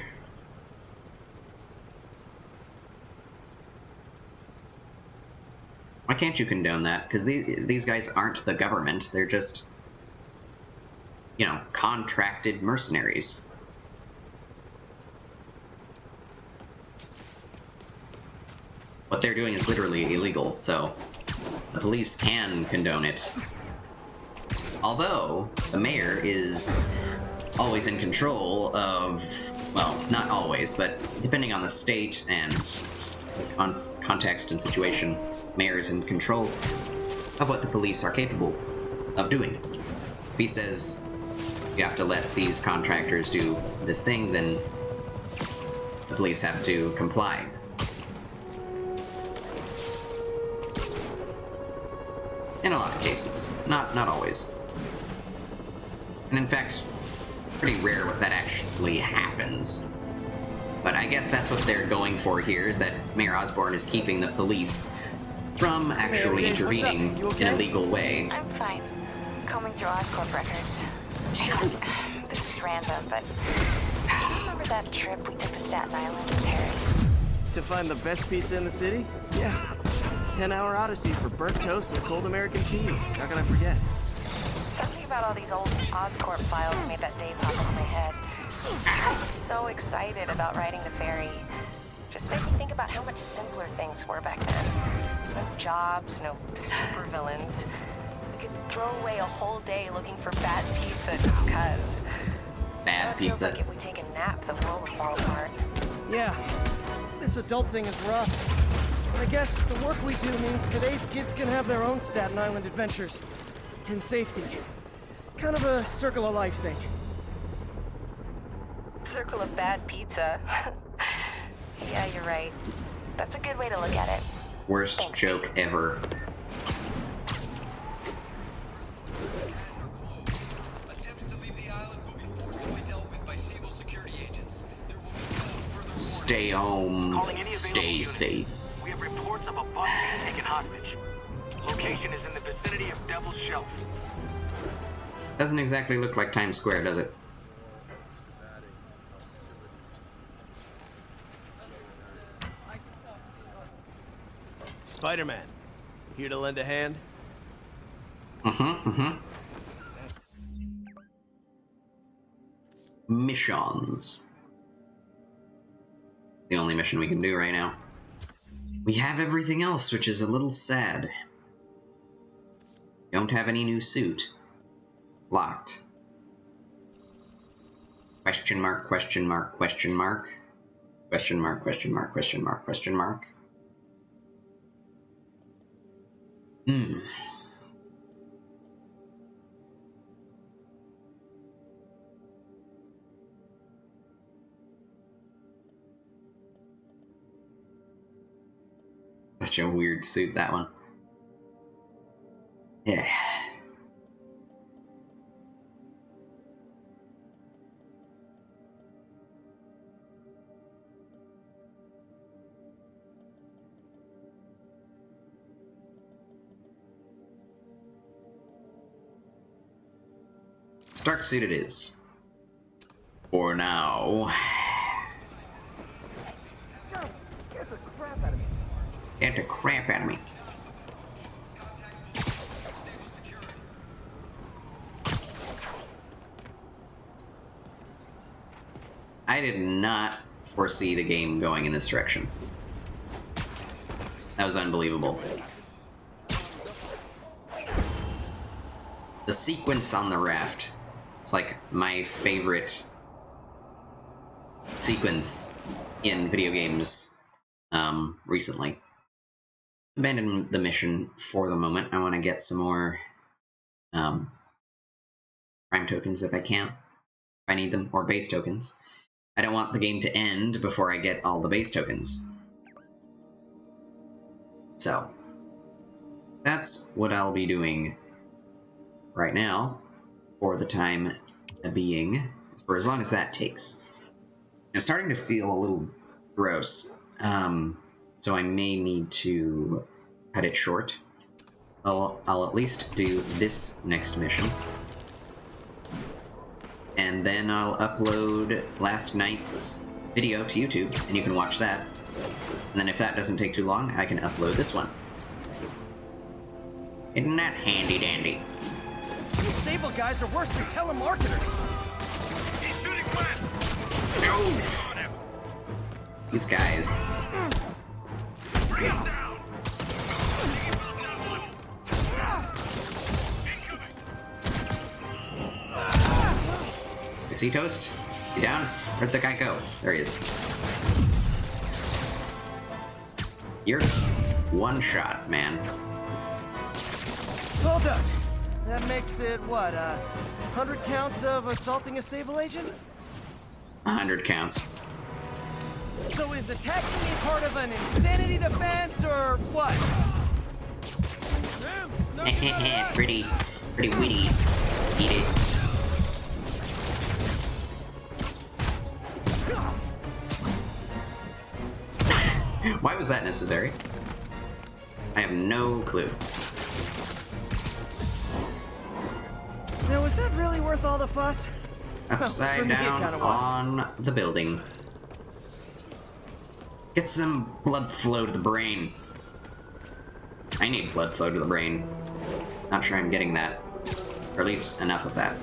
[SPEAKER 1] Why can't you condone that? Because these guys aren't the government. They're just, you know, contracted mercenaries. What they're doing is literally illegal, so the police can condone it. Although, the mayor is always in control of, well, not always, but depending on the state and context and situation, mayor is in control of what the police are capable of doing. If he says you have to let these contractors do this thing, then the police have to comply. In a lot of cases. Not always. And in fact, pretty rare what that actually happens. But I guess that's what they're going for here, is that Mayor Osborn is keeping the police from actually intervening in a legal way.
[SPEAKER 8] I'm fine. Combing through Oscorp records. This is random, but do you remember that trip we took to Staten Island with Harry?
[SPEAKER 2] To find the best pizza in the city? Yeah. 10-hour odyssey for burnt toast with cold American cheese. How can I forget?
[SPEAKER 8] Something about all these old Oscorp files made that day pop into my head. I was so excited about riding the ferry. Just made me think about how much simpler things were back then. No jobs, no supervillains. We could throw away a whole day looking for bad pizza just because.
[SPEAKER 1] Bad pizza.
[SPEAKER 8] Like if we take a nap, the world would fall apart.
[SPEAKER 2] Yeah. This adult thing is rough. I guess the work we do means today's kids can have their own Staten Island adventures. In safety. Kind of a circle of life thing.
[SPEAKER 8] Circle of bad pizza. Yeah, you're right. That's a good way to look at it.
[SPEAKER 1] Worst joke ever. Stay home. Stay safe.
[SPEAKER 6] We have reports of a bus being taken hostage. Location is in the vicinity of Devil's Shelf.
[SPEAKER 1] Doesn't exactly look like Times Square, does it?
[SPEAKER 2] Spider-Man, here to lend a hand?
[SPEAKER 1] Missions. The only mission we can do right now. We have everything else, which is a little sad. Don't have any new suit. Locked. Question mark, question mark, question mark. Question mark, question mark, question mark, question mark. Such a weird suit, that one. Yeah. Stark suit it is. For now.
[SPEAKER 7] Get the crap out of me.
[SPEAKER 1] Get the crap out of me. I did not foresee the game going in this direction. That was unbelievable. The sequence on the raft. It's like my favorite sequence in video games recently. Abandon the mission for the moment. I want to get some more prime tokens if I can. If I need them, or base tokens. I don't want the game to end before I get all the base tokens. So, that's what I'll be doing right now, for the time being, for as long as that takes. I'm starting to feel a little gross, so I may need to cut it short. I'll at least do this next mission, and then I'll upload last night's video to YouTube, and you can watch that. And then if that doesn't take too long, I can upload this one. Isn't that handy dandy?
[SPEAKER 2] These Sable guys are worse than telemarketers.
[SPEAKER 7] He's shooting west.
[SPEAKER 1] No! These guys.
[SPEAKER 7] Bring him down.
[SPEAKER 1] Is he toast? You down? Where'd the guy go? There he is. You're one shot, man.
[SPEAKER 2] Well done. That makes it, what, 100 counts of assaulting a Sable agent?
[SPEAKER 1] 100 counts.
[SPEAKER 2] So is attacking me part of an insanity defense, or what?
[SPEAKER 1] pretty witty. Eat it. Why was that necessary? I have no clue.
[SPEAKER 2] Now, was that really worth all the fuss?
[SPEAKER 1] Upside down on the building. Get some blood flow to the brain. I need blood flow to the brain. Not sure I'm getting that. Or at least enough of that.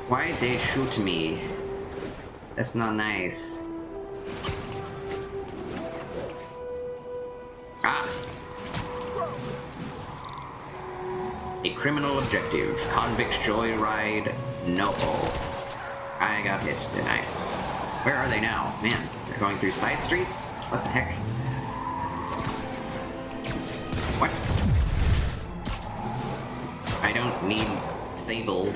[SPEAKER 1] Why'd they shoot me? That's not nice. Ah! A criminal objective. Convict joyride. No. I got hit, didn't I? Where are they now? Man, they're going through side streets? What the heck? What? I don't need Sable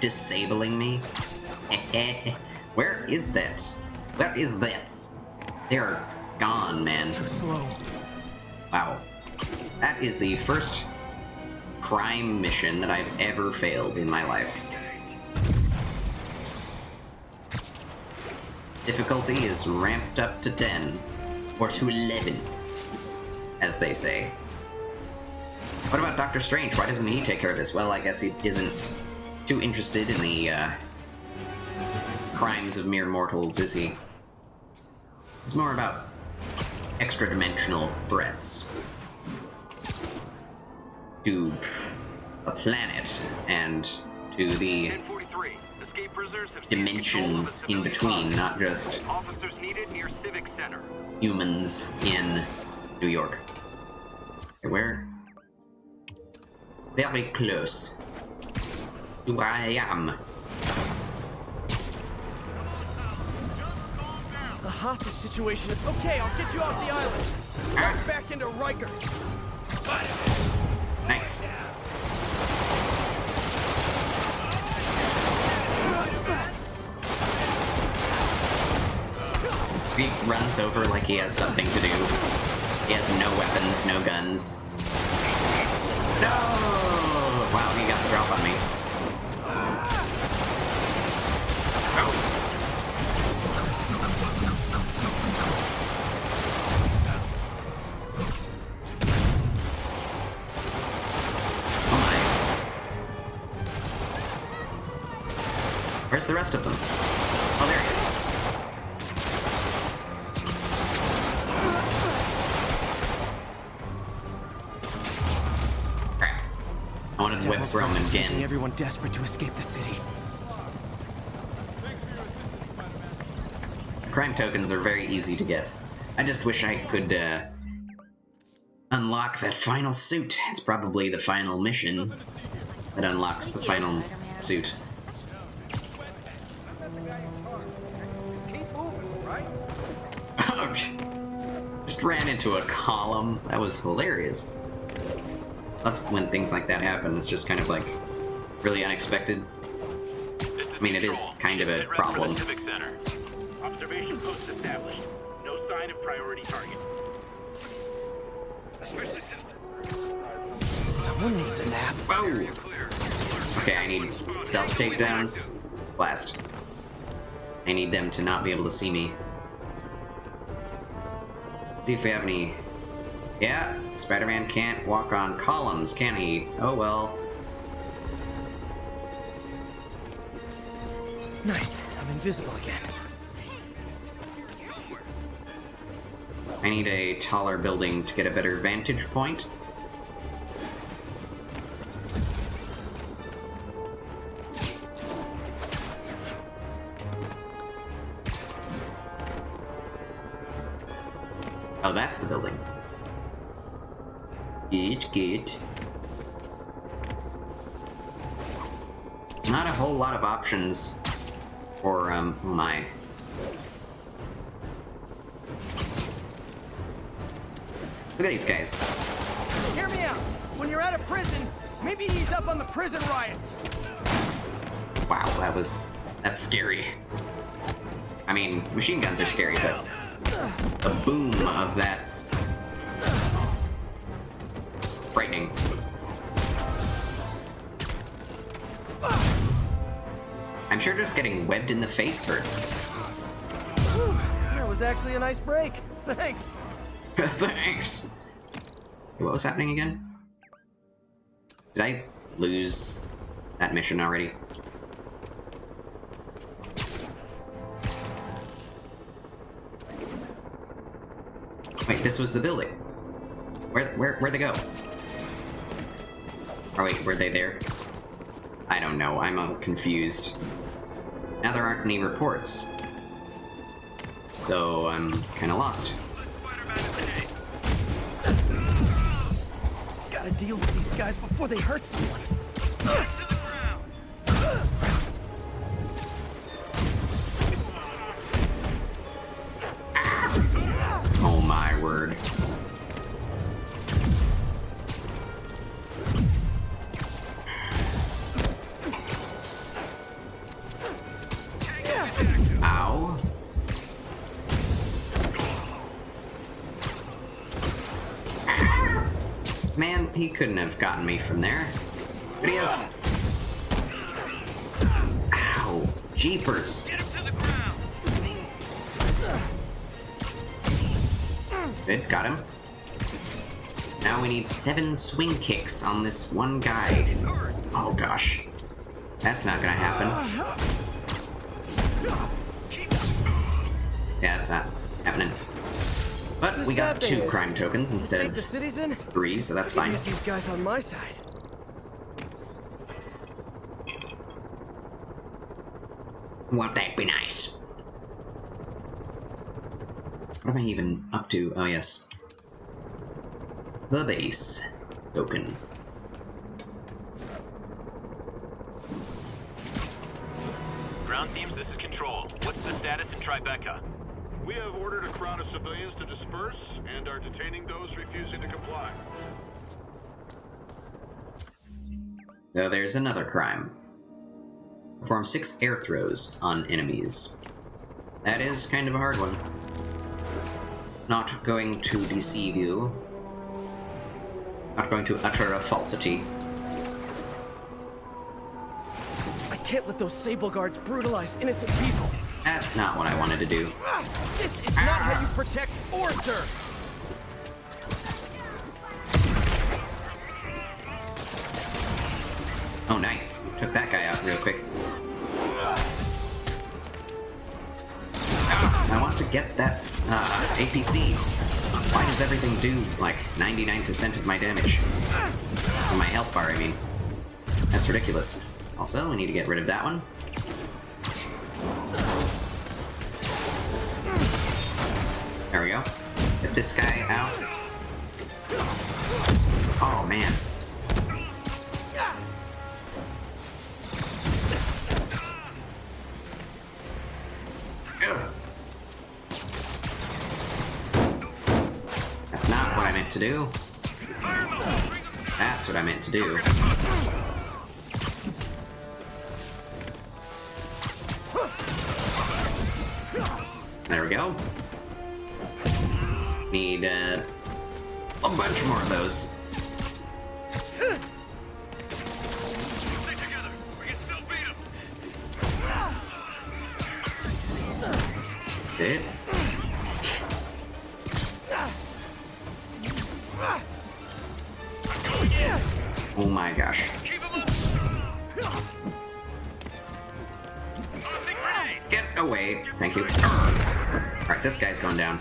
[SPEAKER 1] disabling me. Where is that? Where is that? They're gone, man.
[SPEAKER 2] Too slow.
[SPEAKER 1] Wow. That is the first crime mission that I've ever failed in my life. Difficulty is ramped up to 10, or to 11, as they say. What about Doctor Strange? Why doesn't he take care of this? Well, I guess he isn't too interested in the crimes of mere mortals, is he? It's more about extra-dimensional threats to a planet and to the dimensions in between, not just
[SPEAKER 6] Officers needed near Civic Center.
[SPEAKER 1] humans in New York. Okay, where? Very close to where I am.
[SPEAKER 2] The hostage situation is okay. I'll get you off the island. Right back into Riker.
[SPEAKER 1] Nice. He runs over like he has something to do. He has no weapons, no guns. No! Wow, he got the drop on me. Oh. Oh my. Where's the rest of them? Oh, there he is. I wanted to whip throw him again.
[SPEAKER 2] Everyone desperate to escape the city.
[SPEAKER 1] Crime tokens are very easy to get. I just wish I could unlock that final suit. It's probably the final mission that unlocks the final suit. Just ran into a column. That was hilarious. Love when things like that happen. It's just kind of like really unexpected. I mean, it is kind of a problem.
[SPEAKER 6] Observation post established. No sign of priority target.
[SPEAKER 2] Someone needs a nap.
[SPEAKER 1] Whoa! Okay, I need stealth takedowns. Blast. I need them to not be able to see me. See if we have any... Yeah, Spider-Man can't walk on columns, can he? Oh well.
[SPEAKER 2] Nice, I'm invisible again.
[SPEAKER 1] I need a taller building to get a better vantage point. Oh, that's the building. Good. Not a whole lot of options for, oh my. Look at these guys.
[SPEAKER 7] Hear me out. When you're out of prison, maybe ease up on the prison riots.
[SPEAKER 1] Wow, that's scary. I mean, machine guns are scary, but the boom of that... frightening. I'm sure just getting webbed in the face hurts.
[SPEAKER 7] Whew, that was actually a nice break. Thanks.
[SPEAKER 1] Thanks. What was happening again? Did I lose that mission already? Wait, this was the building. Where'd they go? Oh wait, were they there? I don't know, I'm confused. Now there aren't any reports. So I'm kinda lost.
[SPEAKER 7] Gotta deal with these guys before they hurt someone.
[SPEAKER 1] Oh my word. Ow. Man, he couldn't have gotten me from there. Could he have? Ow. Jeepers. Good, got him. Now we need 7 swing kicks on this one guy. Oh gosh. That's not gonna happen. Yeah, it's not happening. But we got 2 crime tokens instead of 3, so that's fine.
[SPEAKER 7] These guys on my side.
[SPEAKER 1] Won't that be nice? What am I even up to? Oh yes. The base token.
[SPEAKER 6] Ground teams, this is Control. What's the status in Tribeca?
[SPEAKER 12] We have ordered a crowd of civilians to disperse and are detaining those refusing to comply.
[SPEAKER 1] So there's another crime. Perform 6 air throws on enemies. That is kind of a hard one. Not going to deceive you. Not going to utter a falsity.
[SPEAKER 2] I can't let those Sable Guards brutalize innocent people.
[SPEAKER 1] That's not what I wanted to do.
[SPEAKER 2] This is not how you protect order.
[SPEAKER 1] Oh, nice. Took that guy out real quick. I want to get that APC. Why does everything do like 99% of my damage? Or my health bar, I mean. That's ridiculous. Also, we need to get rid of that one. There we go. Get this guy out. Oh, man. Ugh. That's not what I meant to do. That's what I meant to do. There we go. Need a bunch more of those. Did it? Oh my gosh. Get away. Thank you. Alright, this guy's going down.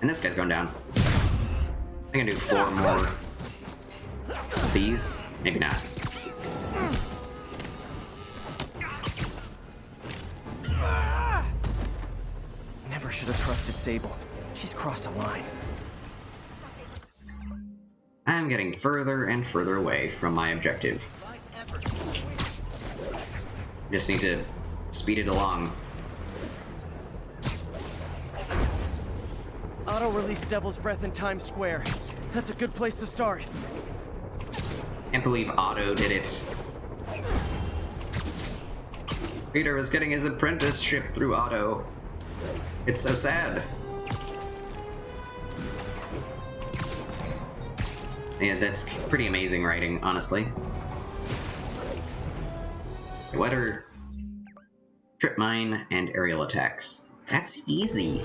[SPEAKER 1] And this guy's going down. I can do 4 more of these. Maybe not.
[SPEAKER 2] Never should have trusted Sable. She's crossed a line.
[SPEAKER 1] I'm getting further and further away from my objective. Just need to speed it along.
[SPEAKER 2] Otto released Devil's Breath in Times Square. That's a good place to start.
[SPEAKER 1] Can't believe Otto did it. Peter was getting his apprenticeship through Otto. It's so sad. Yeah, that's pretty amazing writing, honestly. What are trip mine and aerial attacks? That's easy.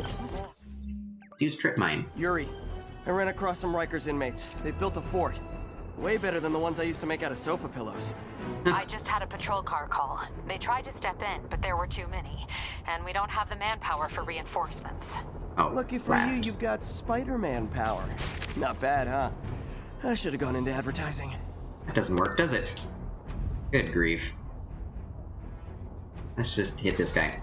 [SPEAKER 1] Let's use trip mine.
[SPEAKER 2] Yuri, I ran across some Rikers inmates. They've built a fort. Way better than the ones I used to make out of sofa pillows.
[SPEAKER 13] I just had a patrol car call. They tried to step in, but there were too many. And we don't have the manpower for reinforcements.
[SPEAKER 1] Oh,
[SPEAKER 2] lucky for you, you've got Spider-Man power. Not bad, huh? I should have gone into advertising.
[SPEAKER 1] That doesn't work, does it? Good grief. Let's just hit this guy.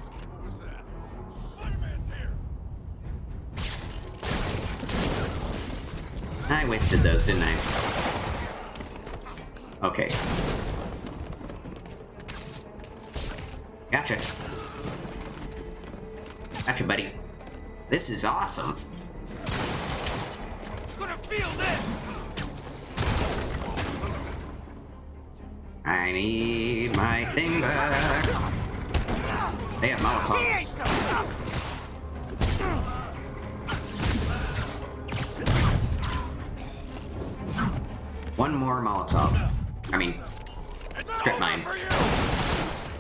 [SPEAKER 1] I wasted those, didn't I? Okay. Gotcha. Gotcha, buddy. This is awesome.
[SPEAKER 7] Gonna feel this.
[SPEAKER 1] I need my thing back. They have Molotovs. One more Molotov. I mean, strip mine.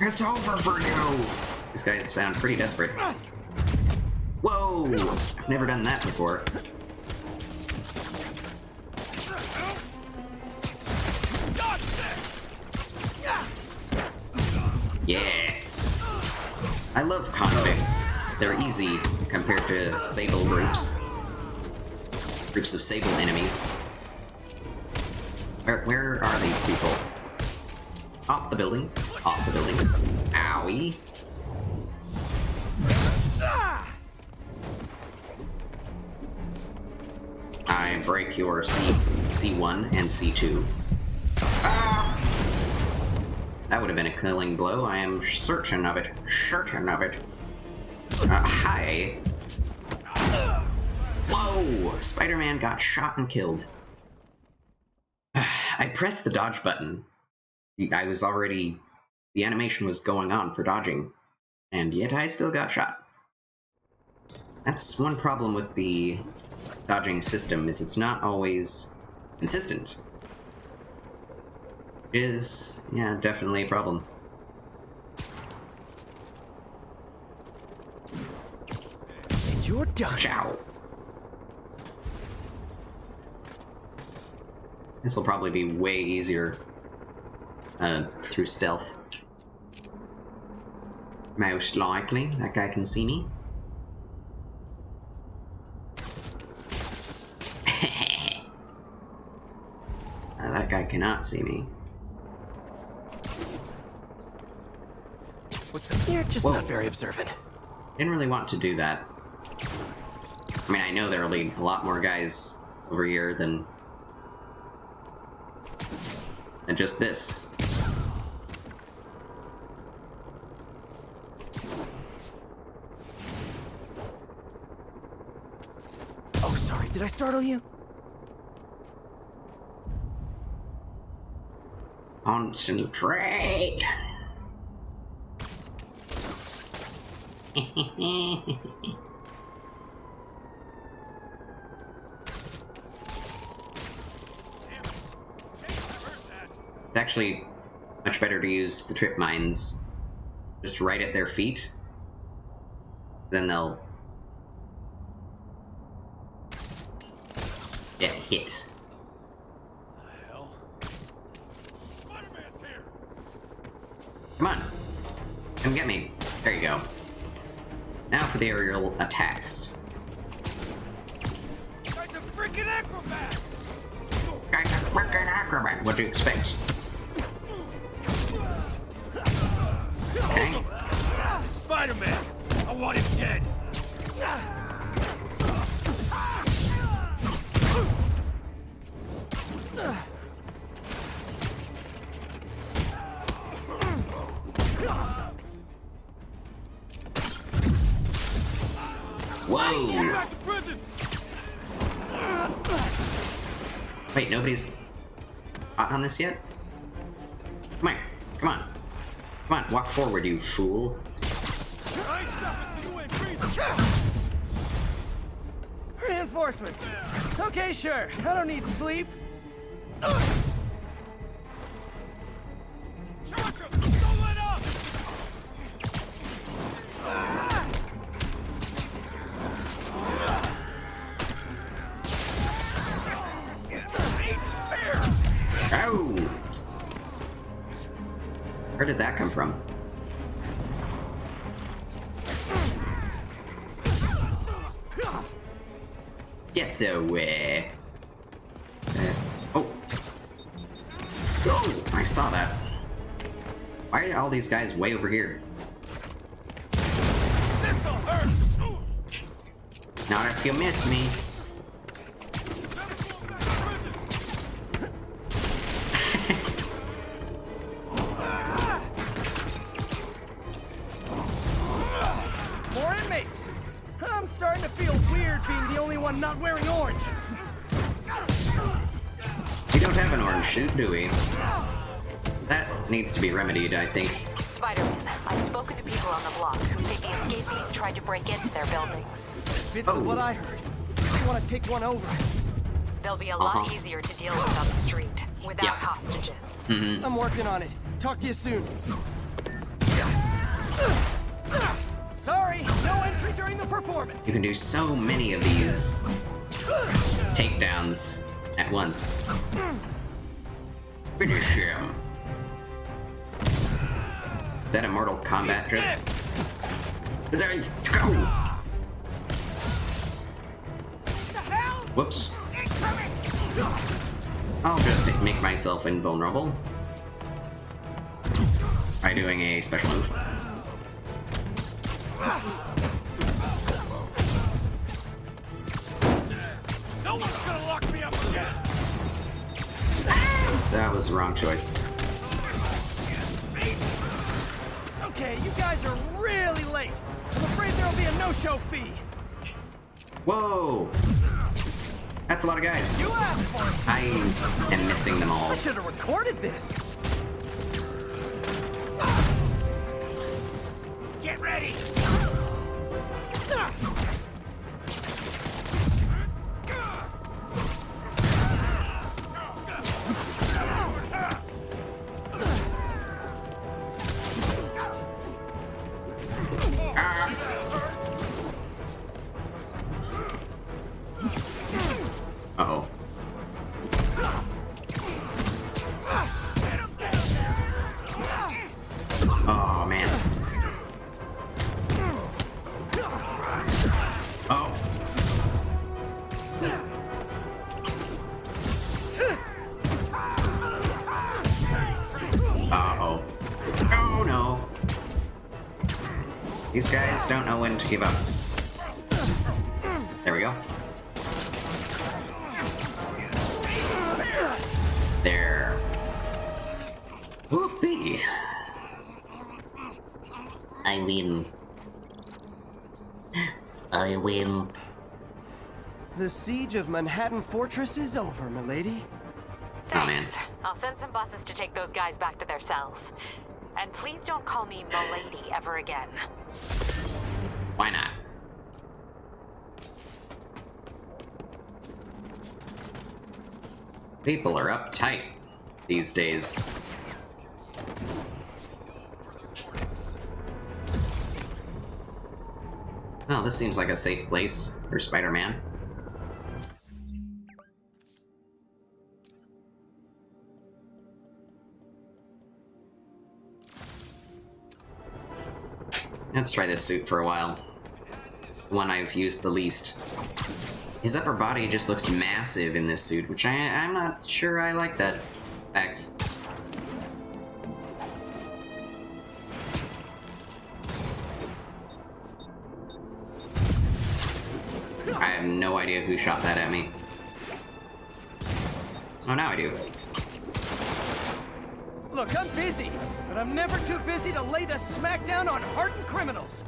[SPEAKER 1] It's over for you! These guys sound pretty desperate. Whoa! I've never done that before. Yes! I love convicts. They're easy compared to Sable groups. Groups of Sable enemies. Where are these people? Off the building. Off the building. Owie. I break your C1 and C2. Ah! That would have been a killing blow. I am certain of it. Certain of it. Hi. Whoa! Spider-Man got shot and killed. I pressed the dodge button. I was already... The animation was going on for dodging. And yet I still got shot. That's one problem with the dodging system, is it's not always consistent. It is, yeah, definitely a problem.
[SPEAKER 2] And you're done.
[SPEAKER 1] Ciao. This will probably be way easier through stealth. Most likely, that guy can see me. That guy cannot see me.
[SPEAKER 2] You're just
[SPEAKER 1] Whoa.
[SPEAKER 2] not very observant.
[SPEAKER 1] Didn't really want to do that. I mean, I know there will be a lot more guys over here than just this.
[SPEAKER 2] Oh, sorry, did I startle you?
[SPEAKER 1] Concentrate. It's actually much better to use the trip mines just right at their feet. Then they'll get hit. Come on. Come get me. There you go. Now for the aerial attacks.
[SPEAKER 7] Guy's a freaking acrobat!
[SPEAKER 1] Guy's a freaking acrobat. What do you expect? Okay.
[SPEAKER 7] Spider-Man! I want him dead!
[SPEAKER 1] Whoa!
[SPEAKER 7] Back to prison!
[SPEAKER 1] Wait, nobody's hot on this yet? Come here. Come on. Come on, walk forward, you fool.
[SPEAKER 2] Reinforcements. Okay, sure. I don't need sleep.
[SPEAKER 7] Charge him! Don't let up!
[SPEAKER 1] Oh! Where did that come from? Get away. Oh. Oh! I saw that. Why are all these guys way over here?
[SPEAKER 7] This'll hurt!
[SPEAKER 1] Not if you miss me.
[SPEAKER 2] More inmates. I'm starting to feel weird being the only one not wearing orange.
[SPEAKER 1] We don't have an orange suit, do we? That needs to be remedied, I think.
[SPEAKER 13] Spider-Man, I've spoken to people on the block who say the escapees tried to break into their buildings.
[SPEAKER 2] Fits with what I heard. I want to take one over.
[SPEAKER 13] They'll be a lot easier to deal with on the street, without hostages.
[SPEAKER 2] I'm working on it. Talk to you soon. Sorry, no entry during the performance.
[SPEAKER 1] You can do so many of these takedowns at once. Finish him. Is that a Mortal Kombat trip? There, go! Whoops. I'll just make myself invulnerable by doing a special move.
[SPEAKER 7] No one's gonna lock me up again!
[SPEAKER 1] That was the wrong choice.
[SPEAKER 2] Okay, you guys are really late. I'm afraid there'll be a no-show fee.
[SPEAKER 1] Whoa! That's a lot of guys.
[SPEAKER 2] You asked for it.
[SPEAKER 1] I am missing them all.
[SPEAKER 2] I should have recorded this.
[SPEAKER 7] Get ready!
[SPEAKER 1] just don't know when to give up. There we go. There. Whoopee! I win. I win.
[SPEAKER 2] The siege of Manhattan Fortress is over, milady.
[SPEAKER 1] Oh, man.
[SPEAKER 13] Thanks. I'll send some buses to take those guys back to their cells. And please don't call me milady ever again.
[SPEAKER 1] Why not? People are uptight these days. Well, this seems like a safe place for Spider-Man. Let's try this suit for a while. The one I've used the least. His upper body just looks massive in this suit, which I'm not sure I like that fact. I have no idea who shot that at me. Oh, now I do.
[SPEAKER 2] Look, I'm busy, but I'm never too busy to lay the smackdown on hardened criminals.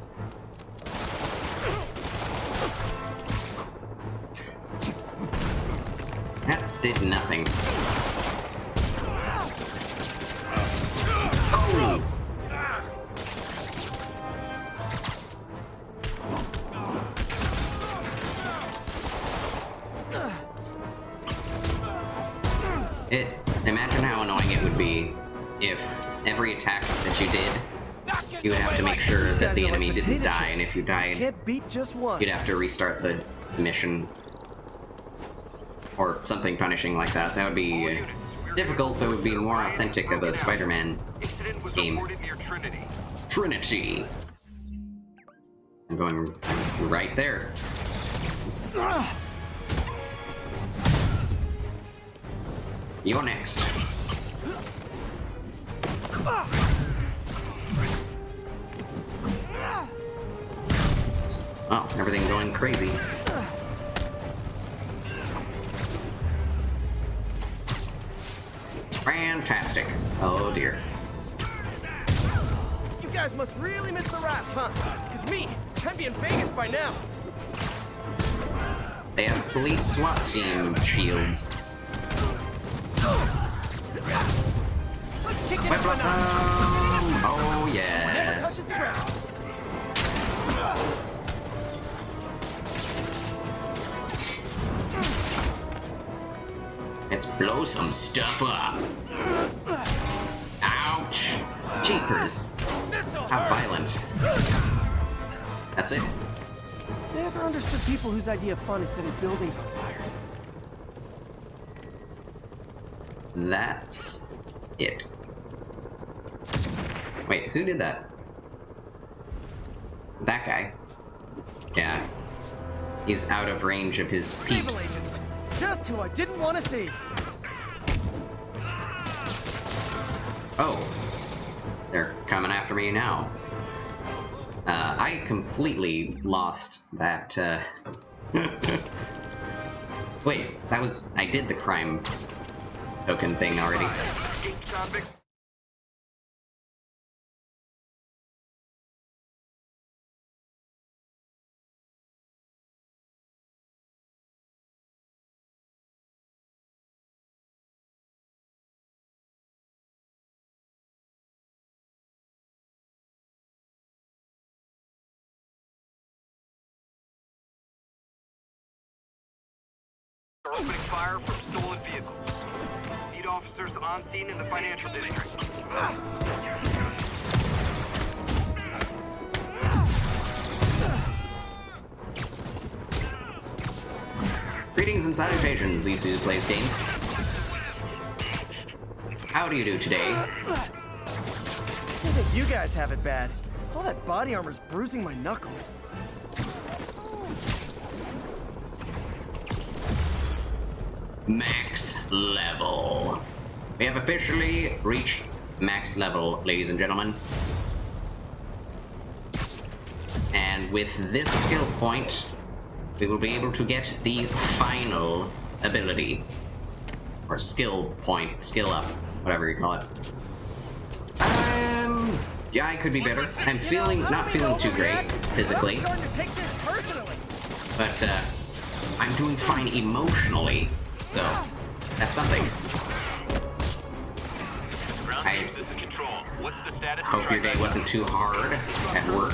[SPEAKER 1] That did nothing. Oh! Imagine how annoying it would be if every attack that you did, you would have to make sure that the enemy didn't die, and if you died,
[SPEAKER 2] Can't beat just one.
[SPEAKER 1] you'd have to restart the mission. Or something punishing like that. That would be difficult, but would be more authentic of a Spider-Man game. Trinity. I'm going right there. You're next. Oh, everything going crazy. Fantastic. Oh dear.
[SPEAKER 2] You guys must really miss the rats, huh? Because me, I'd be in Vegas by now.
[SPEAKER 1] They have police SWAT team shields.
[SPEAKER 2] Let's kick it
[SPEAKER 1] Web
[SPEAKER 2] up a
[SPEAKER 1] blossom!
[SPEAKER 2] notch.
[SPEAKER 1] Oh yes.
[SPEAKER 2] Touches the ground.
[SPEAKER 1] Let's blow some stuff up. Ouch! Jeepers. How violent. That's it.
[SPEAKER 2] Never understood people whose idea of fun is setting buildings on fire.
[SPEAKER 1] That's it. Wait, who did that? That guy. Yeah. He's out of range of his peeps.
[SPEAKER 2] Naval agents. Just who I didn't want to see.
[SPEAKER 1] Oh. They're coming after me now. I completely lost that, Wait, that was... I did the crime token thing already.
[SPEAKER 6] Are opening fire from stolen vehicles. Need officers on scene in the financial district.
[SPEAKER 1] Greetings and salutations, Isu Plays Games. How do you do today?
[SPEAKER 2] I think you guys have it bad. All that body armor's bruising my knuckles.
[SPEAKER 1] Max level. We have officially reached max level, ladies and gentlemen. And And with this skill point, we will be able to get the final ability. Or skill point, skill up, whatever you call it. Yeah, I could be better. I'm not feeling too great physically. But I'm doing fine emotionally, so that's something. I hope your day wasn't too hard at work.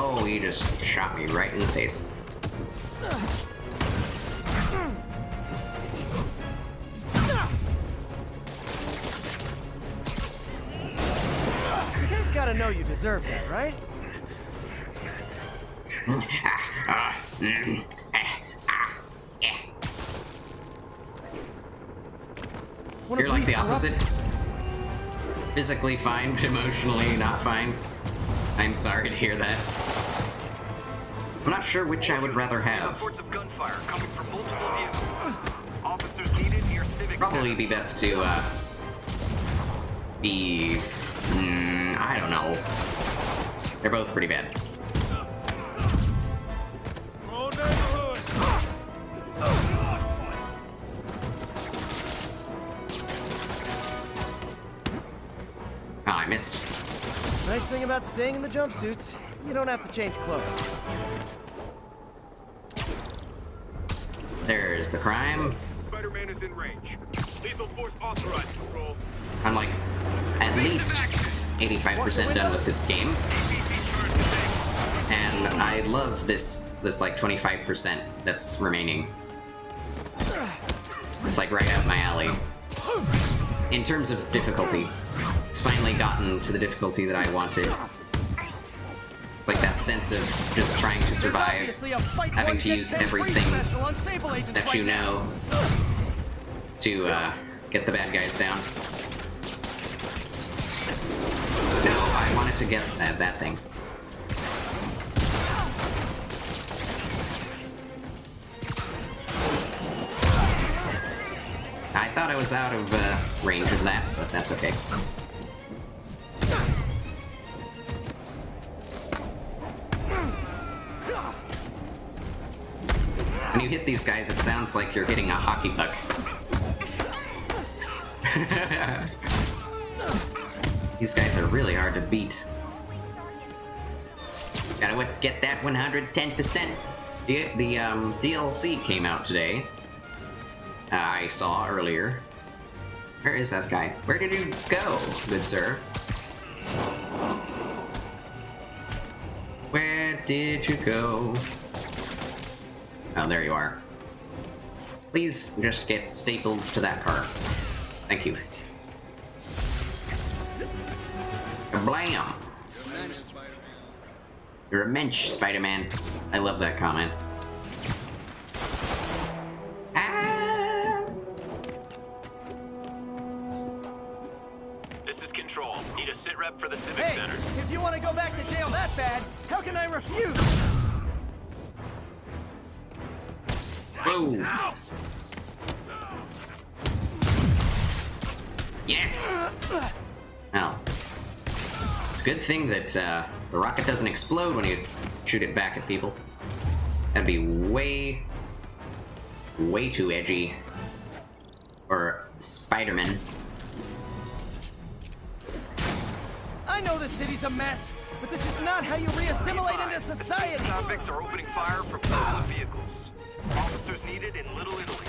[SPEAKER 1] Oh, you just shot me right in the face.
[SPEAKER 2] You guys gotta know you deserve that, right?
[SPEAKER 1] You're like the opposite. Physically fine, but emotionally not fine. I'm sorry to hear that. I'm not sure which I would rather have. Probably be best to, be... I don't know. They're both pretty bad. Oh, I missed.
[SPEAKER 2] Nice thing about staying in the jumpsuits, you don't have to change clothes.
[SPEAKER 1] There's the crime.
[SPEAKER 12] Spider-Man is in range. Lethal force authorized, Control.
[SPEAKER 1] I'm like at least 85% done with this game. And I love this like 25% that's remaining. It's like right up my alley. In terms of difficulty, it's finally gotten to the difficulty that I wanted. It's like that sense of just trying to survive, having to use everything that you know to get the bad guys down. No, I wanted to get that thing. I thought I was out of range of that, but that's okay. When you hit these guys, it sounds like you're hitting a hockey puck. These guys are really hard to beat. Gotta get that 110%. The DLC came out today. I saw earlier. Where is that guy? Where did you go, good sir? Where did you go? Oh, there you are. Please just get stapled to that car. Thank you. Kablam! You're a mensch, Spider-Man. I love that comment.
[SPEAKER 6] This is Control. Need a sit rep for the Civic Center.
[SPEAKER 2] If you want to go back to jail that bad, how can I refuse?
[SPEAKER 1] Boom! Yes! Well, it's a good thing that the rocket doesn't explode when you shoot it back at people. That'd be way too edgy. Or Spider-Man.
[SPEAKER 2] I know the city's a mess, but this is not how you re-assimilate into society!
[SPEAKER 6] Convicts are opening fire from both vehicles. Officers needed in Little Italy.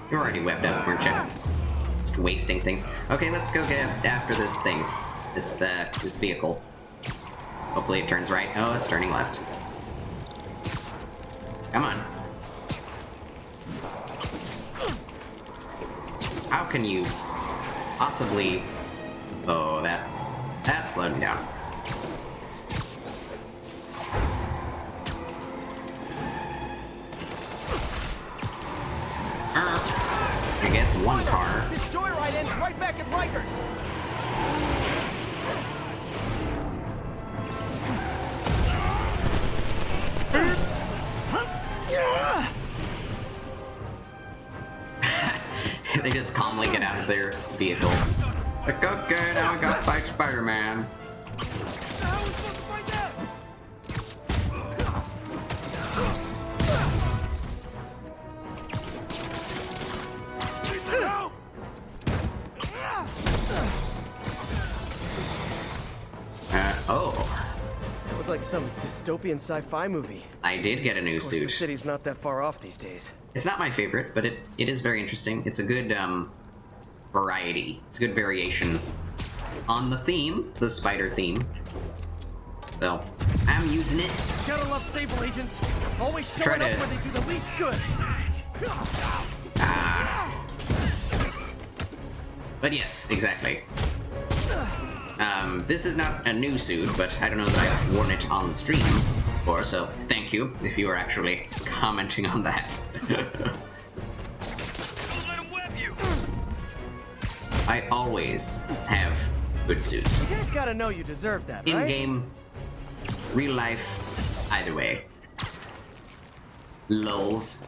[SPEAKER 1] You're already webbed up, weren't you? Just wasting things. Okay, let's go get after this thing. This vehicle. Hopefully it turns right. Oh, it's turning left. Come on. How can you possibly... Oh, that slowed me down. I get one car.
[SPEAKER 2] This joyride ends right back at Rikers!
[SPEAKER 1] They just calmly get out of their vehicle. Like, okay, now I got fight Spider-Man. Oh.
[SPEAKER 2] That was like some dystopian sci-fi movie.
[SPEAKER 1] I did get a new
[SPEAKER 2] Of course,
[SPEAKER 1] suit.
[SPEAKER 2] the city's not that far off these days.
[SPEAKER 1] It's not my favorite, but it is very interesting. It's a good variety. It's a good variation on the theme, the spider theme. So I'm using it.
[SPEAKER 2] Gotta love Sable agents. Always
[SPEAKER 1] Try
[SPEAKER 2] showing up
[SPEAKER 1] to-
[SPEAKER 2] where they do the least good.
[SPEAKER 1] But yes, exactly. This is not a new suit, but I don't know that I've worn it on the stream before, so thank you if you are actually commenting on that. I always have good suits.
[SPEAKER 2] You guys gotta know you deserve that, right?
[SPEAKER 1] In-game, real life, either way. Lulz.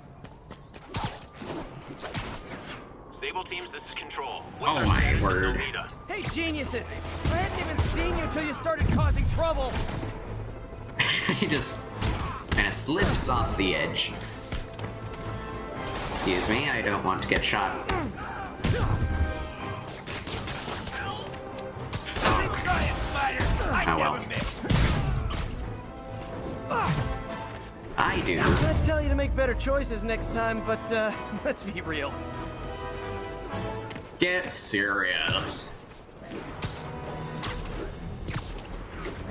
[SPEAKER 6] Sable teams, this is Control.
[SPEAKER 1] Oh my word.
[SPEAKER 2] Hey, geniuses! I hadn't even seen you till you started causing trouble.
[SPEAKER 1] He just kind of slips off the edge. Excuse me, I don't want to get shot. Oh well. I do.
[SPEAKER 2] I'm gonna tell you to make better choices next time, but let's be real.
[SPEAKER 1] Get serious.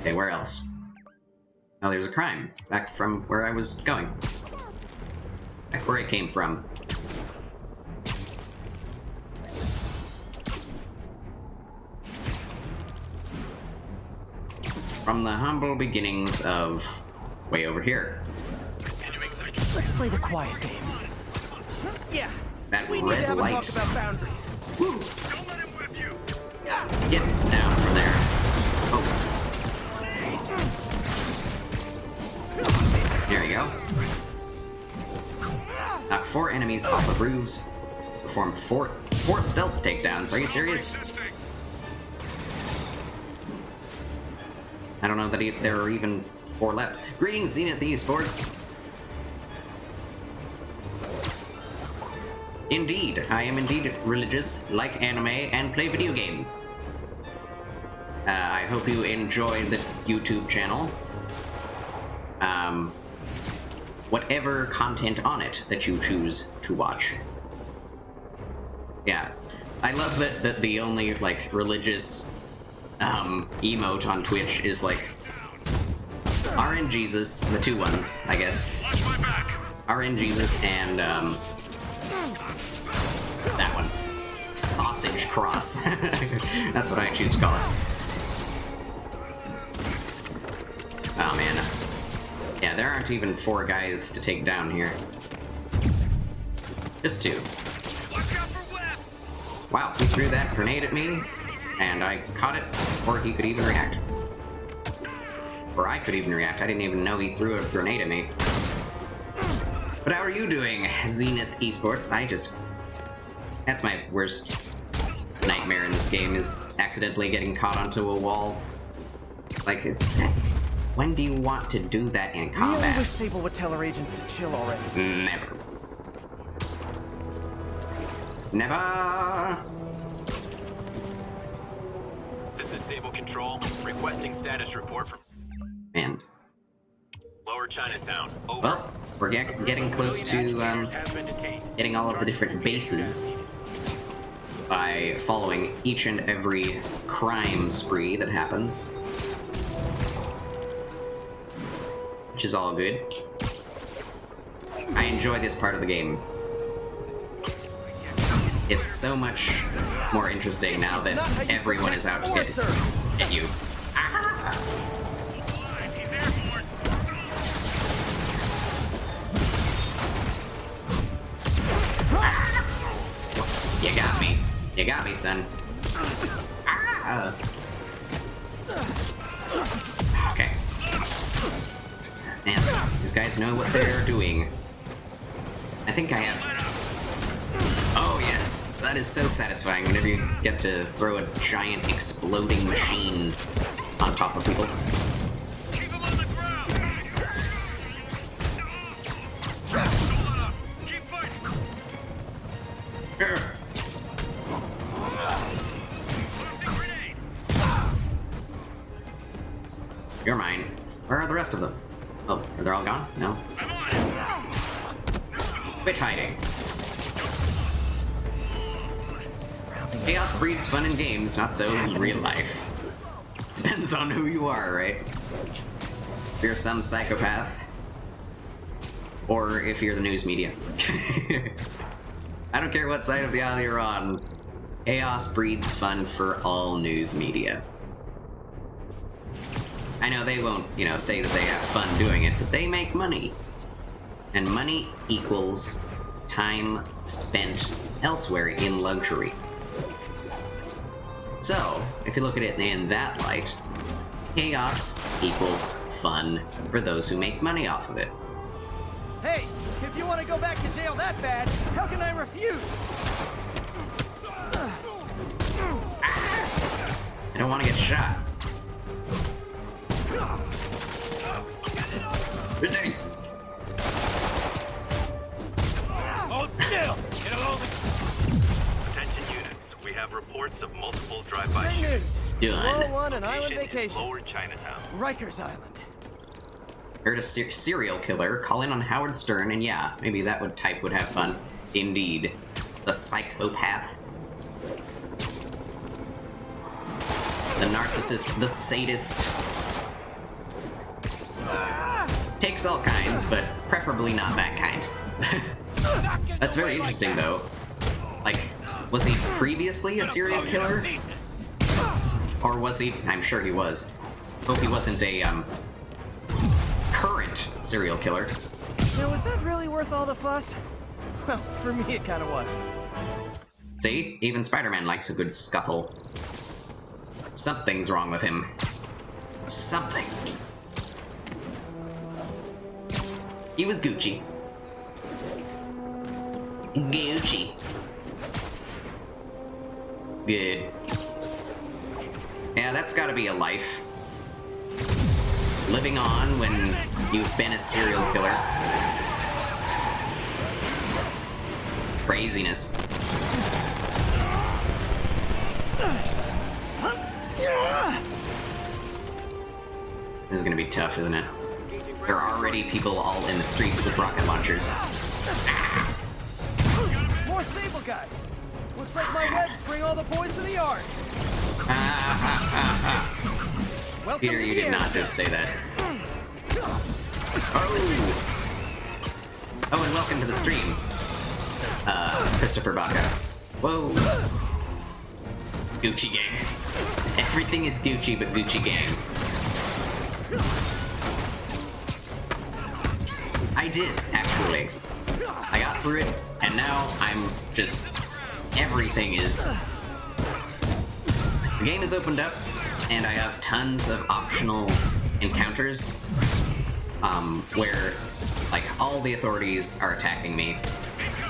[SPEAKER 1] Okay, where else? Oh, there's a crime. Back from where I was going. Back where I came from. From the humble beginnings of way over here.
[SPEAKER 2] Let's play the quiet game. Yeah.
[SPEAKER 1] That
[SPEAKER 2] We need to
[SPEAKER 1] red
[SPEAKER 2] have a
[SPEAKER 1] light.
[SPEAKER 2] talk about boundaries.
[SPEAKER 1] Get down from there. Oh. There we go. Knock 4 enemies off of roofs. Perform four stealth takedowns. Are you serious? I don't know that there are even 4 left. Greetings, Zenith Esports. Indeed, I am indeed religious, like anime, and play video games. I hope you enjoy the YouTube channel. Whatever content on it that you choose to watch. Yeah, I love that the only, like, religious emote on Twitch is, like, RN Jesus, the 2 ones, I guess. RN Jesus and, that one. Sausage Cross. That's what I choose to call it. Oh, man. Yeah, there aren't even 4 guys to take down here. Just 2. Wow, he threw that grenade at me, and I caught it before he could even react. Or I could even react. I didn't even know he threw a grenade at me. But how are you doing, Zenith Esports? That's my worst nightmare in this game, is accidentally getting caught onto a wall. Like, when do you want to do that in
[SPEAKER 2] I
[SPEAKER 1] combat?
[SPEAKER 2] wish Sable would tell her agents to chill already.
[SPEAKER 1] Never. Never!
[SPEAKER 6] This is Sable Control, requesting status report from
[SPEAKER 1] Man.
[SPEAKER 6] Lower Chinatown. Over.
[SPEAKER 1] Well, we're getting close to getting all of the different bases by following each and every crime spree that happens. Which is all good. I enjoy this part of the game. It's so much more interesting now that everyone is out to get you. Ah! You got me. You got me, son. Ah! Okay. Man, these guys know what they're doing. I think I have... Oh, yes. That is so satisfying whenever you get to throw a giant exploding machine on top of people.
[SPEAKER 7] Keep him on the ground. Keep fighting.
[SPEAKER 1] You're mine. Where are the rest of them? Oh, are they all gone? No. Quit hiding. Chaos breeds fun in games, not so in real life. Depends on who you are, right? If you're some psychopath, or if you're the news media. I don't care what side of the aisle you're on. Chaos breeds fun for all news media. I know they won't, you know, say that they have fun doing it, but they make money. And money equals time spent elsewhere in luxury. So, if you look at it in that light, chaos equals fun for those who make money off of it.
[SPEAKER 2] Hey, if you want to go back to jail that bad, how can I refuse?
[SPEAKER 1] I don't want to get shot.
[SPEAKER 7] Hold still. Get along.
[SPEAKER 6] Attention units. We have reports of multiple drive-by
[SPEAKER 2] Great
[SPEAKER 6] shootings.
[SPEAKER 2] news.
[SPEAKER 1] Done.
[SPEAKER 2] Roll on an island
[SPEAKER 6] Location is
[SPEAKER 2] vacation.
[SPEAKER 6] Lower Chinatown.
[SPEAKER 2] Rikers Island.
[SPEAKER 1] Heard a serial killer call in on Howard Stern, and yeah, maybe that type would have fun. Indeed. The psychopath. The narcissist, the sadist. Takes all kinds, but preferably not that kind. That's very interesting, though. Like, was he previously a serial killer? Or was he? I'm sure he was. Hope he wasn't a, current serial killer.
[SPEAKER 2] Now, was that really worth all the fuss? Well, for me, it kind of was.
[SPEAKER 1] See? Even Spider-Man likes a good scuffle. Something's wrong with him. Something. He was Gucci. Gucci. Good. Yeah, that's gotta be a life. Living on when you've been a serial killer. Craziness. This is gonna be tough, isn't it? There are already people all in the streets with rocket launchers.
[SPEAKER 2] More Sable guys. Looks like my webs bring all the boys to the yard. Welcome
[SPEAKER 1] Peter,
[SPEAKER 2] to
[SPEAKER 1] you
[SPEAKER 2] the
[SPEAKER 1] did not
[SPEAKER 2] air
[SPEAKER 1] just
[SPEAKER 2] show.
[SPEAKER 1] say that. Oh! Oh, and welcome to the stream, Christopher Baca. Whoa! Gucci gang. Everything is Gucci but Gucci gang. I did, actually. I got through it, and now I'm just... Everything is... The game is opened up, and I have tons of optional encounters, where, like, all the authorities are attacking me,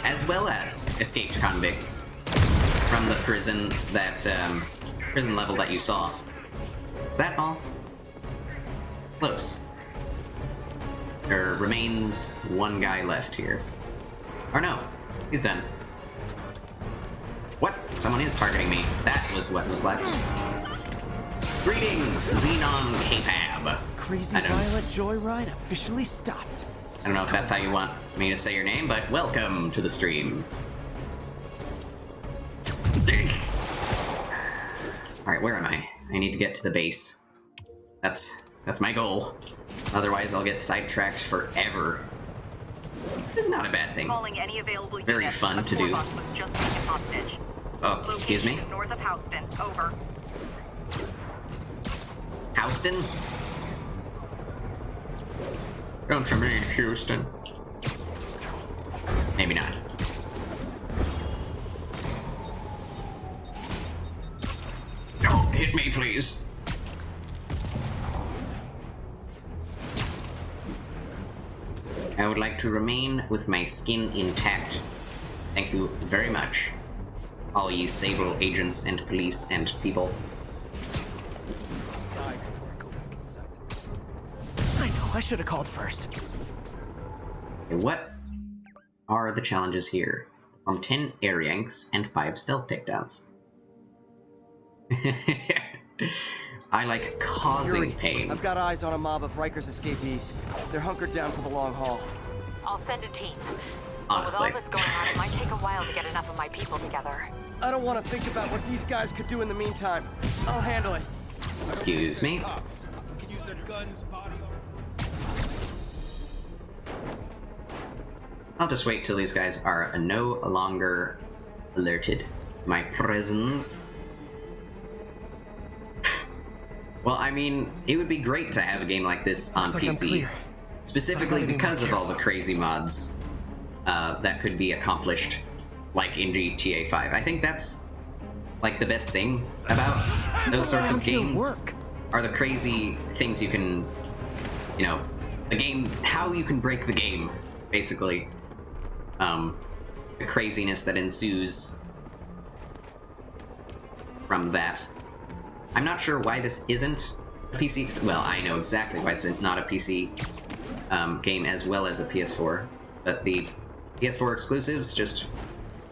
[SPEAKER 1] as well as escaped convicts from the prison that, prison level that you saw. Is that all? Close. There remains one guy left here. Or no, he's done. What? Someone is targeting me. That was what was left. Greetings, Xenon K-Fab.
[SPEAKER 2] Crazy Violet Joyride officially stopped.
[SPEAKER 1] I don't know if that's how you want me to say your name, but welcome to the stream. Alright, where am I? I need to get to the base. That's my goal. Otherwise, I'll get sidetracked forever. It's not a bad thing.
[SPEAKER 3] Calling any available
[SPEAKER 1] Very
[SPEAKER 3] units.
[SPEAKER 1] fun
[SPEAKER 3] A
[SPEAKER 1] to do.
[SPEAKER 3] tour bus was just taken hostage.
[SPEAKER 1] Oh, excuse me?
[SPEAKER 3] Location north of Houston. Over.
[SPEAKER 1] Houston? Don't you mean Houston? Maybe not. Don't hit me, please. I would like to remain with my skin intact. Thank you very much. all ye Sable agents and police and people.
[SPEAKER 2] I know, I should have called first.
[SPEAKER 1] Okay, what are the challenges here? 10 air yanks and 5 stealth takedowns. I like causing pain.
[SPEAKER 2] I've got eyes on a mob of Riker's escapees. They're hunkered down for the long haul.
[SPEAKER 13] I'll send a team.
[SPEAKER 1] Honestly.
[SPEAKER 13] With all that's going on, it might take a while to get enough of my people together.
[SPEAKER 2] I don't want to think about what these guys could do in the meantime. I'll handle it.
[SPEAKER 1] Excuse me?
[SPEAKER 7] Can use their guns, body
[SPEAKER 1] I'll just wait till these guys are no longer alerted. My presence. Well, I mean, it would be great to have a game like this on PC. Specifically because of all the crazy mods that could be accomplished, like in GTA 5. I think that's, like, the best thing about those sorts of games, are the crazy things you can, you know, the game, how you can break the game, basically. The craziness that ensues from that. I'm not sure why this isn't a PC... Well, I know exactly why it's not a PC game as well as a PS4. But the PS4 exclusives just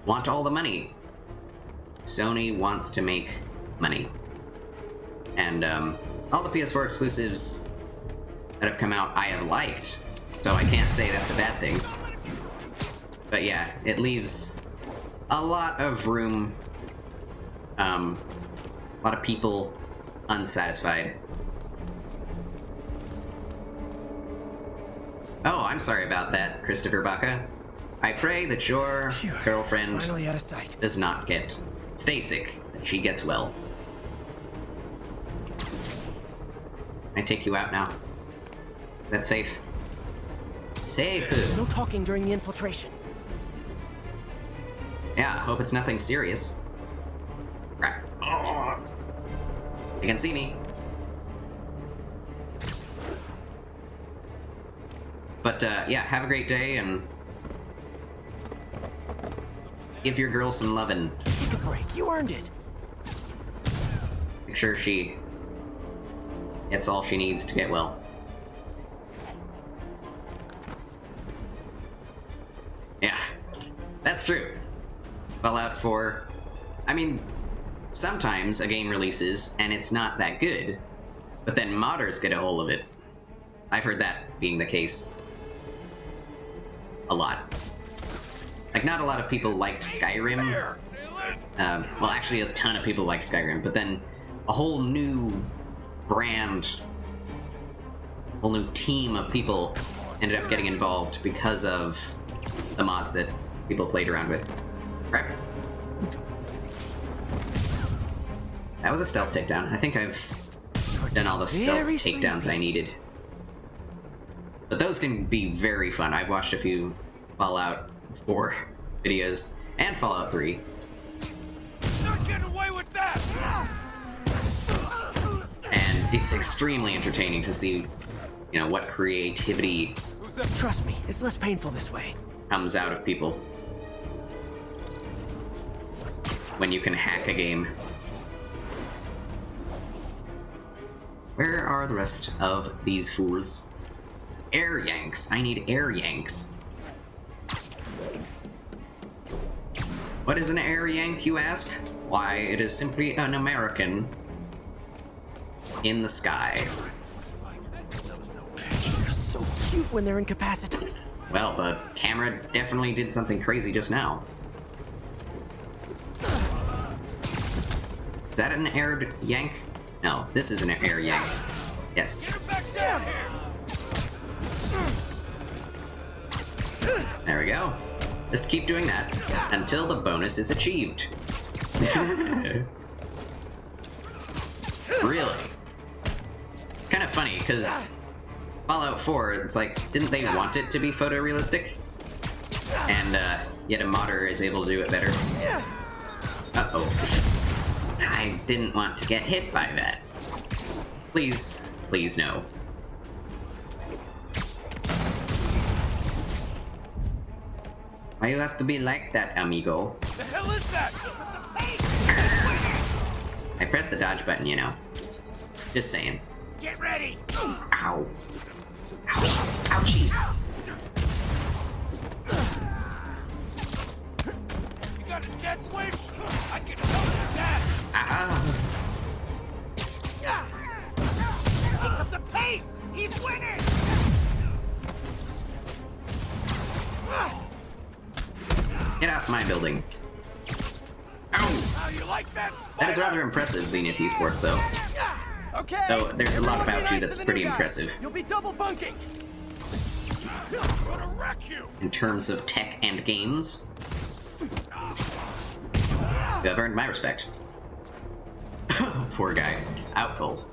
[SPEAKER 1] want all the money. Sony wants to make money. And all the PS4 exclusives that have come out I have liked. So I can't say that's a bad thing. But yeah, it leaves a lot of room, a lot of people unsatisfied. Oh, I'm sorry about that, Christopher Baca. I pray that your girlfriend
[SPEAKER 2] finally out of sight.
[SPEAKER 1] does not stay sick, that she gets well. Can I take you out now? Is that safe? Safe.
[SPEAKER 2] No talking during the infiltration.
[SPEAKER 1] Yeah, hope it's nothing serious. Crap. You can see me. But, yeah, have a great day, and give your girl some lovin'.
[SPEAKER 2] Take a break, you earned it.
[SPEAKER 1] Make sure she gets all she needs to get well. Yeah, that's true. Fallout 4, I mean, sometimes a game releases and it's not that good, but then modders get a hold of it. I've heard that being the case a lot. Like, not a lot of people liked Skyrim. Well, actually, a ton of people liked Skyrim, but then a whole new brand, whole new team of people ended up getting involved because of the mods that people played around with. Crap. That was a stealth takedown. I think I've done all the stealth takedowns I needed. But those can be very fun. I've watched a few Fallout 4 videos, and Fallout 3.
[SPEAKER 7] Not getting away with that!
[SPEAKER 1] And it's extremely entertaining to see, you know, what creativity...
[SPEAKER 2] Trust me, it's less painful this way.
[SPEAKER 1] ...comes out of people when you can hack a game. Where are the rest of these fools? Air yanks. I need air yanks. What is an air yank, you ask? Why, it is simply an American in the sky.
[SPEAKER 2] They're so cute when they're incapacitated.
[SPEAKER 1] Well, the camera definitely did something crazy just now. Is that an air yank? No, this is an air yank. Yes.
[SPEAKER 7] Get back down here!
[SPEAKER 1] There we go. Just keep doing that until the bonus is achieved. Really? It's kind of funny, because Fallout 4, it's like, didn't they want it to be photorealistic? And, yet a modder is able to do it better. Uh-oh. I didn't want to get hit by that. Please, please no. Why you have to be like that, amigo?
[SPEAKER 7] The hell is that?
[SPEAKER 1] press the dodge button, you know. Just saying.
[SPEAKER 7] Get ready!
[SPEAKER 1] Ow. Ow. Ouchies.
[SPEAKER 7] You got a dead switch? I can cover that!
[SPEAKER 1] Ah.
[SPEAKER 7] Pick up the pace! He's winning!
[SPEAKER 1] Get off my building. Ow.
[SPEAKER 7] How you like that?
[SPEAKER 1] That is rather impressive, Zenith Esports, though.
[SPEAKER 2] Okay.
[SPEAKER 1] Though there's a lot about you that's
[SPEAKER 2] the
[SPEAKER 1] pretty
[SPEAKER 2] new guy.
[SPEAKER 1] impressive.
[SPEAKER 2] You'll be double bunking.
[SPEAKER 7] I'm gonna wreck you!
[SPEAKER 1] In terms of tech and games, you have earned my respect. Poor guy. Out cold.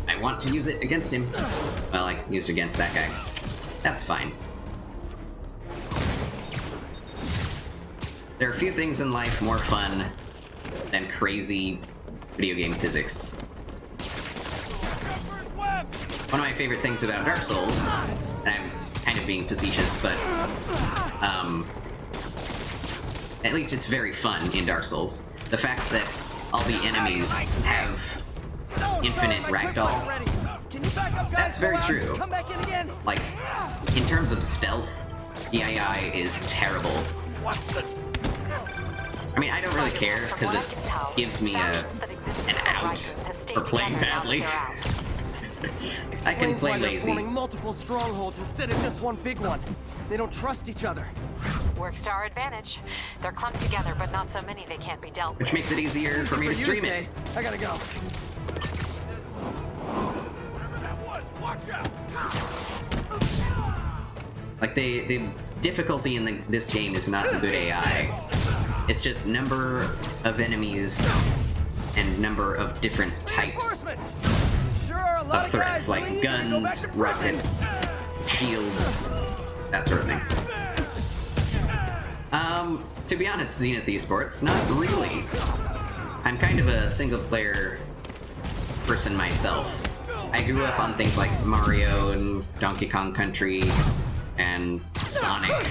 [SPEAKER 1] I want to use it against him. Well, I used it against that guy. That's fine. There are few things in life more fun than crazy video game physics. One of my favorite things about Dark Souls, and I'm kind of being facetious, but at least it's very fun in Dark Souls. The fact that all the enemies have infinite ragdoll, that's very true. Like, in terms of stealth, the AI is terrible. I mean, I don't really care, because it gives me an out for playing badly. I can play lazy.
[SPEAKER 2] Forming multiple strongholds instead of just one big one. They don't trust each other.
[SPEAKER 13] Works to our advantage. They're clumped together, but not so many they can't be dealt with.
[SPEAKER 1] Which makes it easier for me to stream it.
[SPEAKER 2] I gotta go.
[SPEAKER 1] Like, the difficulty in this game is not the good AI. It's just number of enemies and number of different types of threats, like guns, rockets, shields, that sort of thing. To be honest, Zenith Esports, not really. I'm kind of a single-player person myself. I grew up on things like Mario and Donkey Kong Country and Sonic.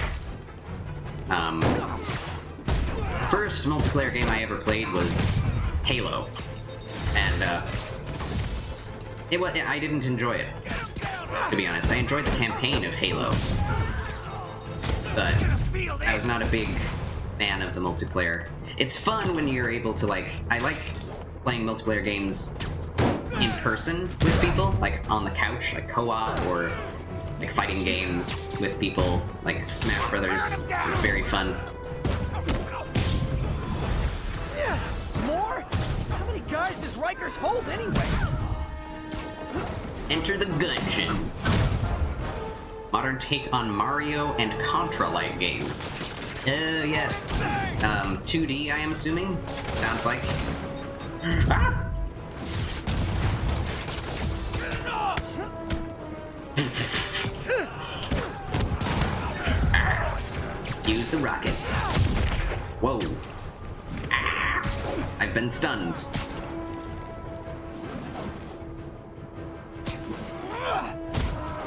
[SPEAKER 1] The first multiplayer game I ever played was Halo, and I didn't enjoy it, to be honest. I enjoyed the campaign of Halo, but I was not a big fan of the multiplayer. It's fun when you're able to, like, I like playing multiplayer games in person with people, like on the couch, like co-op, or like fighting games with people, like Smash Brothers is very fun.
[SPEAKER 2] More? How many guys does Rikers hold anyway?
[SPEAKER 1] Enter the Gungeon. Modern take on Mario and Contra-like games. Yes. 2D, I am assuming? Sounds like. Ah! Use the rockets. Whoa. Ah! I've been stunned.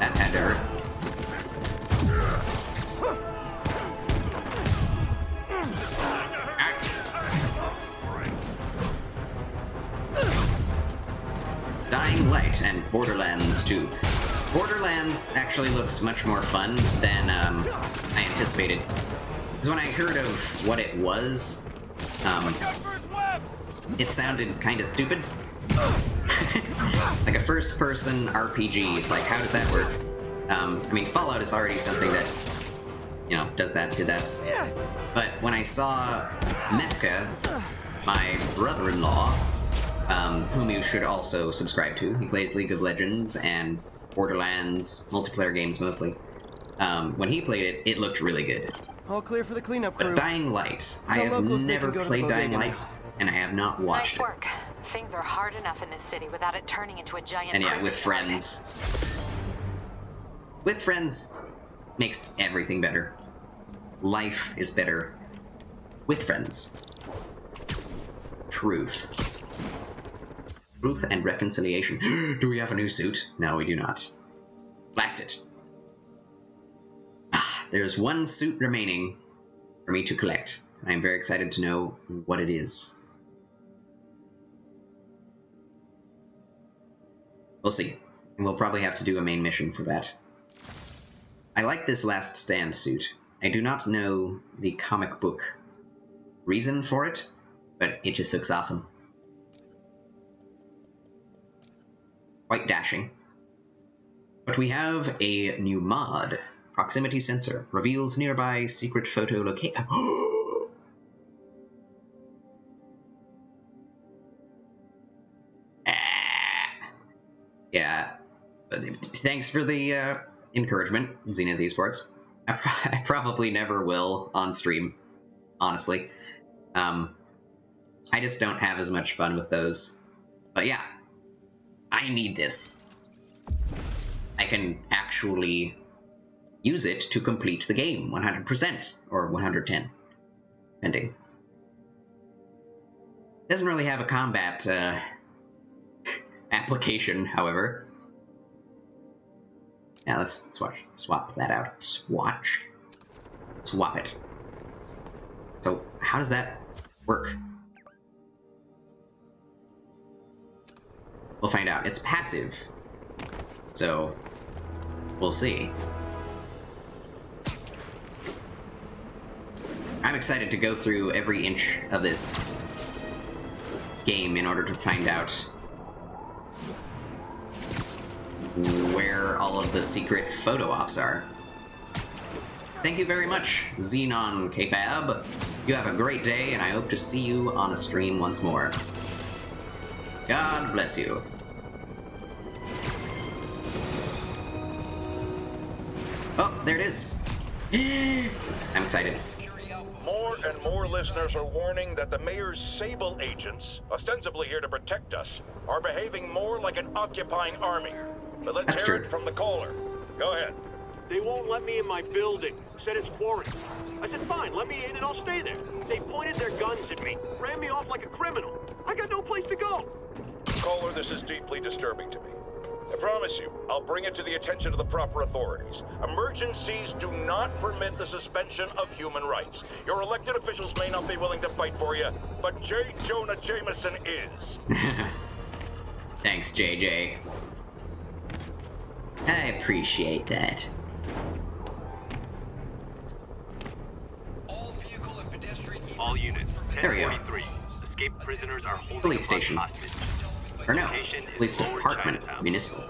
[SPEAKER 1] That had to hurt. Dying Light and Borderlands 2. Borderlands actually looks much more fun than I anticipated. Because when I heard of what it was, it sounded kind of stupid. Like a first-person RPG. It's like, how does that work? I mean, Fallout is already something that, you know, did that. But when I saw Mefka, my brother-in-law, whom you should also subscribe to, he plays League of Legends and Borderlands, multiplayer games mostly. When he played it, it looked really good.
[SPEAKER 2] All clear for the cleanup crew.
[SPEAKER 1] But Dying Light, I have never played Dying Light, and I have not watched
[SPEAKER 13] Nice work. Things are hard enough in this city without it turning into a giant.
[SPEAKER 1] And yeah,
[SPEAKER 13] prison
[SPEAKER 1] with friends. With friends makes everything better. Life is better with friends. Truth. Truth and reconciliation. Do we have a new suit? No, we do not. Blast it. There's one suit remaining for me to collect. I am very excited to know what it is. We'll see. And we'll probably have to do a main mission for that. I like this Last Stand suit. I do not know the comic book reason for it, but it just looks awesome. Quite dashing. But we have a new mod. Proximity sensor. Reveals nearby secret photo location. Yeah. Thanks for the encouragement, Zenith Esports. I probably never will on stream, honestly. I just don't have as much fun with those. But yeah, I need this. I can actually use it to complete the game 100%, or 110, depending. Doesn't really have a combat application, however. Now let's swap that out. Swap it. So how does that work? We'll find out. It's passive, so we'll see. I'm excited to go through every inch of this game in order to find out where all of the secret photo ops are. Thank you very much, Xenon KFab. You have a great day, and I hope to see you on a stream once more. God bless you. Oh, there it is. I'm excited.
[SPEAKER 4] More and more listeners are warning that the mayor's Sable agents, ostensibly here to protect us, are behaving more like an occupying army. But let's hear it from the caller. Go ahead.
[SPEAKER 12] They won't let me in my building. Said it's quarantined. I said, fine, let me in and I'll stay there. They pointed their guns at me, ran me off like a criminal. I got no place to go.
[SPEAKER 4] Caller, this is deeply disturbing to me. I promise you, I'll bring it to the attention of the proper authorities. Emergencies do not permit the suspension of human rights. Your elected officials may not be willing to fight for you, but J. Jonah Jameson is.
[SPEAKER 1] Thanks, JJ. I appreciate that.
[SPEAKER 6] All units.
[SPEAKER 1] There we go.
[SPEAKER 6] 1043. Escaped prisoners are holding
[SPEAKER 1] Police station.
[SPEAKER 6] hostage.
[SPEAKER 1] Or no, police department, municipal.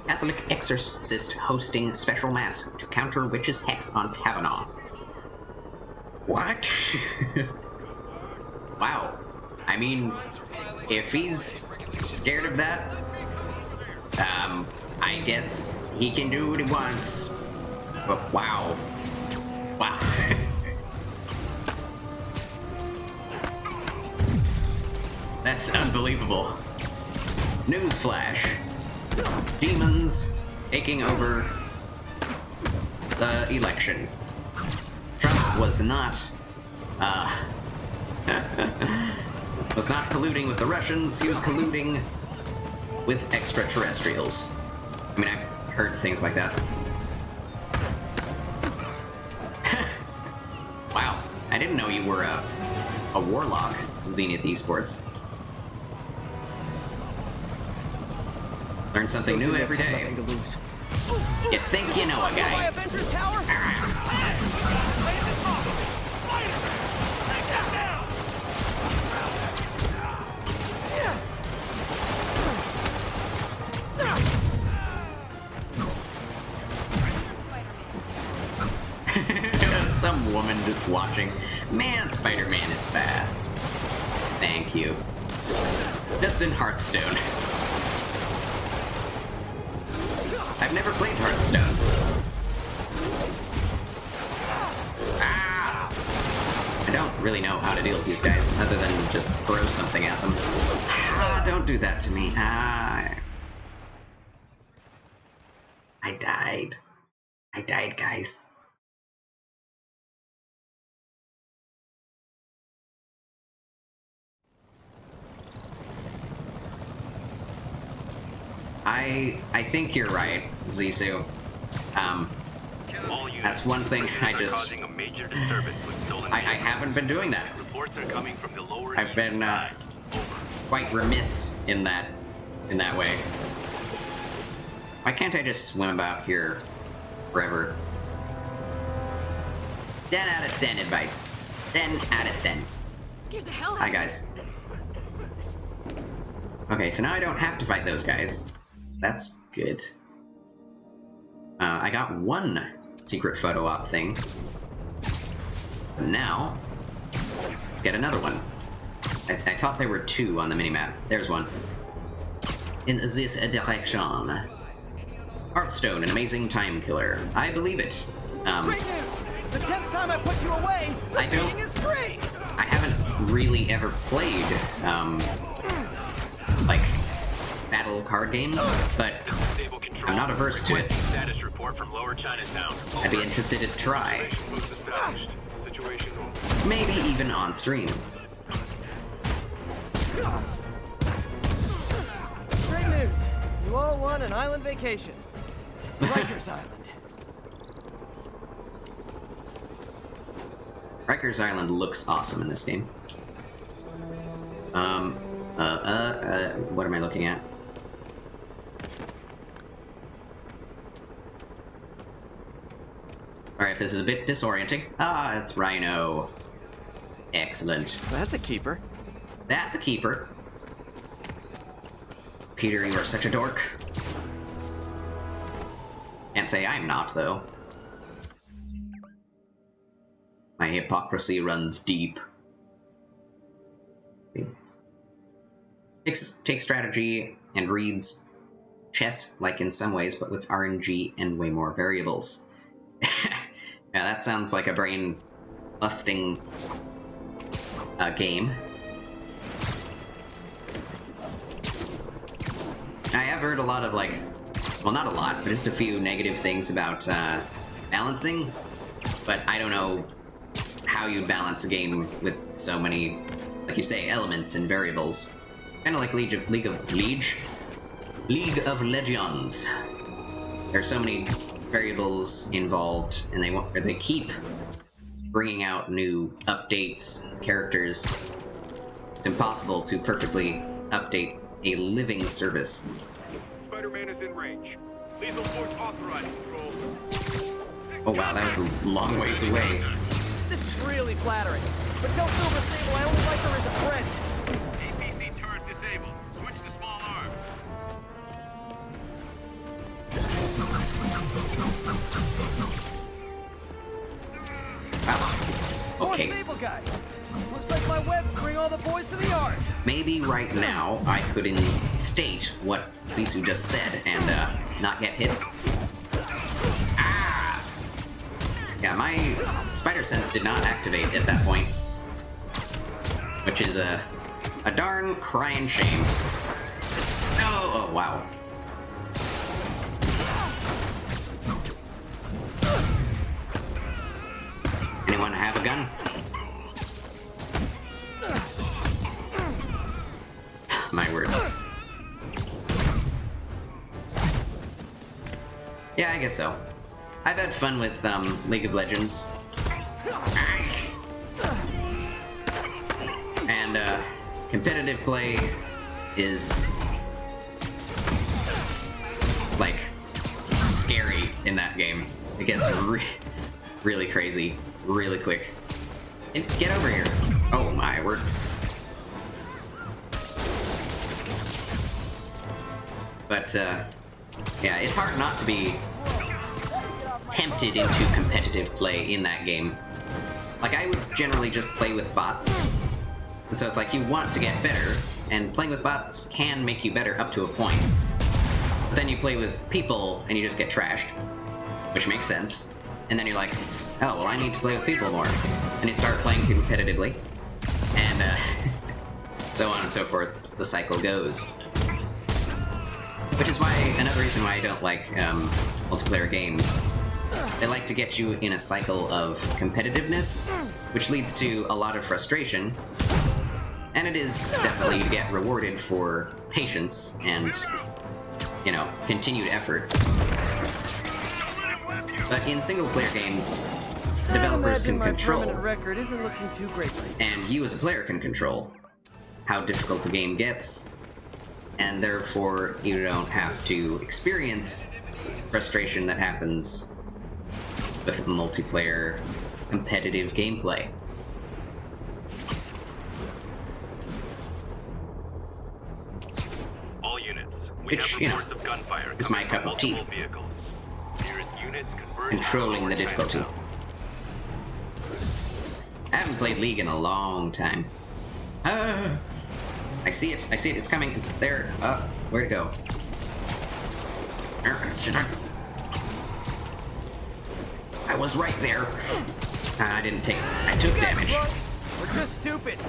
[SPEAKER 1] Catholic exorcist hosting special mass to counter witch's hex on Kavanaugh. What? Wow. I mean, if he's scared of that, I guess he can do what he wants. But wow. Wow. That's unbelievable. Newsflash. Demons taking over the election. Trump was not colluding with the Russians, he was colluding with extraterrestrials. I mean, I've heard things like that. Wow, I didn't know you were a warlock, Zenith Esports. Learn something new every day. You think you know a guy. Some woman just watching. Man, Spider-Man is fast. Thank you. Just in Hearthstone. I've never played Hearthstone. Ah! I don't really know how to deal with these guys, other than just throw something at them. Ah, don't do that to me. Ah. I died. I died, guys. I think you're right, Zissou. That's one thing I just... I haven't been doing that. I've been quite remiss in that way. Why can't I just swim about here forever? 10 out of 10 advice. 10 out of 10.
[SPEAKER 5] Scared the hell out
[SPEAKER 1] Hi,
[SPEAKER 5] of me.
[SPEAKER 1] guys. Okay, so now I don't have to fight those guys. That's good. I got one secret photo op thing. But now, let's get another one. I thought there were two on the minimap. There's one. In this direction. Hearthstone, an amazing time killer. I believe it.
[SPEAKER 2] Great news! The 10th time I put you away,
[SPEAKER 1] I don't-
[SPEAKER 2] meeting is free!
[SPEAKER 1] I haven't really ever played, like, battle card games, but I'm not averse to it.
[SPEAKER 6] Status report from Lower Chinatown.
[SPEAKER 1] I'd be interested to try.
[SPEAKER 6] Situation normal.
[SPEAKER 1] Maybe even on stream.
[SPEAKER 2] Great news! You all won an island vacation. Rikers Island.
[SPEAKER 1] Rikers Island looks awesome in this game. What am I looking at? Alright, this is a bit disorienting. Ah, it's Rhino. Excellent.
[SPEAKER 2] That's a keeper.
[SPEAKER 1] That's a keeper. Peter, you are such a dork. Can't say I'm not, though. My hypocrisy runs deep. Takes strategy and reads chess-like in some ways, but with RNG and way more variables. Yeah, that sounds like a brain-busting game. I have heard a lot of, like, well, not a lot, but just a few negative things about balancing, but I don't know how you'd balance a game with so many, like you say, elements and variables. Kind of like League of Legends. There are so many variables involved, and they keep bringing out new updates, characters. It's impossible to perfectly update a living service.
[SPEAKER 6] Spider-Man is in range. Lethal force authorized, Control.
[SPEAKER 1] Oh wow, that was a long ways away.
[SPEAKER 2] This is really flattering. But tell Silver Sable I only like her as a friend.
[SPEAKER 6] APC turret disabled. Switch to small arms.
[SPEAKER 2] More
[SPEAKER 1] Okay.
[SPEAKER 2] Sable guy. Looks like my webs bring all the boys to the yard.
[SPEAKER 1] Maybe right now I could state what Sisu just said and not get hit. Ah! Yeah, my spider sense did not activate at that point, which is a darn crying shame. Oh wow. Anyone have a gun? My word. Yeah, I guess so. I've had fun with League of Legends. And competitive play is like scary in that game. It gets really crazy, really quick. And get over here. Oh my word. But yeah, it's hard not to be tempted into competitive play in that game. Like, I would generally just play with bots. And so it's like, you want to get better, and playing with bots can make you better up to a point. But then you play with people, and you just get trashed. Which makes sense. And then you're like, oh, well, I need to play with people more. And you start playing competitively. And so on and so forth, the cycle goes. Which is why, another reason why I don't like multiplayer games. They like to get you in a cycle of competitiveness, which leads to a lot of frustration. And it is definitely to get rewarded for patience and, you know, continued effort. But in single-player games, developers can control,
[SPEAKER 2] my permanent record isn't looking too great.
[SPEAKER 1] and you as a player can control how difficult a game gets, and therefore you don't have to experience frustration that happens with multiplayer competitive gameplay.
[SPEAKER 6] All units, we
[SPEAKER 1] Which,
[SPEAKER 6] have
[SPEAKER 1] you know,
[SPEAKER 6] reports of gunfire
[SPEAKER 1] is my
[SPEAKER 6] coming
[SPEAKER 1] cup
[SPEAKER 6] from
[SPEAKER 1] of tea.
[SPEAKER 6] multiple vehicles. Nearest units converge
[SPEAKER 1] Controlling the
[SPEAKER 6] on
[SPEAKER 1] difficulty.
[SPEAKER 6] Chinatown.
[SPEAKER 1] I haven't played League in a long time. Ah! I see it, it's coming, it's there. Where'd it go? I was right there. I didn't take, I took damage.
[SPEAKER 2] We're just stupid.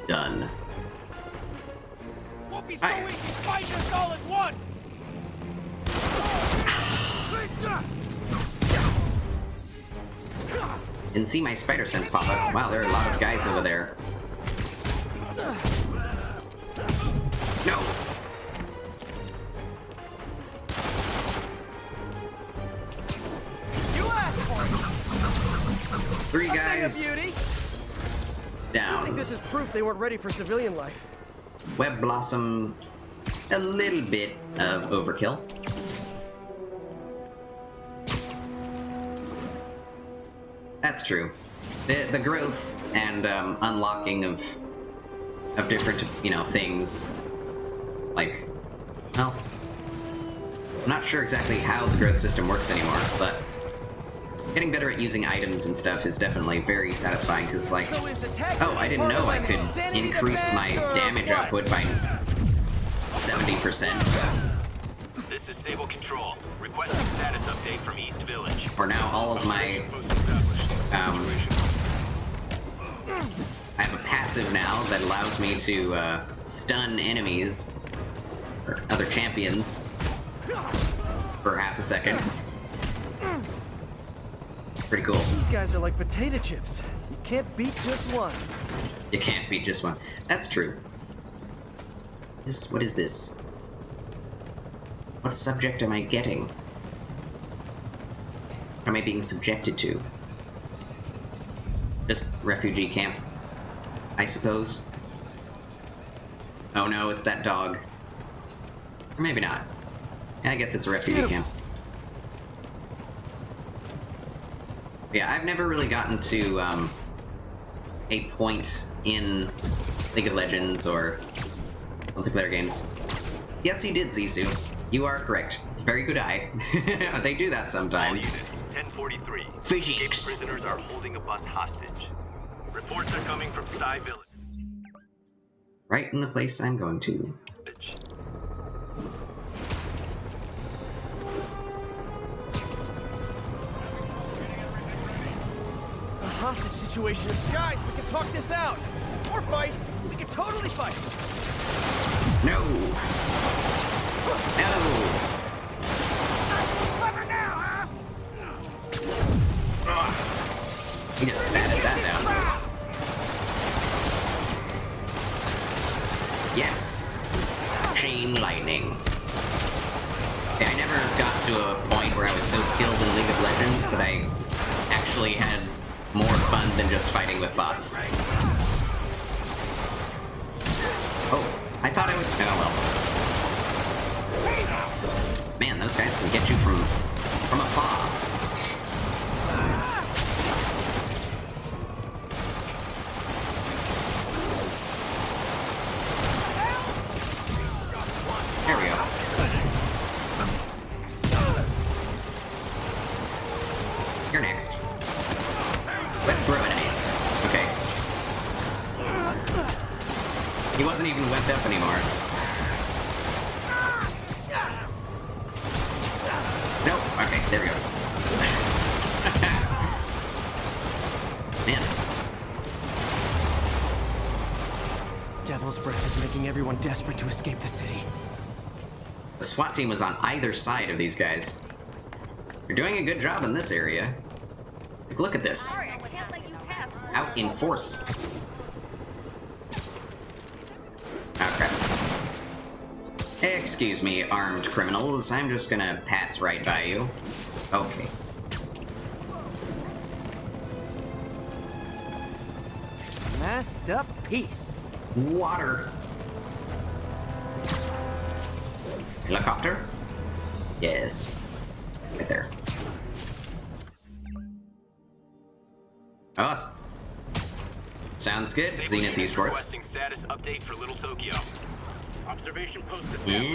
[SPEAKER 1] Done.
[SPEAKER 7] Won't be so easy fighting us all at once.
[SPEAKER 1] Didn't see my spider sense pop up. Wow, there are a lot of guys over there. No!
[SPEAKER 7] You asked for it.
[SPEAKER 1] 3 guys
[SPEAKER 2] Beauty. I think
[SPEAKER 1] down.
[SPEAKER 2] this is proof they weren't ready for civilian life.
[SPEAKER 1] Web Blossom, a little bit of overkill. That's true. The growth and unlocking of different, you know, things. Like, well, I'm not sure exactly how the growth system works anymore, but getting better at using items and stuff is definitely very satisfying, because, like, oh, I didn't know I could increase my damage output by 70%.
[SPEAKER 6] This is Stable Control. Requesting status update from East Village.
[SPEAKER 1] Or now all of my, I have a passive now that allows me to stun enemies, or other champions, for half a second. Pretty cool.
[SPEAKER 2] These guys are like potato chips. You can't beat just one.
[SPEAKER 1] You can't beat just one. That's true. What is this? What subject am I getting? What am I being subjected to? Just refugee camp, I suppose. Oh no, it's that dog. Or maybe not. Yeah, I guess it's a refugee camp. Yeah, I've never really gotten to a point in League of Legends or multiplayer games. Yes, you did, Zissou. You are correct. It's a very good eye. They do that sometimes.
[SPEAKER 6] 1043.
[SPEAKER 1] Physics.
[SPEAKER 6] Prisoners are holding a bus hostage. Reports are coming from Sty Village.
[SPEAKER 1] Right in the place I'm going to.
[SPEAKER 2] A hostage situation. Guys, we can talk this out. Or fight. We can totally fight.
[SPEAKER 1] No. No.
[SPEAKER 7] Clever now, huh?
[SPEAKER 1] He just batted that down. Yes. Chain lightning. Yeah, I never got to a point where I was so skilled in League of Legends that I actually had more fun than just fighting with bots. Oh, I thought I would. Oh well. Man, those guys can get you from afar. There we go. You're next. Web throw enemies. Okay. He wasn't even webbed up anymore. Nope. Okay, there we go. Man.
[SPEAKER 2] Devil's Breath is making everyone desperate to escape the city.
[SPEAKER 1] The SWAT team was on either side of these guys. You're doing a good job in this area. Like, look at this. Out in force. Oh, crap. Excuse me, armed criminals. I'm just gonna pass right by you. Okay.
[SPEAKER 2] Masterpiece.
[SPEAKER 1] Water. Helicopter? Yes. Right there. Oh, sounds good. Zenith Esports.
[SPEAKER 6] Requesting status update for Little Tokyo. Observation post established.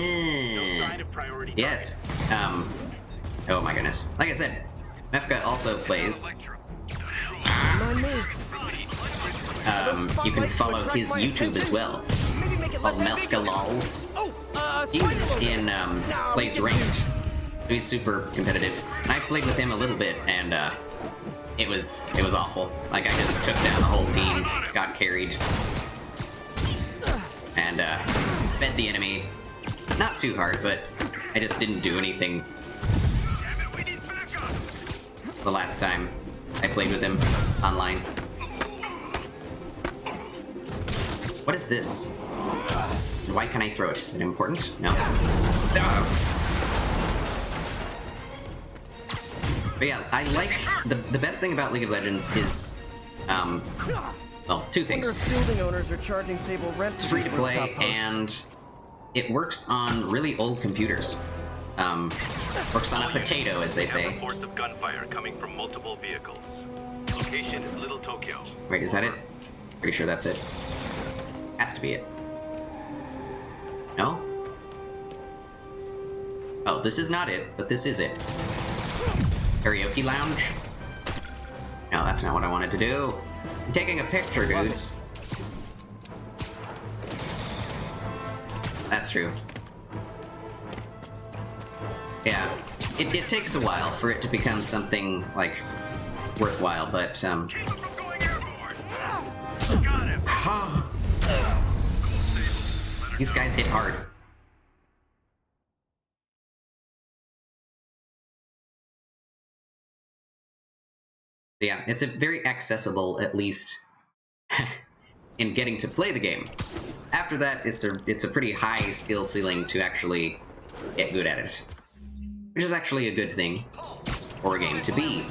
[SPEAKER 6] No sign of priority.
[SPEAKER 1] Yes. Oh my goodness. Like I said, Mefka also plays. You can follow his YouTube as well. Called Mefka Lols. He's in, plays ranked. He's super competitive. And I've played with him a little bit, and, it was awful. Like, I just took down the whole team, got carried, and, fed the enemy. Not too hard, but I just didn't do anything the last time I played with him online. What is this? Why can't I throw it? Is it important? No. But yeah, I like the best thing about League of Legends is well, two things.
[SPEAKER 2] Building owners are charging Sable rent.
[SPEAKER 1] It's free to play and it works on really old computers. Works on a potato, as they say.
[SPEAKER 6] Reports of gunfire coming from multiple vehicles. Location is Little Tokyo.
[SPEAKER 1] Wait, is that it? Pretty sure that's it. Has to be it. No? Oh, this is not it, but this is it. Karaoke lounge? No, that's not what I wanted to do. I'm taking a picture, dudes. That's true. Yeah, it takes a while for it to become something, like, worthwhile, but, these guys hit hard. Yeah, it's a very accessible, at least, in getting to play the game. After that, it's a pretty high skill ceiling to actually get good at it. Which is actually a good thing for a game to be.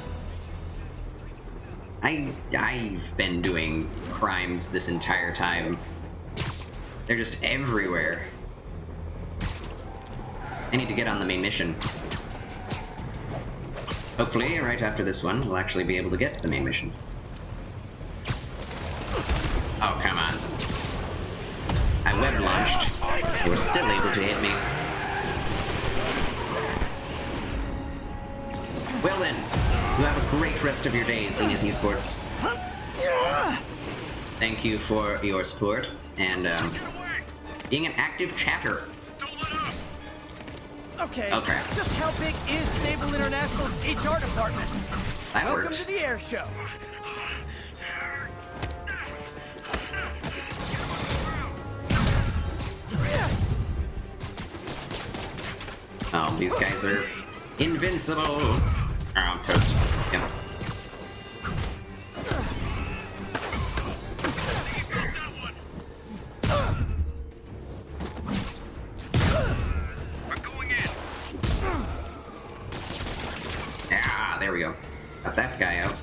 [SPEAKER 1] I've been doing crimes this entire time. They're just everywhere. I need to get on the main mission. Hopefully, right after this one, we'll actually be able to get to the main mission. Oh, come on. I web launched. You were still able to hit me. Well then, you have a great rest of your day, Zenith Esports. Thank you for your support, and, being an active chatter.
[SPEAKER 2] Okay.
[SPEAKER 1] Oh, crap.
[SPEAKER 2] Just how big is Sable International's HR department?
[SPEAKER 1] That
[SPEAKER 2] Welcome
[SPEAKER 1] worked.
[SPEAKER 2] to the air show.
[SPEAKER 1] Oh, these guys are invincible. Oh, I'm toast. Yep. There we go. Got that guy out.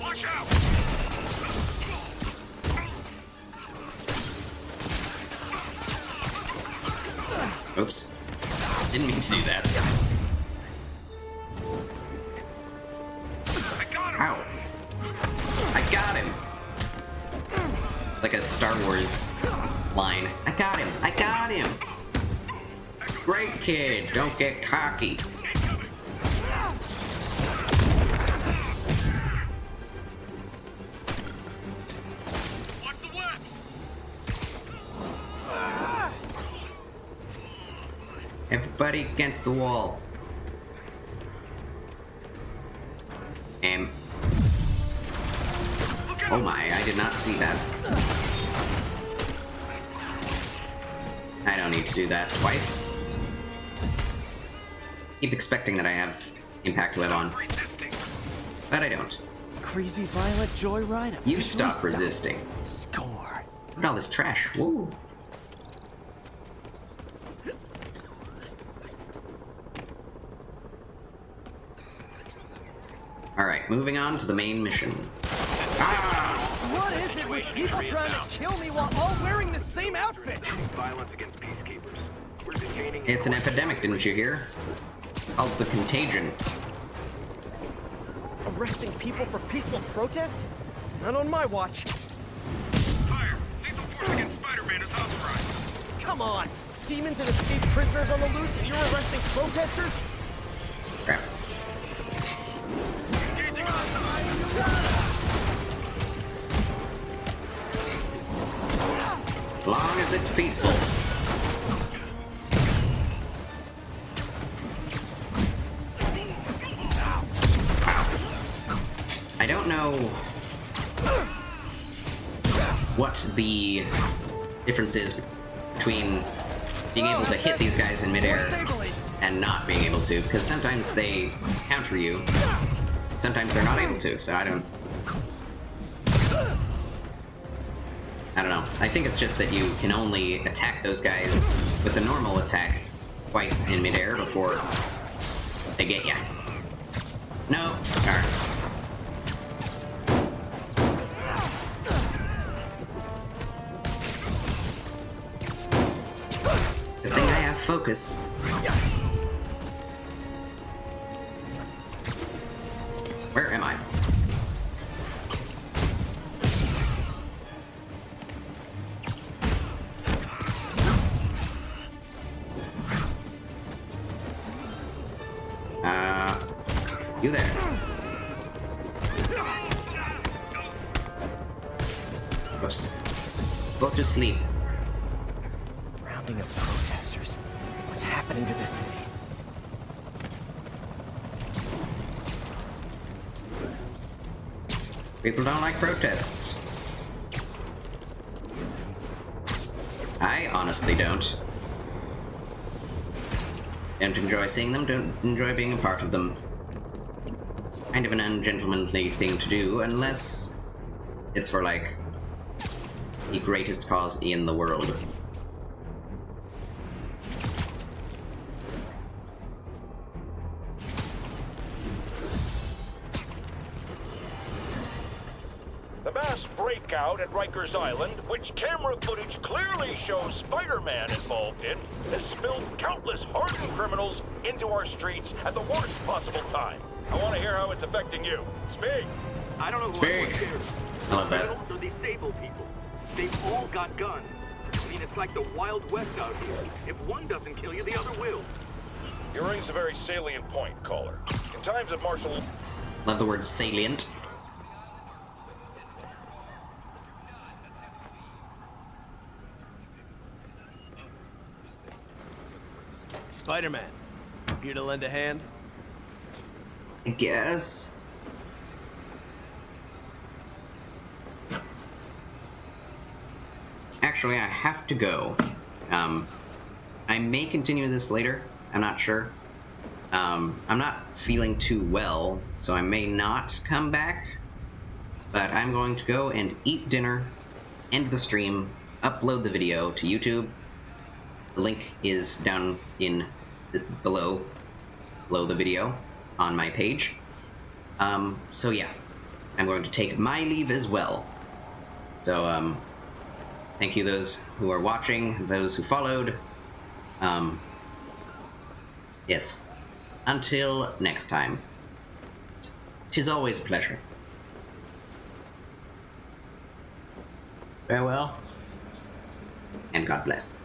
[SPEAKER 7] Watch out!
[SPEAKER 1] Oops. Didn't mean to do that. Ow. I got him! Like a Star Wars line. I got him! I got him! Great kid! Don't get cocky! Everybody against the wall. Oh my, I did not see that. I don't need to do that twice. Keep expecting that I have Impact Web on. But I don't.
[SPEAKER 2] Crazy Violet Joyride.
[SPEAKER 1] You stop resisting.
[SPEAKER 2] Score.
[SPEAKER 1] Look at all this trash. Woo. Alright, moving on to the main mission.
[SPEAKER 2] What is it with people trying to kill me while all wearing the same outfit?
[SPEAKER 6] Violence against peacekeepers. We're detaining.
[SPEAKER 1] It's an epidemic, didn't you hear? Called the Contagion.
[SPEAKER 2] Arresting people for peaceful protest? Not on my watch.
[SPEAKER 7] Fire! Lethal force against Spider-Man is authorized.
[SPEAKER 2] Come on! Demons and escaped prisoners on the loose and you're arresting protesters?
[SPEAKER 1] Crap.
[SPEAKER 7] Engaging hostile.
[SPEAKER 1] As long as it's peaceful. I don't know what the difference is between being able to hit these guys in midair and not being able to, because sometimes they counter you, sometimes they're not able to, so I don't know. I think it's just that you can only attack those guys with a normal attack twice in midair before they get ya. No. Alright. Good thing I have focus. Where am I? You there. Oops. Go to sleep.
[SPEAKER 2] Rounding of protesters. What's happening to this city?
[SPEAKER 1] People don't like protests. I honestly don't. Don't enjoy seeing them, don't enjoy being a part of them. Kind of an ungentlemanly thing to do, unless it's for, like, the greatest cause in the world.
[SPEAKER 4] The mass breakout at Rikers Island, which camera footage clearly shows Spider-Man involved in, has spilled countless hardened criminals into our streets at the worst possible time. I want to hear how it's affecting you. Speak!
[SPEAKER 6] I don't know who
[SPEAKER 1] Speak. I love that.
[SPEAKER 6] Criminals are disabled people. They've all got guns. I mean, it's like the Wild West out here. If one doesn't kill you, the other will.
[SPEAKER 4] You raise a very salient point, caller. In times of martial...
[SPEAKER 1] Love the word salient.
[SPEAKER 2] Spider-Man, here to lend a hand?
[SPEAKER 1] I guess. Actually, I have to go. I may continue this later. I'm not sure. I'm not feeling too well, so I may not come back. But I'm going to go and eat dinner, end the stream, upload the video to YouTube. The link is down in below the video on my page. So yeah, I'm going to take my leave as well. So thank you those who are watching, those who followed. Yes, until next time. 'Tis always a pleasure. Farewell, and God bless.